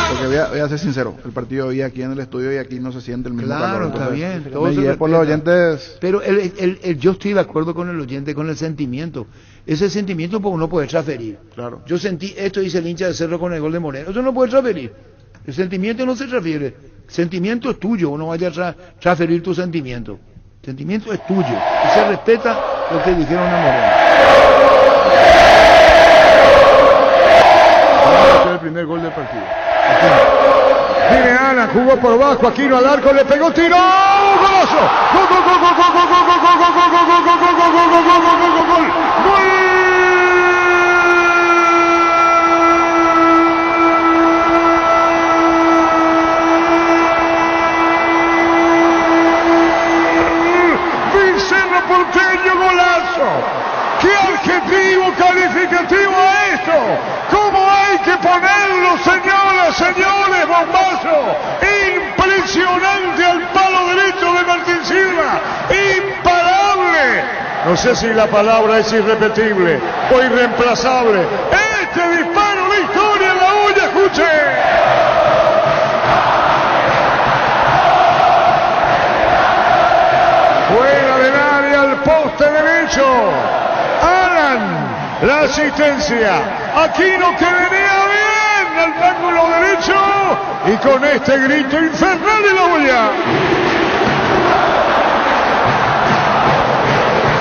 Porque voy a ser sincero, el partido hoy aquí en el estudio y aquí no se siente el mismo calor. Claro, está bien. Me guié por los oyentes. Pero yo estoy de acuerdo con el oyente, con el sentimiento. Ese sentimiento pues uno puede transferir. Claro. Yo sentí esto, dice el hincha de Cerro con el gol de Moreno. Eso no puede transferir. El sentimiento no se transfiere. El sentimiento es tuyo, uno vaya a transferir tu sentimiento. El sentimiento es tuyo. Y se respeta lo que dijeron a Moreno. El primer gol del partido. Tiene Alan, jugó por bajo, Aquino al arco, le pegó, tiro, golazo. Gol, gol, gol, gol, gol, gol, gol, gol, gol, gol, gol, gol, gol, gol, gol, gol, gol, gol, gol, gol. Vicente Porteño, golazo. ¡Qué adjetivo calificativo a esto! ¿Cómo hay que ponerlo, señoras, señores? ¡Bombazo! ¡Impresionante al palo derecho de Martín Silva! ¡Imparable! No sé si la palabra es irrepetible o irreemplazable. ¡Este disparo de historia en la olla, escuche! Fuera del área al poste derecho. Alan, la asistencia. Aquino que venía bien al ángulo derecho y con este grito infernal de la olla.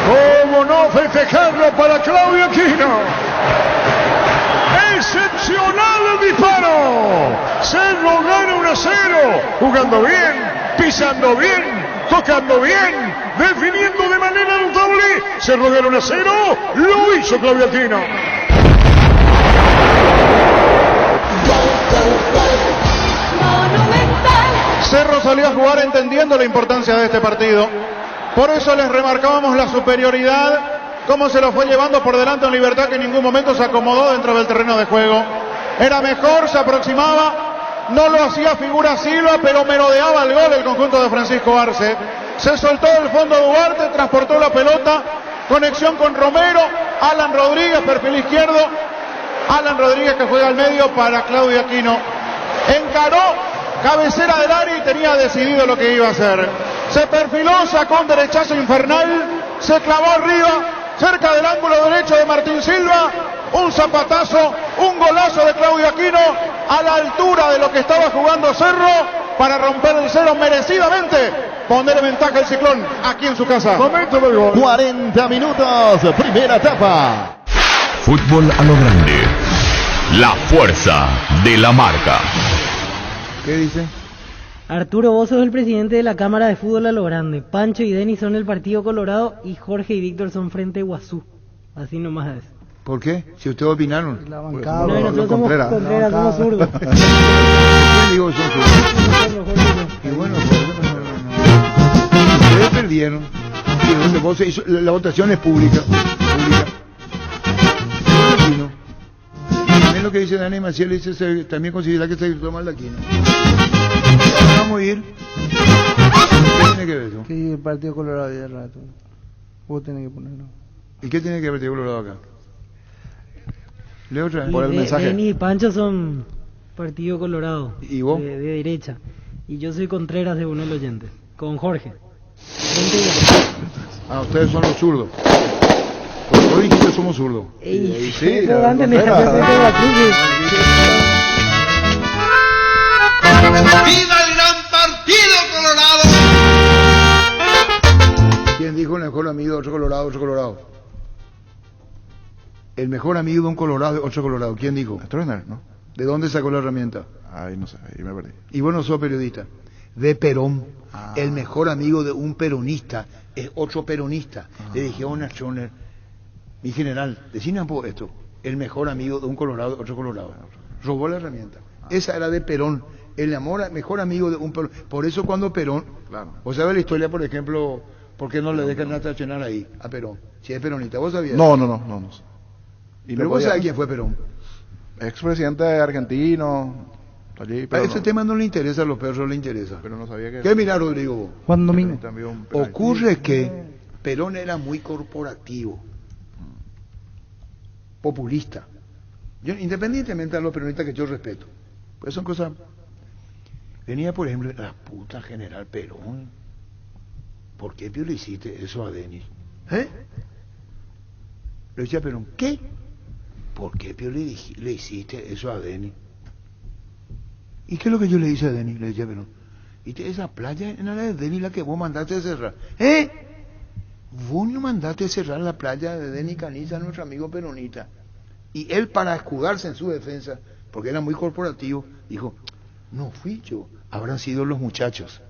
¿Cómo no festejarlo para Claudio Aquino? Excepcional el disparo. Cerro gana 1-0, jugando bien, pisando bien, tocando bien, definiendo de manera notable. Cerro gana 1-0, lo hizo Claudio Aquino. Cerro salió a jugar entendiendo la importancia de este partido. Por eso les remarcábamos la superioridad, cómo se lo fue llevando por delante en Libertad, que en ningún momento se acomodó dentro del terreno de juego. Era mejor, se aproximaba, no lo hacía figura Silva, pero merodeaba el gol el conjunto de Francisco Arce. Se soltó del fondo Duarte, transportó la pelota, conexión con Romero, Alan Rodríguez, perfil izquierdo, Alan Rodríguez que juega al medio para Claudio Aquino. Encaró, cabecera del área y tenía decidido lo que iba a hacer. Se perfiló, sacó un derechazo infernal, se clavó arriba, cerca del ángulo derecho de Martín Silva, un zapatazo, un golazo de Claudio Aquino a la altura de lo que estaba jugando Cerro para romper el cero merecidamente, poner en ventaja el Ciclón aquí en su casa. 40 minutos, primera etapa. Fútbol a lo grande. La fuerza de la marca. ¿Qué dice? Arturo, vos sos el presidente de la Cámara de Fútbol a lo grande. Pancho y Denis son el Partido Colorado y Jorge y Víctor son Frente Guazú. Así nomás es. ¿Por qué? Si ustedes opinaron. La Pues, bancada. No, y nosotros somos Contreras, somos zurdos. ¿Quién digo son zurdos? Y bueno, ustedes perdieron. Y donde vos se hizo, la votación es pública. Aquino. Y también lo que dice Dani Maciel dice, también considera que se hizo mal de Aquino. Vamos a ir. ¿Qué tiene que ver eso? Que el Partido Colorado ya rato. Vos tenés que ponerlo. ¿Y qué tiene que ver el Partido Colorado acá? Leo otra vez. Y Por el mensaje. Denis y Pancho son Partido Colorado. ¿Y vos? De derecha. Y yo soy Contreras según el oyente. Con Jorge. Ah, ustedes son los zurdos. Pues hoy dijiste somos zurdos. Ey, Sí, no, la antes me Contreras. dejó Frente Guazú. ¡Viva el gran partido colorado! ¿Quién dijo el mejor amigo de otro colorado, otro colorado? El mejor amigo de un colorado, otro colorado. ¿Quién dijo? Stroessner, ¿no? ¿De dónde sacó la herramienta? Ahí no sé, ahí me perdí. Y vos no sos periodista. De Perón. El mejor amigo de un peronista es otro peronista. Le dije a una Schoner, mi general, decime un poco esto. El mejor amigo de un colorado, otro colorado. Robó la herramienta. Esa era de Perón. El mejor amigo de un Perón. Por eso cuando Perón, vos sabés la historia, por ejemplo, ¿por qué no le dejan estacionar ahí a Perón? Si es peronista, ¿vos sabías? No. Y Pero vos sabés quién fue Perón. Expresidente argentino. Allí, A ese tema no le interesa, a los perros le interesa. Pero no sabía que... ¿Qué mirá, Rodrigo? Vos? Juan Domingo. Ocurre que Perón era muy corporativo, populista. Yo, independientemente de los peronistas que yo respeto, pues son cosas. Venía, por ejemplo, la puta general Perón. ¿Por qué le hiciste eso a Denis? Le decía Perón, ¿qué? ¿Por qué le hiciste eso a Denis? ¿Y qué es lo que yo le hice a Denis? Le decía Perón. ¿Viste esa playa en la de Denis la que vos mandaste a cerrar? Vos no mandaste a cerrar la playa de Denis Caniza, nuestro amigo peronista. Y él, para escudarse en su defensa, porque era muy corporativo, dijo, no fui yo, habrán sido los muchachos.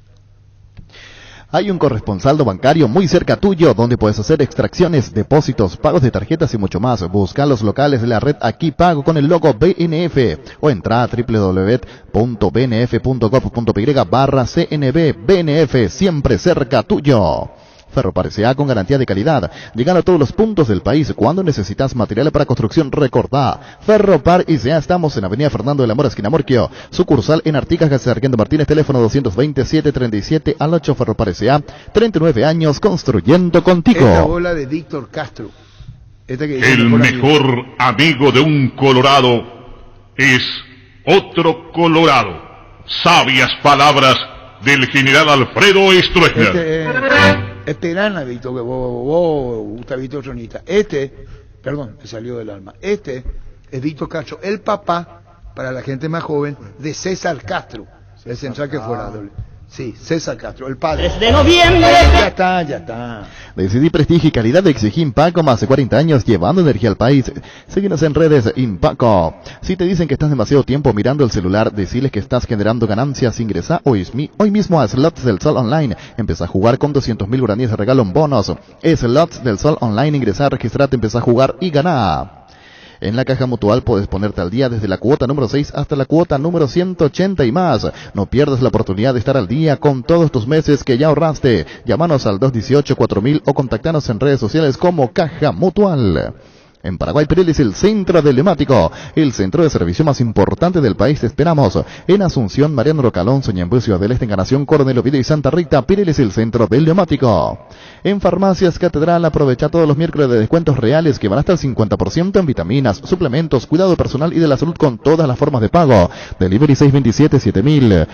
Hay un corresponsal bancario muy cerca tuyo donde puedes hacer extracciones, depósitos, pagos de tarjetas y mucho más. Busca los locales de la red Aquí Pago con el logo BNF o entra a www.bnf.gov.py/CNB. BNF, siempre cerca tuyo. Ferropar S.A. con garantía de calidad. Llegan a todos los puntos del país. Cuando necesitas material para construcción, recordá. Ferropar S.A. Estamos en Avenida Fernando de la Mora, esquina Morquio. Sucursal en Artigas, Sargento Martínez, teléfono 227-37 Ferropar S.A. 39 años construyendo contigo. Esta bola de Víctor Castro. Esta que dice El mejor amigo de un colorado es otro colorado. Sabias palabras del general Alfredo Stroessner. Este gran Víctor, que vos gusta Víctor Tronita. Perdón, me salió del alma. Este es Víctor Castro, el papá, para la gente más joven, de César Castro, el central que fuera doble. Sí, César Castro, el padre. 3 de noviembre. Ya está. Decidí prestigio y calidad de exigí Impaco, más de 40 años llevando energía al país. Síguenos en redes Impaco. Si te dicen que estás demasiado tiempo mirando el celular, deciles que estás generando ganancias. Ingresa hoy mismo a Slots del Sol Online. Empezá a jugar con 200.000 guaraníes de regalo en bonos. Slots del Sol Online, ingresá, registrate, empezá a jugar y ganá. En la Caja Mutual puedes ponerte al día desde la cuota número 6 hasta la cuota número 180 y más. No pierdas la oportunidad de estar al día con todos tus meses que ya ahorraste. Llámanos al 218-4000 o contactanos en redes sociales como Caja Mutual. En Paraguay, Pirelli es el centro del neumático, el centro de servicio más importante del país. Te esperamos en Asunción, Mariano Rocalón, Soñembú, Ciudad del Este, Encarnación, Coronel Oviedo y Santa Rita. Pirelli es el centro del neumático. En Farmacias Catedral, aprovecha todos los miércoles de descuentos reales que van hasta el 50% en vitaminas, suplementos, cuidado personal y de la salud con todas las formas de pago. Delivery 627-7000.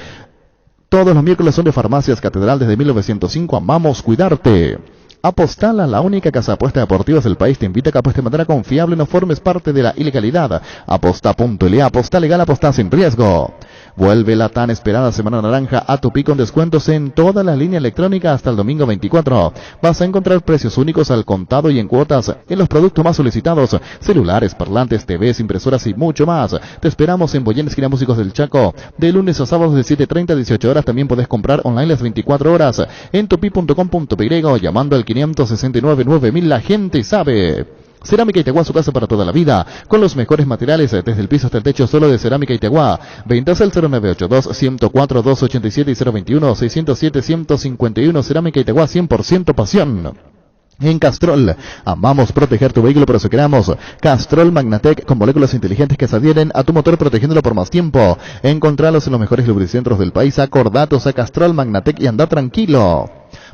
Todos los miércoles son de Farmacias Catedral desde 1905. Amamos cuidarte. Apostala, la única casa de apuestas deportivas del país, te invita a que apuestes de manera confiable y no formes parte de la ilegalidad. Aposta.la, aposta legal, aposta sin riesgo. Vuelve la tan esperada Semana Naranja a Tupi con descuentos en toda la línea electrónica hasta el domingo 24. Vas a encontrar precios únicos al contado y en cuotas en los productos más solicitados: celulares, parlantes, TVs, impresoras y mucho más. Te esperamos en Boyén, esquina Músicos del Chaco, de lunes a sábados de 7:30 a 18 horas. También podés comprar online las 24 horas en tupi.com.py o llamando al 569-9000. La gente sabe. Cerámica Itagua, su casa para toda la vida, con los mejores materiales, desde el piso hasta el techo, solo de Cerámica Itagua. Ventas al 0982-104-287 y 021-607-151. Cerámica Itagua, 100% pasión. En Castrol, amamos proteger tu vehículo, por eso creamos Castrol Magnatec con moléculas inteligentes que se adhieren a tu motor protegiéndolo por más tiempo. Encontralos en los mejores lubricentros del país. Acordatos a Castrol Magnatec y anda tranquilo.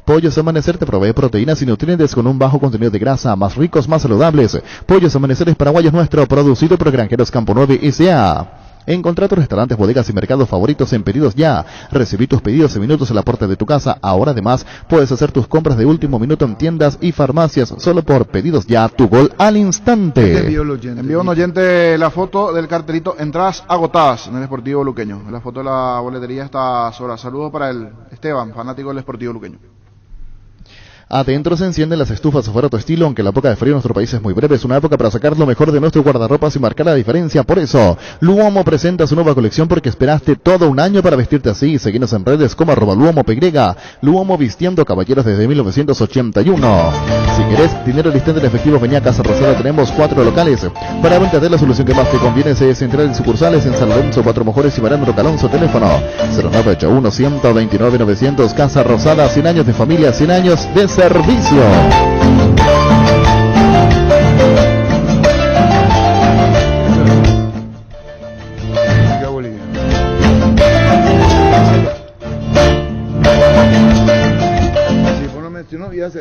Pollos Amanecer te provee proteínas y nutrientes con un bajo contenido de grasa, más ricos, más saludables. Pollos Amanecer es paraguayo nuestro, producido por Granjeros Campo 9 S.A. Encontrá tus restaurantes, bodegas y mercados favoritos en Pedidos Ya. Recibí tus pedidos en minutos a la puerta de tu casa. Ahora además puedes hacer tus compras de último minuto en tiendas y farmacias solo por Pedidos Ya. Tu gol al instante. Envió un oyente la foto del cartelito entradas agotadas en el Sportivo Luqueño. La foto de la boletería está sola. Saludos para el Esteban, fanático del Sportivo Luqueño. Adentro se encienden las estufas, afuera tu estilo, aunque la época de frío en nuestro país es muy breve, es una época para sacar lo mejor de nuestro guardarropas y marcar la diferencia. Por eso, Luomo presenta su nueva colección, porque esperaste todo un año para vestirte así. Seguinos en redes como @LuomoPY. Luomo, vistiendo caballeros desde 1981. Si querés dinero al instante en efectivo, venía a Casa Rosada, tenemos 4 locales. Para venta de la solución que más te conviene es entrar en sucursales en San Lorenzo, 4 Mejores y Mariano Rocalonso. Teléfono 0981-129-900. Casa Rosada, 100 años de familia, 100 años de servicio.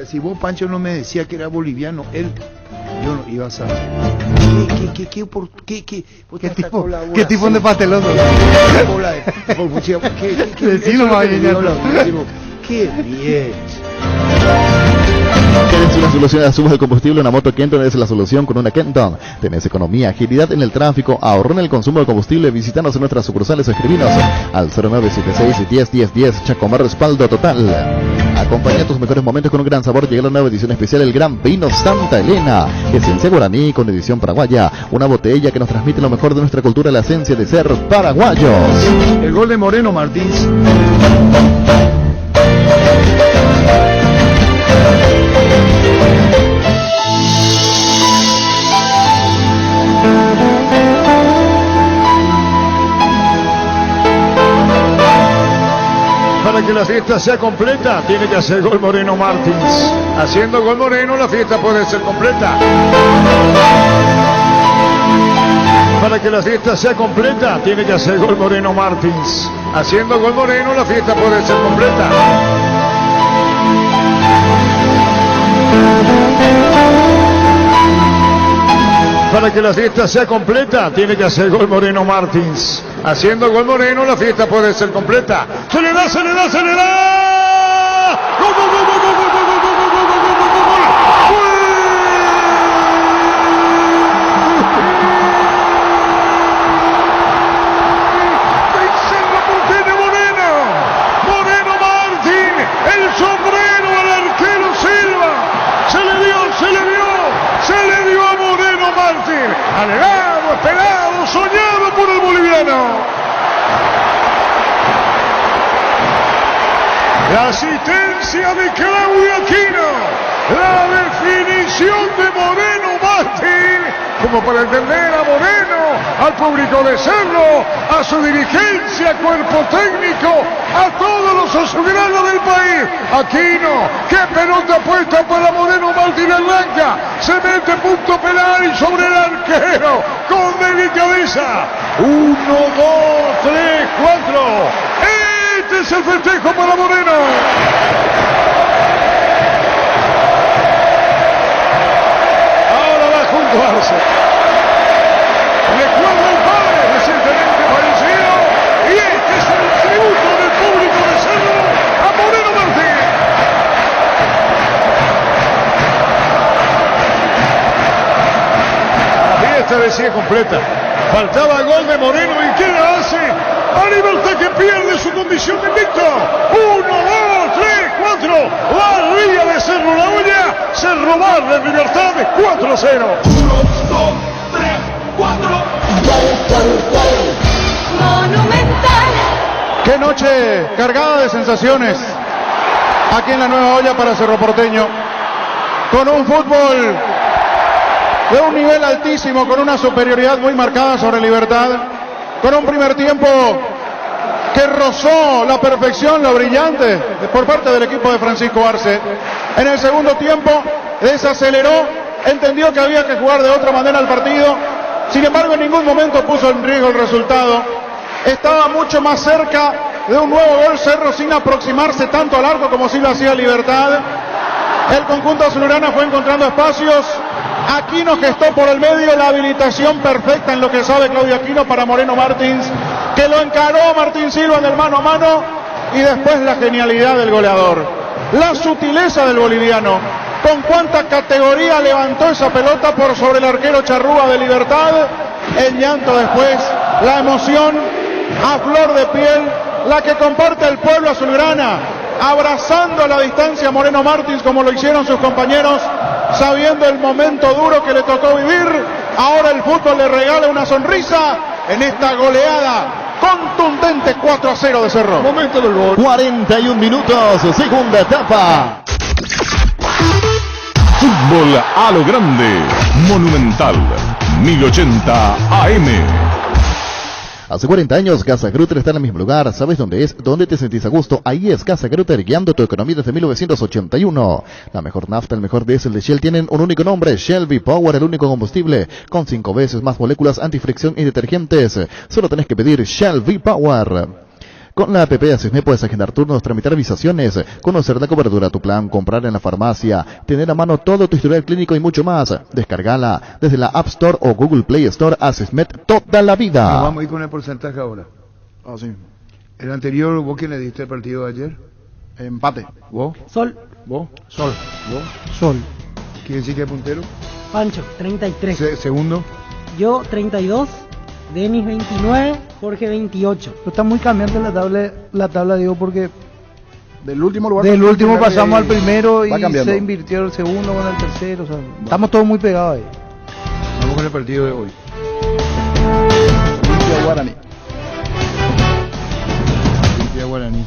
Si vos, Pancho, no me decía que era boliviano, yo no iba a saber. ¿Qué tipo de pasteloso? Qué bien. ¿Quieres una solución a subas de combustible? Una moto Kenton es la solución con una Kenton. Tenés economía, agilidad en el tráfico, ahorro en el consumo de combustible. Visítanos en nuestras sucursales o escribinos al 0976-101010. Chacomar, respaldo total. Acompaña tus mejores momentos con un gran sabor. Llega la nueva edición especial, el Gran Vino Santa Elena. Esencia guaraní con edición paraguaya. Una botella que nos transmite lo mejor de nuestra cultura, la esencia de ser paraguayos. El gol de Moreno Martins. Para que la fiesta sea completa, tiene que hacer gol Moreno Martins. Haciendo gol Moreno, la fiesta puede ser completa. Para que la fiesta sea completa, tiene que hacer gol Moreno Martins. Haciendo gol Moreno, la fiesta puede ser completa. Para que la fiesta sea completa, tiene que hacer gol Moreno Martins. Haciendo gol Moreno, la fiesta puede ser completa. ¡Se le da, se le da, se le da! ¡Gol, gol, gol, gol, gol, gol, gol, gol, gol, gol, gol, gol, gol, gol! ¡Cerro Porteño Moreno! ¡¡Moreno Martín! ¡El sombrero al arquero Silva! ¡Se le dio, se le dio! ¡Se le dio a Moreno Martín! ¡Anhelado, esperado, soñado por el boliviano! La asistencia de Claudio Aquino, la definición de Moreno Martín, como para entender a Moreno, al público de Cerro, a su dirigencia, cuerpo técnico, a todos los azulgranos del país. Aquino, qué pelota puesta para Moreno Martínez Blanca, se mete punto penal y sobre el arquero, con delicadeza. 1, 2, 3, 4. Este es el festejo para Moreno. Arce. Recuerda el padre recientemente fallecido y este es el tributo del público de Cerro a Moreno Martínez. La fiesta decía completa. Faltaba gol de Moreno y ¿qué le hace? A Libertad que pierde su condición de invicto. 1, 2, 3, 4. La Liga de Cerro La Olla. Cerro Bar de Libertad 4-0. 1, 2, 3, 4. Monumental. Qué noche cargada de sensaciones aquí en la Nueva Olla para Cerro Porteño. Con un fútbol de un nivel altísimo, con una superioridad muy marcada sobre Libertad, con un primer tiempo que rozó la perfección, lo brillante por parte del equipo de Francisco Arce. En el segundo tiempo desaceleró, entendió que había que jugar de otra manera el partido, sin embargo en ningún momento puso en riesgo el resultado. Estaba mucho más cerca de un nuevo gol Cerro sin aproximarse tanto al arco como si lo hacía Libertad. El conjunto azulgrana fue encontrando espacios. Aquino gestó por el medio la habilitación perfecta en lo que sabe Claudio Aquino para Moreno Martins, que lo encaró a Martín Silva en el mano a mano, y después la genialidad del goleador, la sutileza del boliviano, con cuánta categoría levantó esa pelota por sobre el arquero Charrúa de Libertad, el llanto después, la emoción a flor de piel, la que comparte el pueblo azulgrana, abrazando a la distancia a Moreno Martins como lo hicieron sus compañeros, sabiendo el momento duro que le tocó vivir. Ahora el fútbol le regala una sonrisa en esta goleada contundente 4-0 de Cerro. Momento del gol. 41 minutos, segunda etapa. Fútbol a lo grande. Monumental 1080 AM. Hace 40 años, Casa Grutter está en el mismo lugar. ¿Sabes dónde es? ¿Dónde te sentís a gusto? Ahí es Casa Grutter, guiando tu economía desde 1981. La mejor nafta, el mejor diésel de Shell tienen un único nombre: Shell V-Power, el único combustible con 5 veces más moléculas antifricción y detergentes. Solo tenés que pedir Shell V-Power. Con la app de Asisme puedes agendar turnos, tramitar visaciones, conocer la cobertura de tu plan, comprar en la farmacia, tener a mano todo tu historial clínico y mucho más. Descargala desde la App Store o Google Play Store. Asismet, toda la vida. Nos vamos a ir con el porcentaje ahora. Sí. El anterior, ¿vos quién le diste el partido de ayer? Empate. ¿Vos? Sol. ¿Vos? Sol. ¿Vos? Sol. ¿Quién sí que es puntero? Pancho, 33. Segundo. Yo, 32. Denis, 29. Jorge, 28. Pero está muy cambiante la tabla, digo, porque del último lugar del último pasamos al primero y cambiando. se invirtió el segundo con el tercero. O sea, estamos todos muy pegados ahí. Vamos con el partido de hoy. Olimpia Guaraní. Olimpia Guaraní.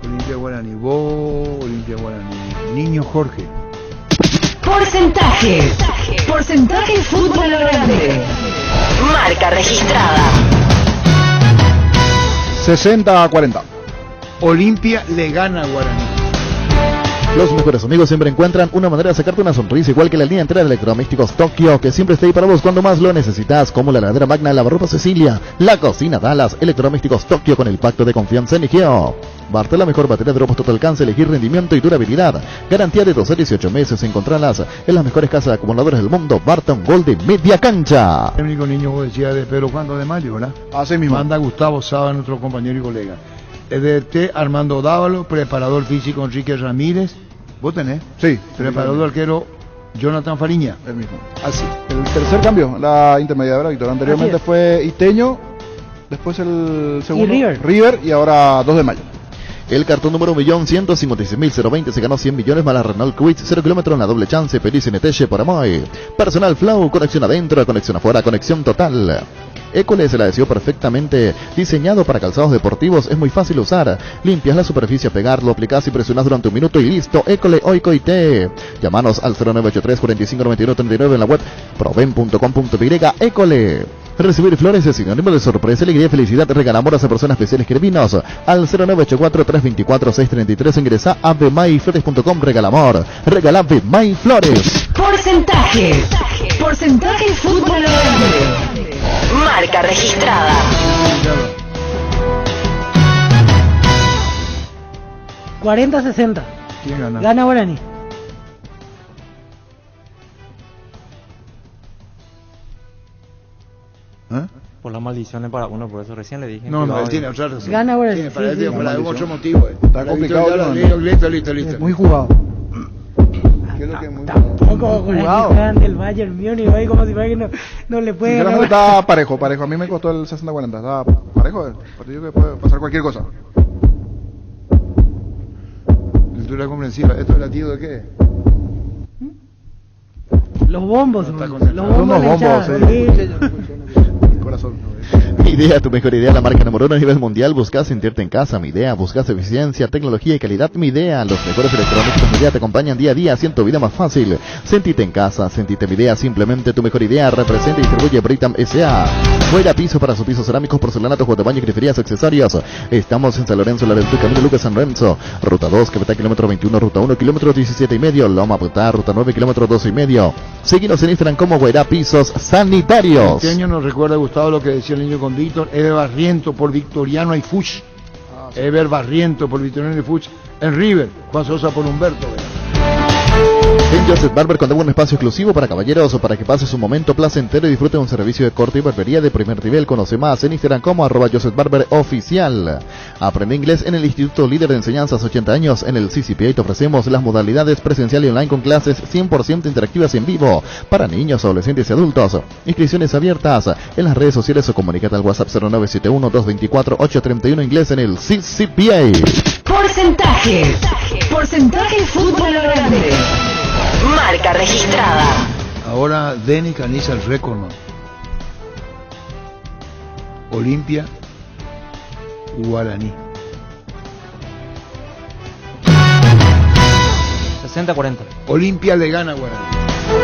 Olimpia Guaraní. Vos, Olimpia Guaraní. Niño Jorge. Porcentaje. Porcentaje fútbol a lo grande. Marca registrada. 60-40. Olimpia le gana a Guaraní. Los mejores amigos siempre encuentran una manera de sacarte una sonrisa, igual que la línea entera de electrodomésticos Tokio, que siempre está ahí para vos cuando más lo necesitas, como la heladera Magna, lavarropa Cecilia, la cocina Dallas, electrodomésticos Tokio con el pacto de confianza en Igeo. Barte, la mejor batería de robos total alcance, elegir rendimiento y durabilidad. Garantía de 12 a 18 meses, encontrarlas en las mejores casas de acumuladores del mundo. Barton Gold de media cancha. El único niño vos decías de Pedro Juan de Mayo, ¿verdad? Así mismo. Manda Gustavo Saba, nuestro compañero y colega. EDT Armando Dávalo, preparador físico Enrique Ramírez. ¿Vos tenés? Sí. Preparador arquero Jonathan Fariña. El mismo. Así. El tercer cambio, la intermediadora Víctor. Anteriormente fue Iteño, después el segundo. Y River y ahora 2 de mayo. El cartón número 1.156.020 se ganó 100 millones más la Renault Kwid, 0 kilómetros en la doble chance, Feliz NTG por Amoy. Personal Flow, conexión adentro, conexión afuera, conexión total. École se la adhesivo perfectamente diseñado para calzados deportivos, es muy fácil de usar. Limpias la superficie a pegar, lo aplicás y presionás durante un minuto y listo. École Oikoite. Llámanos al 0983 45 91 39 en la web proven.com.py. École. Recibir flores es sinónimo de sorpresa, alegría y felicidad. Regalamos a personas especiales que vinos al 0984-324-633. Ingresa a bmayflores.com. Regalamor. Regala Bmayflores. Porcentajes. Porcentaje fútbol a lo grande. Marca registrada. ¿40-60? ¿Quién gana? Gana Guaraní. Por las maldiciones para uno, por eso recién le dije. No, cuidado, él tiene otra razón. Gana Guaraní. Tiene para, Sí, sí. para otro motivo. Está complicado. Listo. Muy jugado. ¿Qué es lo que es muy Tampoco jugaban del Bayern Múnich, ahí como si fuera que no le puede Sinceramente ganar. estaba parejo. A mí me costó el 60-40. Estaba parejo. El partido que puede pasar cualquier cosa. Cultura comprensiva. ¿Esto es latido de qué? Los bombos, No está los conectado. bombos, Unos de bombos, hinchada, sí. sí. Corazón. Mi idea, tu mejor idea, la marca número 1 a nivel mundial. Buscas sentirte en casa. Mi idea, buscas eficiencia, tecnología y calidad. Mi idea, los mejores electrónicos. Mi idea te acompañan día a día, haciendo tu vida más fácil. Sentite en casa, sentite mi idea, simplemente tu mejor idea. Representa y distribuye Britam S.A. Fuera piso para sus pisos cerámicos, porcelanatos, juegos de baño, griferías, accesorios. Estamos en San Lorenzo, La Ventura, Camino Lucas, San Lorenzo. Ruta 2, Quebec, kilómetro 21, Ruta 1, kilómetro 17 y medio. Loma Putá, Ruta 9, kilómetro 12 y medio. Síguenos en Instagram como Guairá Pisos Sanitarios. Este año nos recuerda, Gustavo, lo que decía el niño con Víctor. Eber Barriento por Victoriano y Fuch. Eber Barriento por Victoriano y Fuch. En River, Juan Sosa por Humberto. En Joseph Barber contamos un espacio exclusivo para caballeros o para que pases un momento placentero y disfrute de un servicio de corte y barbería de primer nivel. Conoce más en Instagram como @Joseph Barber Oficial. Aprende inglés en el Instituto Líder de Enseñanzas 80 años. En el CCPA te ofrecemos las modalidades presencial y online con clases 100% interactivas en vivo para niños, adolescentes y adultos. Inscripciones abiertas en las redes sociales o comunicate al WhatsApp 0971-224-831. Inglés en el CCPA. Porcentajes. Porcentaje fútbol a lo grande. Marca registrada. Ahora Denny caniza el récord, ¿no? Olimpia, Guaraní. 60-40. Olimpia le gana a Guaraní.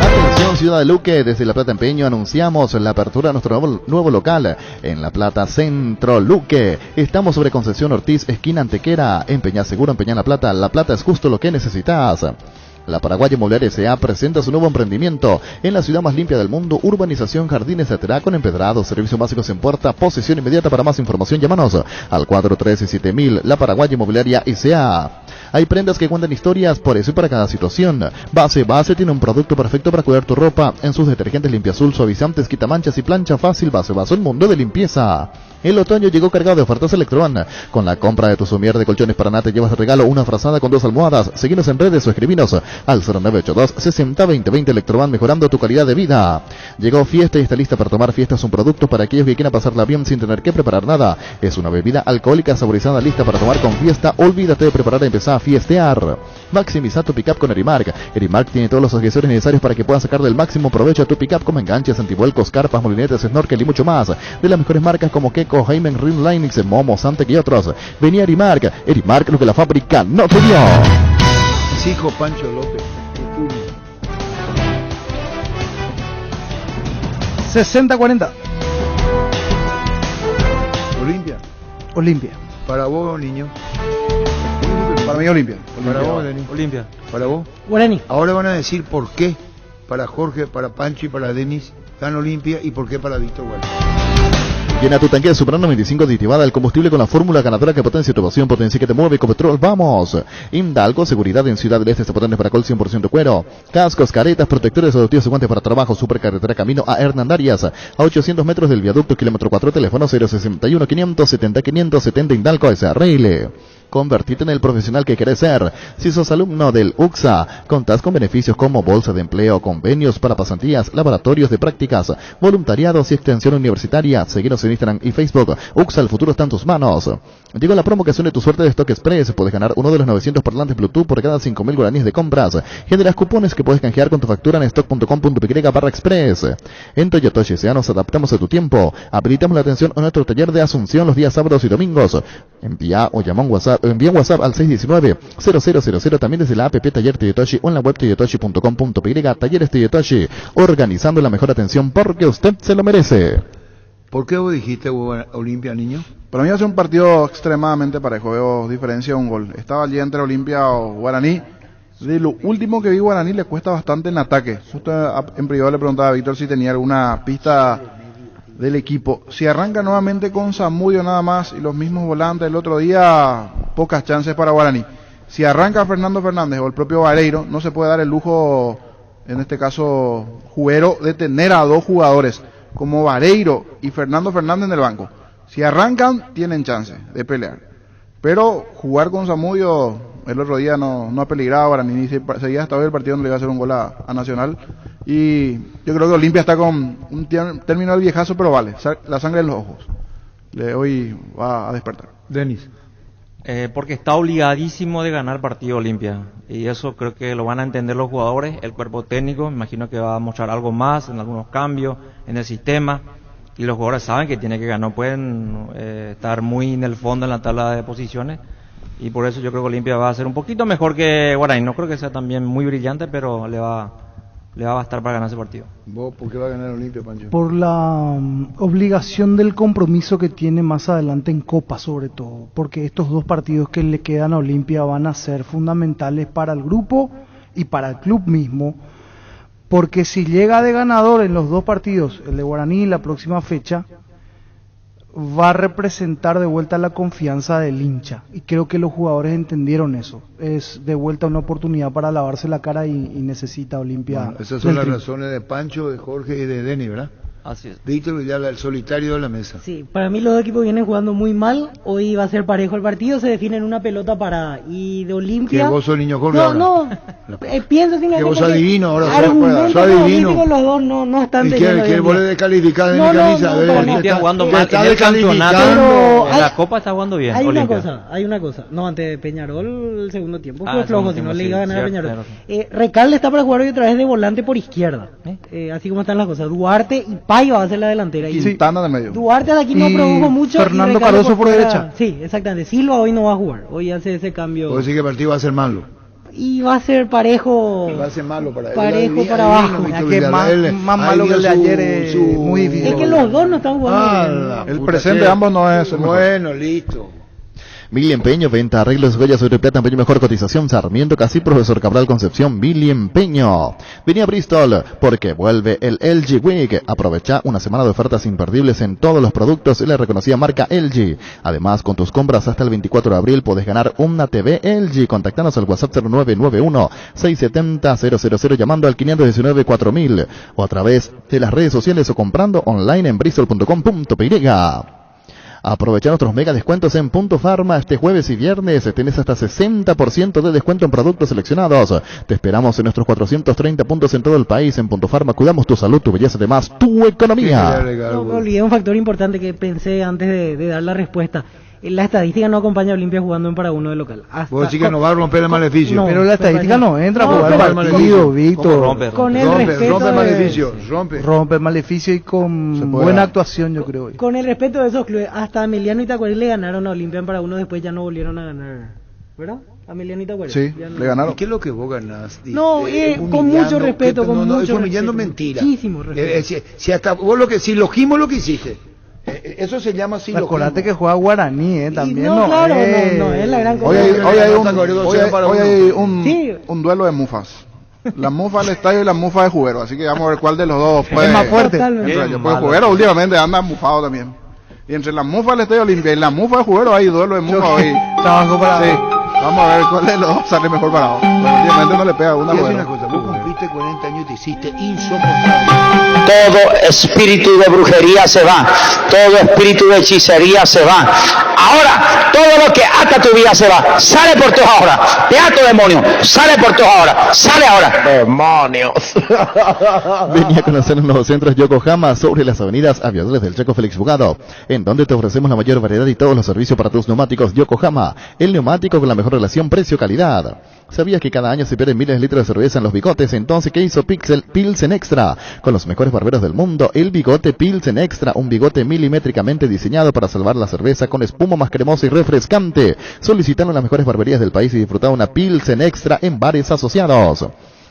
Atención Ciudad de Luque, desde La Plata Empeño anunciamos la apertura de nuestro nuevo local en La Plata Centro Luque. Estamos sobre Concepción Ortiz, esquina Antequera. Empeñá seguro, empeñá La Plata es justo lo que necesitas. La Paraguaya Inmobiliaria S.A. presenta su nuevo emprendimiento en la ciudad más limpia del mundo, urbanización Jardines de Terá con empedrados, servicios básicos en puerta, posesión inmediata. Para más información llámanos al 413-7000. La Paraguaya Inmobiliaria S.A. Hay prendas que cuentan historias, por eso y para cada situación. Base tiene un producto perfecto para cuidar tu ropa en sus detergentes Limpiazul, suavizantes, quitamanchas y plancha fácil. Base, el mundo de limpieza. El otoño llegó cargado de ofertas Electroan. Con la compra de tu somier de colchones Paraná te llevas de regalo una frazada con 2 almohadas. Seguinos en redes o escribinos al 0982 60 20 20. Electroan, mejorando tu calidad de vida. Llegó Fiesta y está lista para tomar. Fiesta es un producto para aquellos que quieran pasarla bien sin tener que preparar nada. Es una bebida alcohólica saborizada lista para tomar con Fiesta. Olvídate de preparar y empezar a fiestear. Maximiza tu pickup con Erimark. Erimark tiene todos los accesorios necesarios para que puedas sacar del máximo provecho a tu pickup, como enganches, antivuelcos, carpas, molinetes, snorkel y mucho más. De las mejores marcas como Keco, Heimen, Rim Linux, Momo, Santec y otros. Venía Erimark. Erimark, lo que la fábrica no te dio. Sí, hijo Pancho López. 60-40. Olimpia. Para vos, niño. Para mí Olimpia. Para vos, Denis. Olimpia. Para vos. Guaraní. Ahora van a decir por qué para Jorge, para Pancho y para Denis gana Olimpia y por qué para Víctor Guaraní. Llena tu tanque de Super 95 aditivada al combustible con la fórmula ganadora que potencia tu pasión, potencia que te mueve. Ecopetrol, vamos. Indalco, seguridad en Ciudad del Este, zapatones para col 100% cuero. Cascos, caretas, protectores adoptivos y guantes para trabajo. Supercarretera camino a Hernandarias, a 800 metros del viaducto, kilómetro 4, teléfono 061 570 570. Indalco SRL. Convertirte en el profesional que querés ser. Si sos alumno del UCSA, contás con beneficios como bolsa de empleo, convenios para pasantías, laboratorios de prácticas, voluntariados y extensión universitaria. Seguinos en Instagram y Facebook. UCSA, el futuro está en tus manos. Llegó la promo que une tu suerte de Stock Express. Puedes ganar uno de los 900 parlantes Bluetooth por cada 5.000 guaraníes de compras. Generas cupones que puedes canjear con tu factura en stock.com.py/express. En Toyotoshi SEA nos adaptamos a tu tiempo. Habilitamos la atención a nuestro taller de Asunción los días sábados y domingos. Envía un WhatsApp al 619-0000 también desde la app Taller Toyotoshi o en la web toyotoshi.com.py. Talleres Toyotoshi, organizando la mejor atención porque usted se lo merece. ¿Por qué vos dijiste Olimpia, niño? Para mí va a ser un partido extremadamente parejo. Veo diferencia de un gol. Estaba allí entre Olimpia o Guaraní. De lo último que vi, Guaraní le cuesta bastante en ataque. Justo en privado le preguntaba a Víctor si tenía alguna pista del equipo. Si arranca nuevamente con Zamudio nada más y los mismos volantes del otro día, pocas chances para Guaraní. Si arranca Fernando Fernández o el propio Vareiro, no se puede dar el lujo, en este caso Juguero, de tener a dos jugadores como Vareiro y Fernando Fernández en el banco. Si arrancan, tienen chance de pelear. Pero jugar con Zamudio el otro día no ha peligrado, Guaraní seguía hasta hoy el partido donde le iba a hacer un gol a Nacional. Y yo creo que Olimpia está con un término del viejazo, pero vale, la sangre en los ojos. Hoy va a despertar. Denis. Porque está obligadísimo de ganar partido Olimpia. Y eso creo que lo van a entender los jugadores, el cuerpo técnico. Me imagino que va a mostrar algo más en algunos cambios en el sistema. Y los jugadores saben que tienen que ganar. No pueden estar muy en el fondo en la tabla de posiciones. Y por eso yo creo que Olimpia va a ser un poquito mejor que Guaraní. No creo que sea también muy brillante, pero le va a bastar para ganar ese partido. ¿Vos por qué va a ganar Olimpia, Pancho? Por la obligación del compromiso que tiene más adelante en Copa, sobre todo, porque estos dos partidos que le quedan a Olimpia van a ser fundamentales para el grupo y para el club mismo, porque si llega de ganador en los dos partidos, el de Guaraní y la próxima fecha, va a representar de vuelta la confianza del hincha, y creo que los jugadores entendieron eso. Es de vuelta una oportunidad para lavarse la cara y necesita Olimpia. Bueno, esas son las razones de Pancho, de Jorge y de Denny, ¿verdad? Así es. Víctor Villar, el solitario de la mesa. Sí, para mí los dos equipos vienen jugando muy mal. Hoy va a ser parejo el partido, se define en una pelota parada. Y de Olimpia... Que vos sos niño Jorge. No, pienso que vos sos adivino, ahora argumentos sos adivino. Los dos no están teniendo. ¿Y qué vos le descalificás de mi camisa? Olimpia jugando mal en el campeonato, en la Copa está jugando bien. Hay una cosa. No, ante Peñarol el segundo tiempo fue flojo, si no le iba a ganar a Peñarol. Recalde está para jugar hoy otra vez de volante por izquierda. Así como están las cosas. Duarte y Paiva va a ser la delantera. Quintana de medio. Duarte de aquí no produjo mucho. Fernando Caruso por derecha. Sí, exactamente. Silva hoy no va a jugar. Hoy hace ese cambio. ¿Vos decís que el partido va a ser malo? Y va a ser parejo. Va a ser malo para él. Parejo para abajo. Más malo que el de ayer es muy difícil. Es que los dos no están jugando. El presente de ambos no es bueno, listo. Billy Empeño, venta, arreglos, joyas, sobre plata, empeño, mejor cotización, Sarmiento, Casi, Profesor Cabral, Concepción, Billy Empeño. Vení a Bristol, porque vuelve el LG Week. Aprovecha una semana de ofertas imperdibles en todos los productos de la reconocida marca LG. Además, con tus compras hasta el 24 de abril podés ganar una TV LG. Contactanos al WhatsApp 0991-670-000 llamando al 519-4000 o a través de las redes sociales o comprando online en bristol.com.py. Aprovecha nuestros mega descuentos en Punto Farma este jueves y viernes. Tenés hasta 60% de descuento en productos seleccionados. Te esperamos en nuestros 430 puntos en todo el país. En Punto Farma cuidamos tu salud, tu belleza, además tu economía. No me olvidé un factor importante que pensé antes de dar la respuesta. La estadística no acompaña a Olimpia jugando en para uno de local. Vos decís que no va a romper el maleficio. No, pero la estadística no entra a jugar el partido, Víctor. Con el respeto rompe el maleficio. Rompe el maleficio y con buena actuación, yo creo. Con el respeto de esos clubes, hasta Emiliano y Tacuarí le ganaron a Olimpia en para uno, después ya no volvieron a ganar. ¿Verdad? A Emiliano y Tacuarí. Sí, le ganaron. ¿Y qué es lo que vos ganás? No, con mucho respeto, con mucho respeto. Humillando mentira. Muchísimo respeto. Si hasta vos si logismo lo que hiciste. Eso se llama así. Acordate que juega Guaraní, también. No, claro, no es la gran cosa. Hoy hay un duelo de mufas. La mufa del estadio y la mufa de Juguero. Así que vamos a ver cuál de los dos puede. Es más fuerte. Pues Juguero últimamente anda mufado también. Y entre la mufa del estadio Olimpia y la mufa de Juguero hay duelo de mufa hoy. Trabajo para. Sí. Vamos a ver cuál de los dos sale mejor parado. Obviamente no le pega una Y es buena. una cosa, vos cumpliste 40 años y te hiciste insoportable. Todo espíritu de brujería se va, todo espíritu de hechicería se va. Ahora, todo lo que ata tu vida se va. Sale por todos ahora. Teatro demonio, sale por todos ahora. Sale ahora. Demonios. Venía a conocer los nuevos centros Yokohama sobre las avenidas Aviadores del Chaco Félix Bugado, en donde te ofrecemos la mayor variedad y todos los servicios para tus neumáticos Yokohama, el neumático con la mejor relación precio-calidad. ¿Sabías que cada año se pierden miles de litros de cerveza en los bigotes? Entonces, ¿qué hizo Pilsen Extra? Con los mejores barberos del mundo, el bigote Pilsen Extra, un bigote milimétricamente diseñado para salvar la cerveza con espuma más cremosa y refrescante. Solicitando las mejores barberías del país y disfrutar una Pilsen Extra en bares asociados.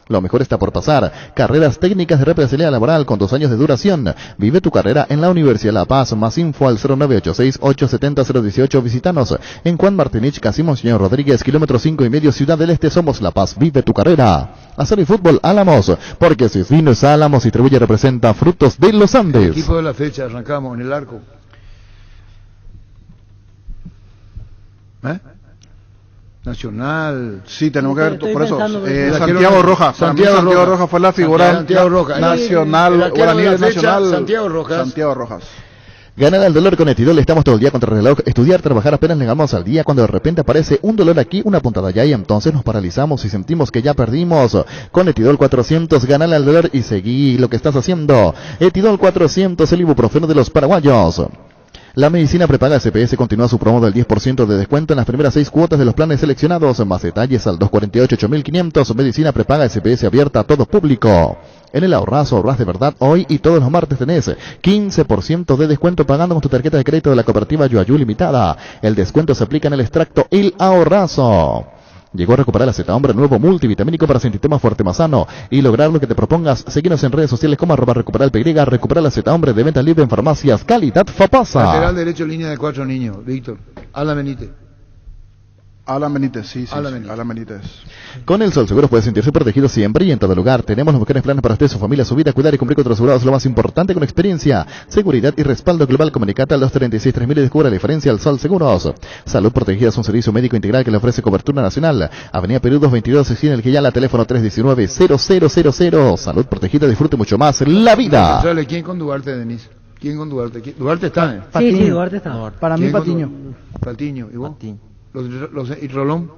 Lo mejor está por pasar. Carreras técnicas de represaliabilidad laboral con 2 años de duración. Vive tu carrera en la Universidad de La Paz. Más info al 0986-870-018. Visítanos en Juan Martinich, Casi Monseñor Rodríguez, kilómetro 5,5, Ciudad del Este. Somos La Paz. Vive tu carrera. Hacer y fútbol Álamos, porque si es vino es Álamos, distribuye y representa Frutos de los Andes. Equipo de la fecha, arrancamos en el arco. Nacional. Sí, tenemos que ver, Estoy por eso. pensando, Santiago Rojas. Para mí Santiago Rojas fue la figura Santiago Rojas. nacional o a nivel nacional. Santiago Rojas. Santiago Rojas. Ganar al dolor con Etidol, estamos todo el día contra el reloj, estudiar, trabajar, apenas llegamos al día cuando de repente aparece un dolor aquí, una puntada allá y entonces nos paralizamos y sentimos que ya perdimos. Con Etidol 400, ganale al dolor y seguí lo que estás haciendo. Etidol 400, el ibuprofeno de los paraguayos. La medicina prepaga SPS continúa su promo del 10% de descuento en las primeras 6 cuotas de los planes seleccionados. Más detalles al 248-8500. Medicina prepaga SPS abierta a todo público. En el ahorrazo ahorras de verdad hoy y todos los martes tenés 15% de descuento pagando con tu tarjeta de crédito de la cooperativa Yuayú Limitada. El descuento se aplica en el extracto El Ahorrazo. Llegó a recuperar la Z-Hombre, nuevo multivitamínico para sentirte más fuerte, más sano y lograr lo que te propongas. Seguinos en redes sociales como @recuperalpy, recuperar la Z-Hombre de venta libre en farmacias, calidad Fapasa. Lateral derecho, línea de 4 niños, Víctor. Alan Benítez. Alan Benítez, sí, Alan Alan Benítez. Con el Sol Seguros puede sentirse protegido siempre y en todo lugar. Tenemos los mejores planes para usted, su familia, su vida, cuidar y cumplir con otros asegurados. Lo más importante con experiencia, seguridad y respaldo global. Comunicate al 236-3000 y descubra la diferencia al Sol Seguros. Salud Protegida es un servicio médico integral que le ofrece cobertura nacional. Avenida Perú 222, esquina El Quillala, teléfono 319-0000. Salud Protegida, disfrute mucho más la vida. ¿Quién con Duarte, Denise? ¿Quién con Duarte? Duarte está, ¿eh? Sí, Duarte está. Para mí, Patiño. Patiño. ¿Y vos? ¿Y Rolón?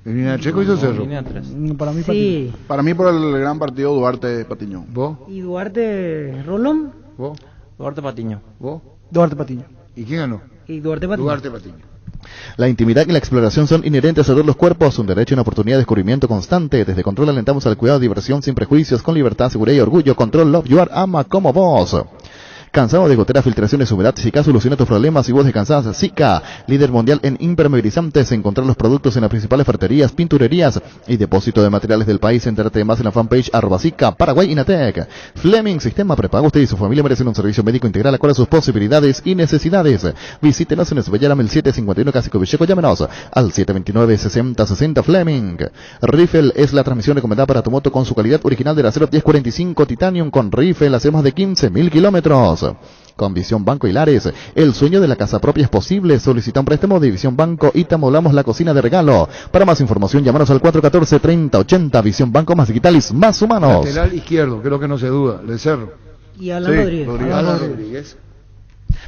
¿Línea de Checo hizo Cerro? Para mí, Sí. Patiño. Para mí, por el gran partido, Duarte Patiño. ¿Vos? ¿Y Duarte Rolón? ¿Vos? Duarte Patiño. ¿Vos? Duarte Patiño. ¿Y quién ganó? ¿Y Duarte Patiño? Duarte Patiño. La intimidad y la exploración son inherentes a todos los cuerpos, un derecho y una oportunidad de descubrimiento constante. Desde Control alentamos al cuidado, diversión sin prejuicios, con libertad, seguridad y orgullo. Control Love You Are ama como vos. ¿Cansado de goteras, filtraciones, humedad? Zika soluciona tus problemas y vos descansás. Zika, líder mundial en impermeabilizantes. Encontrar los productos en las principales ferreterías, pinturerías y depósito de materiales del país. Entérate más en la fanpage @Zika, Paraguay Inatec. Fleming, sistema prepago. Usted y su familia merecen un servicio médico integral acorde a sus posibilidades y necesidades. Visítenos en Esbellara 751 Casico Villeco. Llámenos al 729-6060 Fleming. Riffle es la transmisión recomendada para tu moto con su calidad original del acero 1045 Titanium. Con Riffle hace más de 15.000 kilómetros. Con Visión Banco Hilares, el sueño de la casa propia es posible. Solicita un préstamo de Visión Banco y te amoblamos la cocina de regalo. Para más información, llámanos al 414-3080. Visión Banco, más digitales, más humanos. Lateral izquierdo, creo que no se duda, de Cerro. Y Alan Rodríguez. Alan Rodríguez.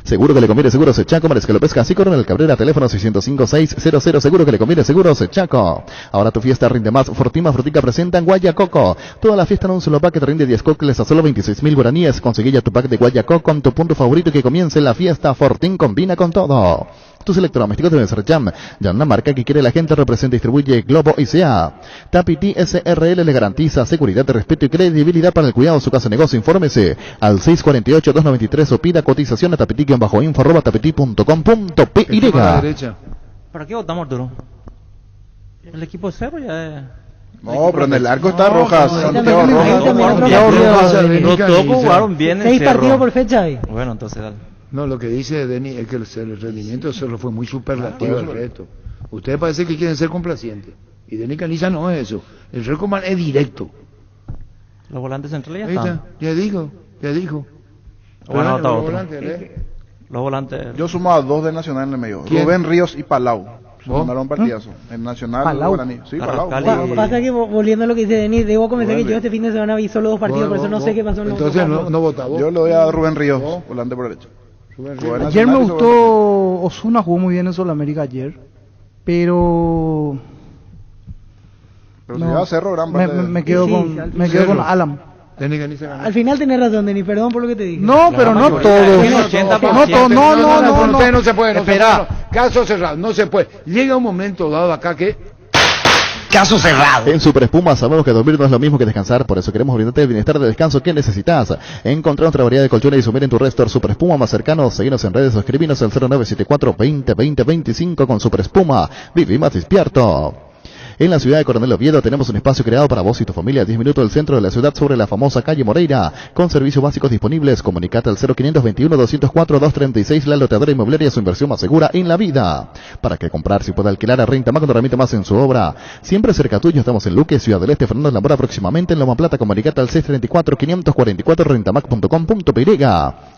Seguro que le conviene Seguros Chaco, Mariscal López Casi, Coronel Cabrera, teléfono 605-600. Seguro que le conviene Seguros Chaco. Ahora tu fiesta rinde más. Fortima Frutica presenta en Guayacoco. Toda la fiesta en un solo pack te rinde 10 cócteles a solo 26.000 guaraníes. Conseguí ya tu pack de Guayacoco con tu punto favorito y que comience la fiesta. Fortín combina con todo. Tus electrodomésticos deben ser Jam. Ya una marca que quiere la gente, representa y distribuye Globo ICA. Tapiti SRL le garantiza seguridad, respeto y credibilidad para el cuidado de su casa de negocio. Infórmese al 648-293 o pida cotización a tapiti-info@tapiti.com.py. ¿Para qué votamos, Arturo? El equipo cero ya es... No, pero en el arco está Rojas, Santiago Rojas. Los dos jugaron bien en 6 Cerro. partidos por fecha ahí. Bueno, entonces dale. No, lo que dice Denis es que el rendimiento de Cerro fue muy superlativo al resto. Ustedes parece que quieren ser complacientes. Y Denis Canilla no es eso. El Recomán es directo. Los volantes centrales ya Ahí están. está, ya dijo. Bueno, está los otro. volantes, ¿eh? Los volantes. Yo sumo a 2 de Nacional en el medio. ¿Quién? Rubén Ríos y Palau. Se mandaron partidazo. En Nacional, Palau. Guaraní. Sí, Palau. Pasa que volviendo a lo que dice Denis, debo confesar que yo este fin de semana vi solo 2 partidos, por eso no sé qué pasó en los Entonces otros 4. no votaba. Yo le doy a Rubén Ríos, volante por derecha. Ayer me gustó, Osuna jugó muy bien en Sudamérica ayer, pero si lleva Cerro, gran parte de- me quedo Sí, con, sí, me quedo con Alam. Al final tenés razón, Denis, perdón por lo que te dije. No, pero no todos. No. Usted no se puede, no Espera. se puede. Caso cerrado, no se puede. Llega un momento dado acá que Caso cerrado. En Super Espuma sabemos que dormir no es lo mismo que descansar, por eso queremos brindarte el bienestar de descanso que necesitas. Encontrar nuestra variedad de colchones y sumir en tu restor Super Espuma más cercano. Seguinos en redes o escribinos al 0974 20 20 25 con Super Espuma. Viví más despierto. En la ciudad de Coronel Oviedo tenemos un espacio creado para vos y tu familia a 10 minutos del centro de la ciudad sobre la famosa calle Moreira, con servicios básicos disponibles. Comunicate al 0521-204-236, la loteadora inmobiliaria, su inversión más segura en la vida. Para que comprar, si puede alquilar a Renta Más, cuando remite más en su obra. Siempre cerca tuyo, estamos en Luque, Ciudad del Este, Fernando Lambora, próximamente en Loma Plata. Comunicate al 634-544, rentamac.com.py.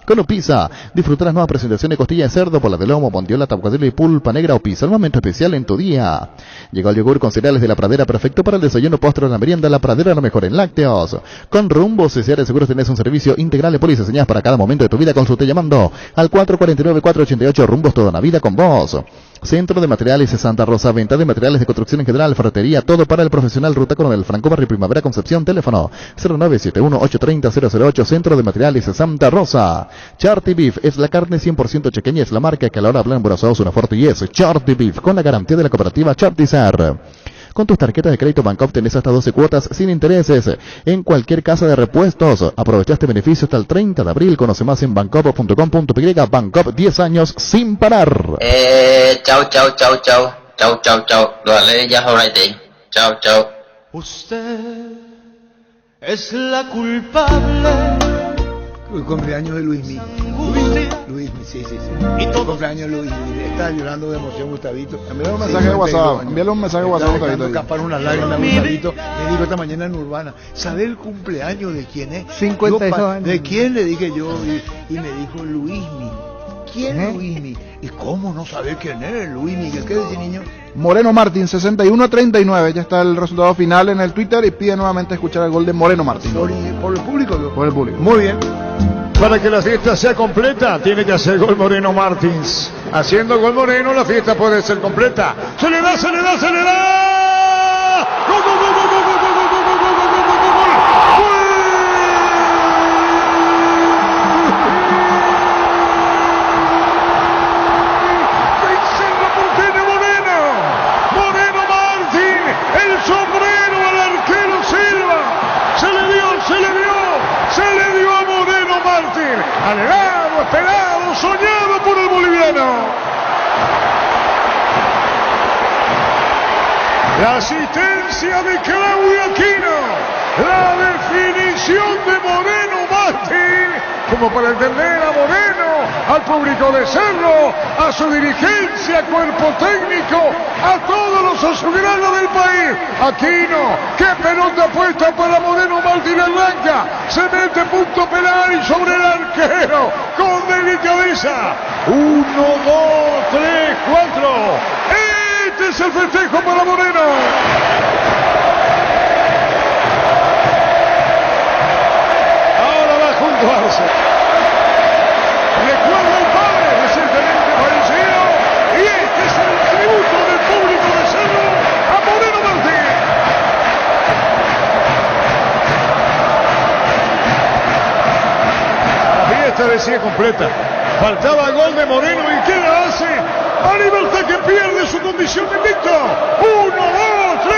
Con Upisa, disfruta las nuevas presentaciones de costilla de cerdo, por la de lomo, bondiola, tabucadillo y pulpa negra. Upisa, un momento especial en tu día. Llegó el yogur con cereales de La Pradera, perfecto para el desayuno, postre o la merienda. La Pradera, lo mejor en lácteos. Con Rumbo CCR Seguros tenés un servicio integral de pólizas señalas para cada momento de tu vida. Consulte llamando al 449-488. Rumbos, toda la vida con vos. Centro de Materiales de Santa Rosa, venta de materiales de construcción en general, ferretería, todo para el profesional. Ruta Coronel Franco, Barrio Primavera, Concepción. Teléfono 0971-830-008. Centro de Materiales de Santa Rosa. Charty Beef es la carne 100% chequeña, es la marca que a la hora hablan Buenos una fuerte y es Charty Beef, con la garantía de la cooperativa Chartizar. Con tus tarjetas de crédito Bancopp tenés hasta 12 cuotas sin intereses en cualquier casa de repuestos. Aprovecha este beneficio hasta el 30 de abril. Conoce más en bancopp.com.py. Bancopp, 10 años sin parar. Chao. Lo haré ya ahora. Chao. Usted es la culpable. el cumpleaños de Luismi. Luismi, sí. El cumpleaños de Luismi. Está llorando de emoción Gustavito. Envíale un mensaje de WhatsApp. Envíale un mensaje de WhatsApp a Gustavito. Escapar unas lágrimas, Gustavito. Me dijo esta mañana en Urbana, ¿sabe el cumpleaños de quién es? 52 años. ¿De quién? Le dije yo. Y me dijo Luismi. ¿Quién es Luismi? ¿Y cómo no saber quién es Luismi? ¿Qué dice, niño? Moreno Martín, 61-39. Ya está el resultado final en el Twitter y pide nuevamente escuchar el gol de Moreno Martín. ¿Por el público? Por el público. Muy bien. Para que la fiesta sea completa, tiene que hacer gol Moreno Martins. Haciendo gol Moreno, la fiesta puede ser completa. ¡Se le da! ¡Gol! Anhelado, esperado, soñado por el boliviano. La asistencia de Claudio Aquino, la definición de Moreno Martín, como para entender a Moreno, al público de Cerro, a su dirigencia, cuerpo técnico, a todos los azulgranos del país. Aquino, qué pelota puesta para Moreno Martín arranca, se mete punto penal y sobre el arquero, con delicadeza. 1, 2, 3, 4. Este es el festejo para Moreno. Ahora va junto a Arce. Recuerda el padre recientemente fallecido. Y este es el tributo del público de Cerro a Moreno Martín. La fiesta decía completa. Faltaba gol de Moreno y ¿qué la hace? A Libertad que pierde su condición de invicto. 1, 2, 3,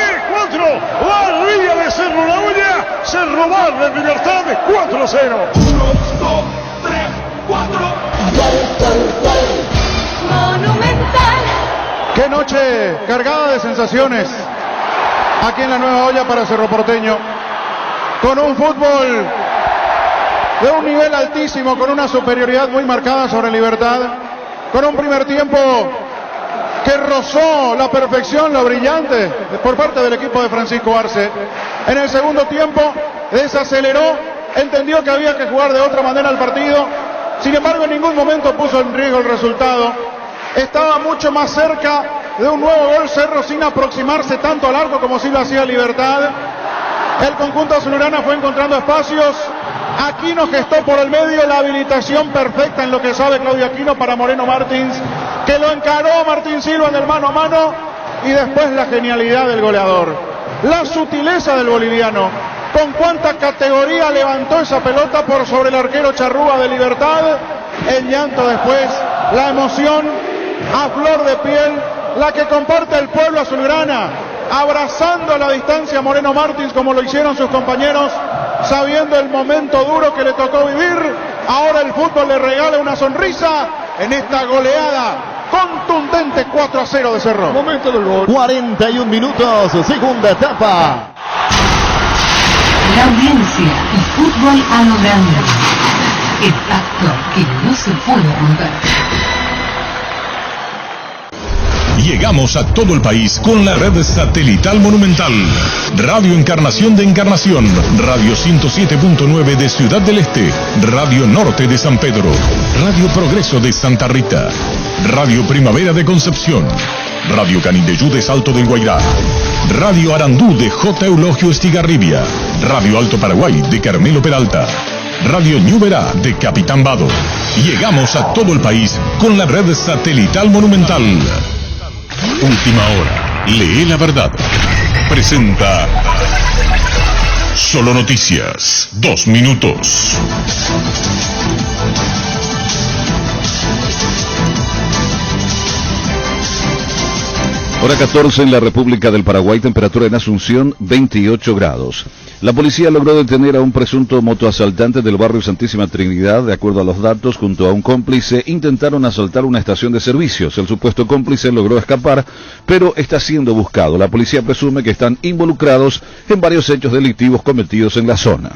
4. Barría de Cerro La Olla. Cerro barra en Libertad 4-0. 1, 2, 3, 4. Monumental. Qué noche cargada de sensaciones aquí en la Nueva Olla para Cerro Porteño. Con un fútbol de un nivel altísimo, con una superioridad muy marcada sobre Libertad, con un primer tiempo que rozó la perfección, lo brillante por parte del equipo de Francisco Arce. En el segundo tiempo desaceleró, entendió que había que jugar de otra manera el partido, sin embargo en ningún momento puso en riesgo el resultado. Estaba mucho más cerca de un nuevo gol Cerro sin aproximarse tanto al arco como si lo hacía Libertad. El conjunto azulgrana fue encontrando espacios. Aquino gestó por el medio la habilitación perfecta en lo que sabe Claudio Aquino para Moreno Martins, que lo encaró Martín Silva en el mano a mano, y después la genialidad del goleador, la sutileza del boliviano, con cuánta categoría levantó esa pelota por sobre el arquero Charrúa de Libertad, el llanto después, la emoción a flor de piel, la que comparte el pueblo azulgrana, abrazando a la distancia a Moreno Martins como lo hicieron sus compañeros, sabiendo el momento duro que le tocó vivir. Ahora el fútbol le regala una sonrisa en esta goleada contundente 4-0 de Cerro. Momento del gol. 41 minutos, segunda etapa. La audiencia y fútbol a lo grande. El pacto que no se puede romper. Llegamos a todo el país con la red satelital Monumental. Radio Encarnación de Encarnación, Radio 107.9 de Ciudad del Este, Radio Norte de San Pedro, Radio Progreso de Santa Rita, Radio Primavera de Concepción, Radio Canindeyú de Salto del Guairá, Radio Arandú de J. Eulogio Estigarribia, Radio Alto Paraguay de Carmelo Peralta, Radio Ñuberá de Capitán Vado. Llegamos a todo el país con la red satelital Monumental. Última hora, lee la verdad. Presenta Solo Noticias, 2 minutos. Hora 14 en la República del Paraguay, temperatura en Asunción 28 grados. La policía logró detener a un presunto motoasaltante del barrio Santísima Trinidad. De acuerdo a los datos, junto a un cómplice intentaron asaltar una estación de servicios. El supuesto cómplice logró escapar, pero está siendo buscado. La policía presume que están involucrados en varios hechos delictivos cometidos en la zona.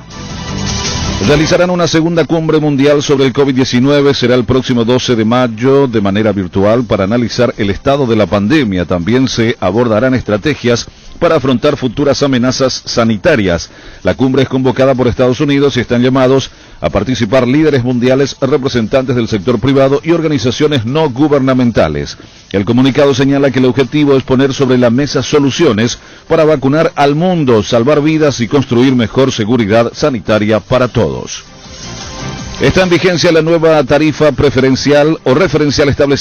Realizarán una segunda cumbre mundial sobre el COVID-19, será el próximo 12 de mayo de manera virtual para analizar el estado de la pandemia. También se abordarán estrategias para afrontar futuras amenazas sanitarias. La cumbre es convocada por Estados Unidos y están llamados a participar líderes mundiales, representantes del sector privado y organizaciones no gubernamentales. El comunicado señala que el objetivo es poner sobre la mesa soluciones para vacunar al mundo, salvar vidas y construir mejor seguridad sanitaria para todos. Está en vigencia la nueva tarifa preferencial o referencial establecida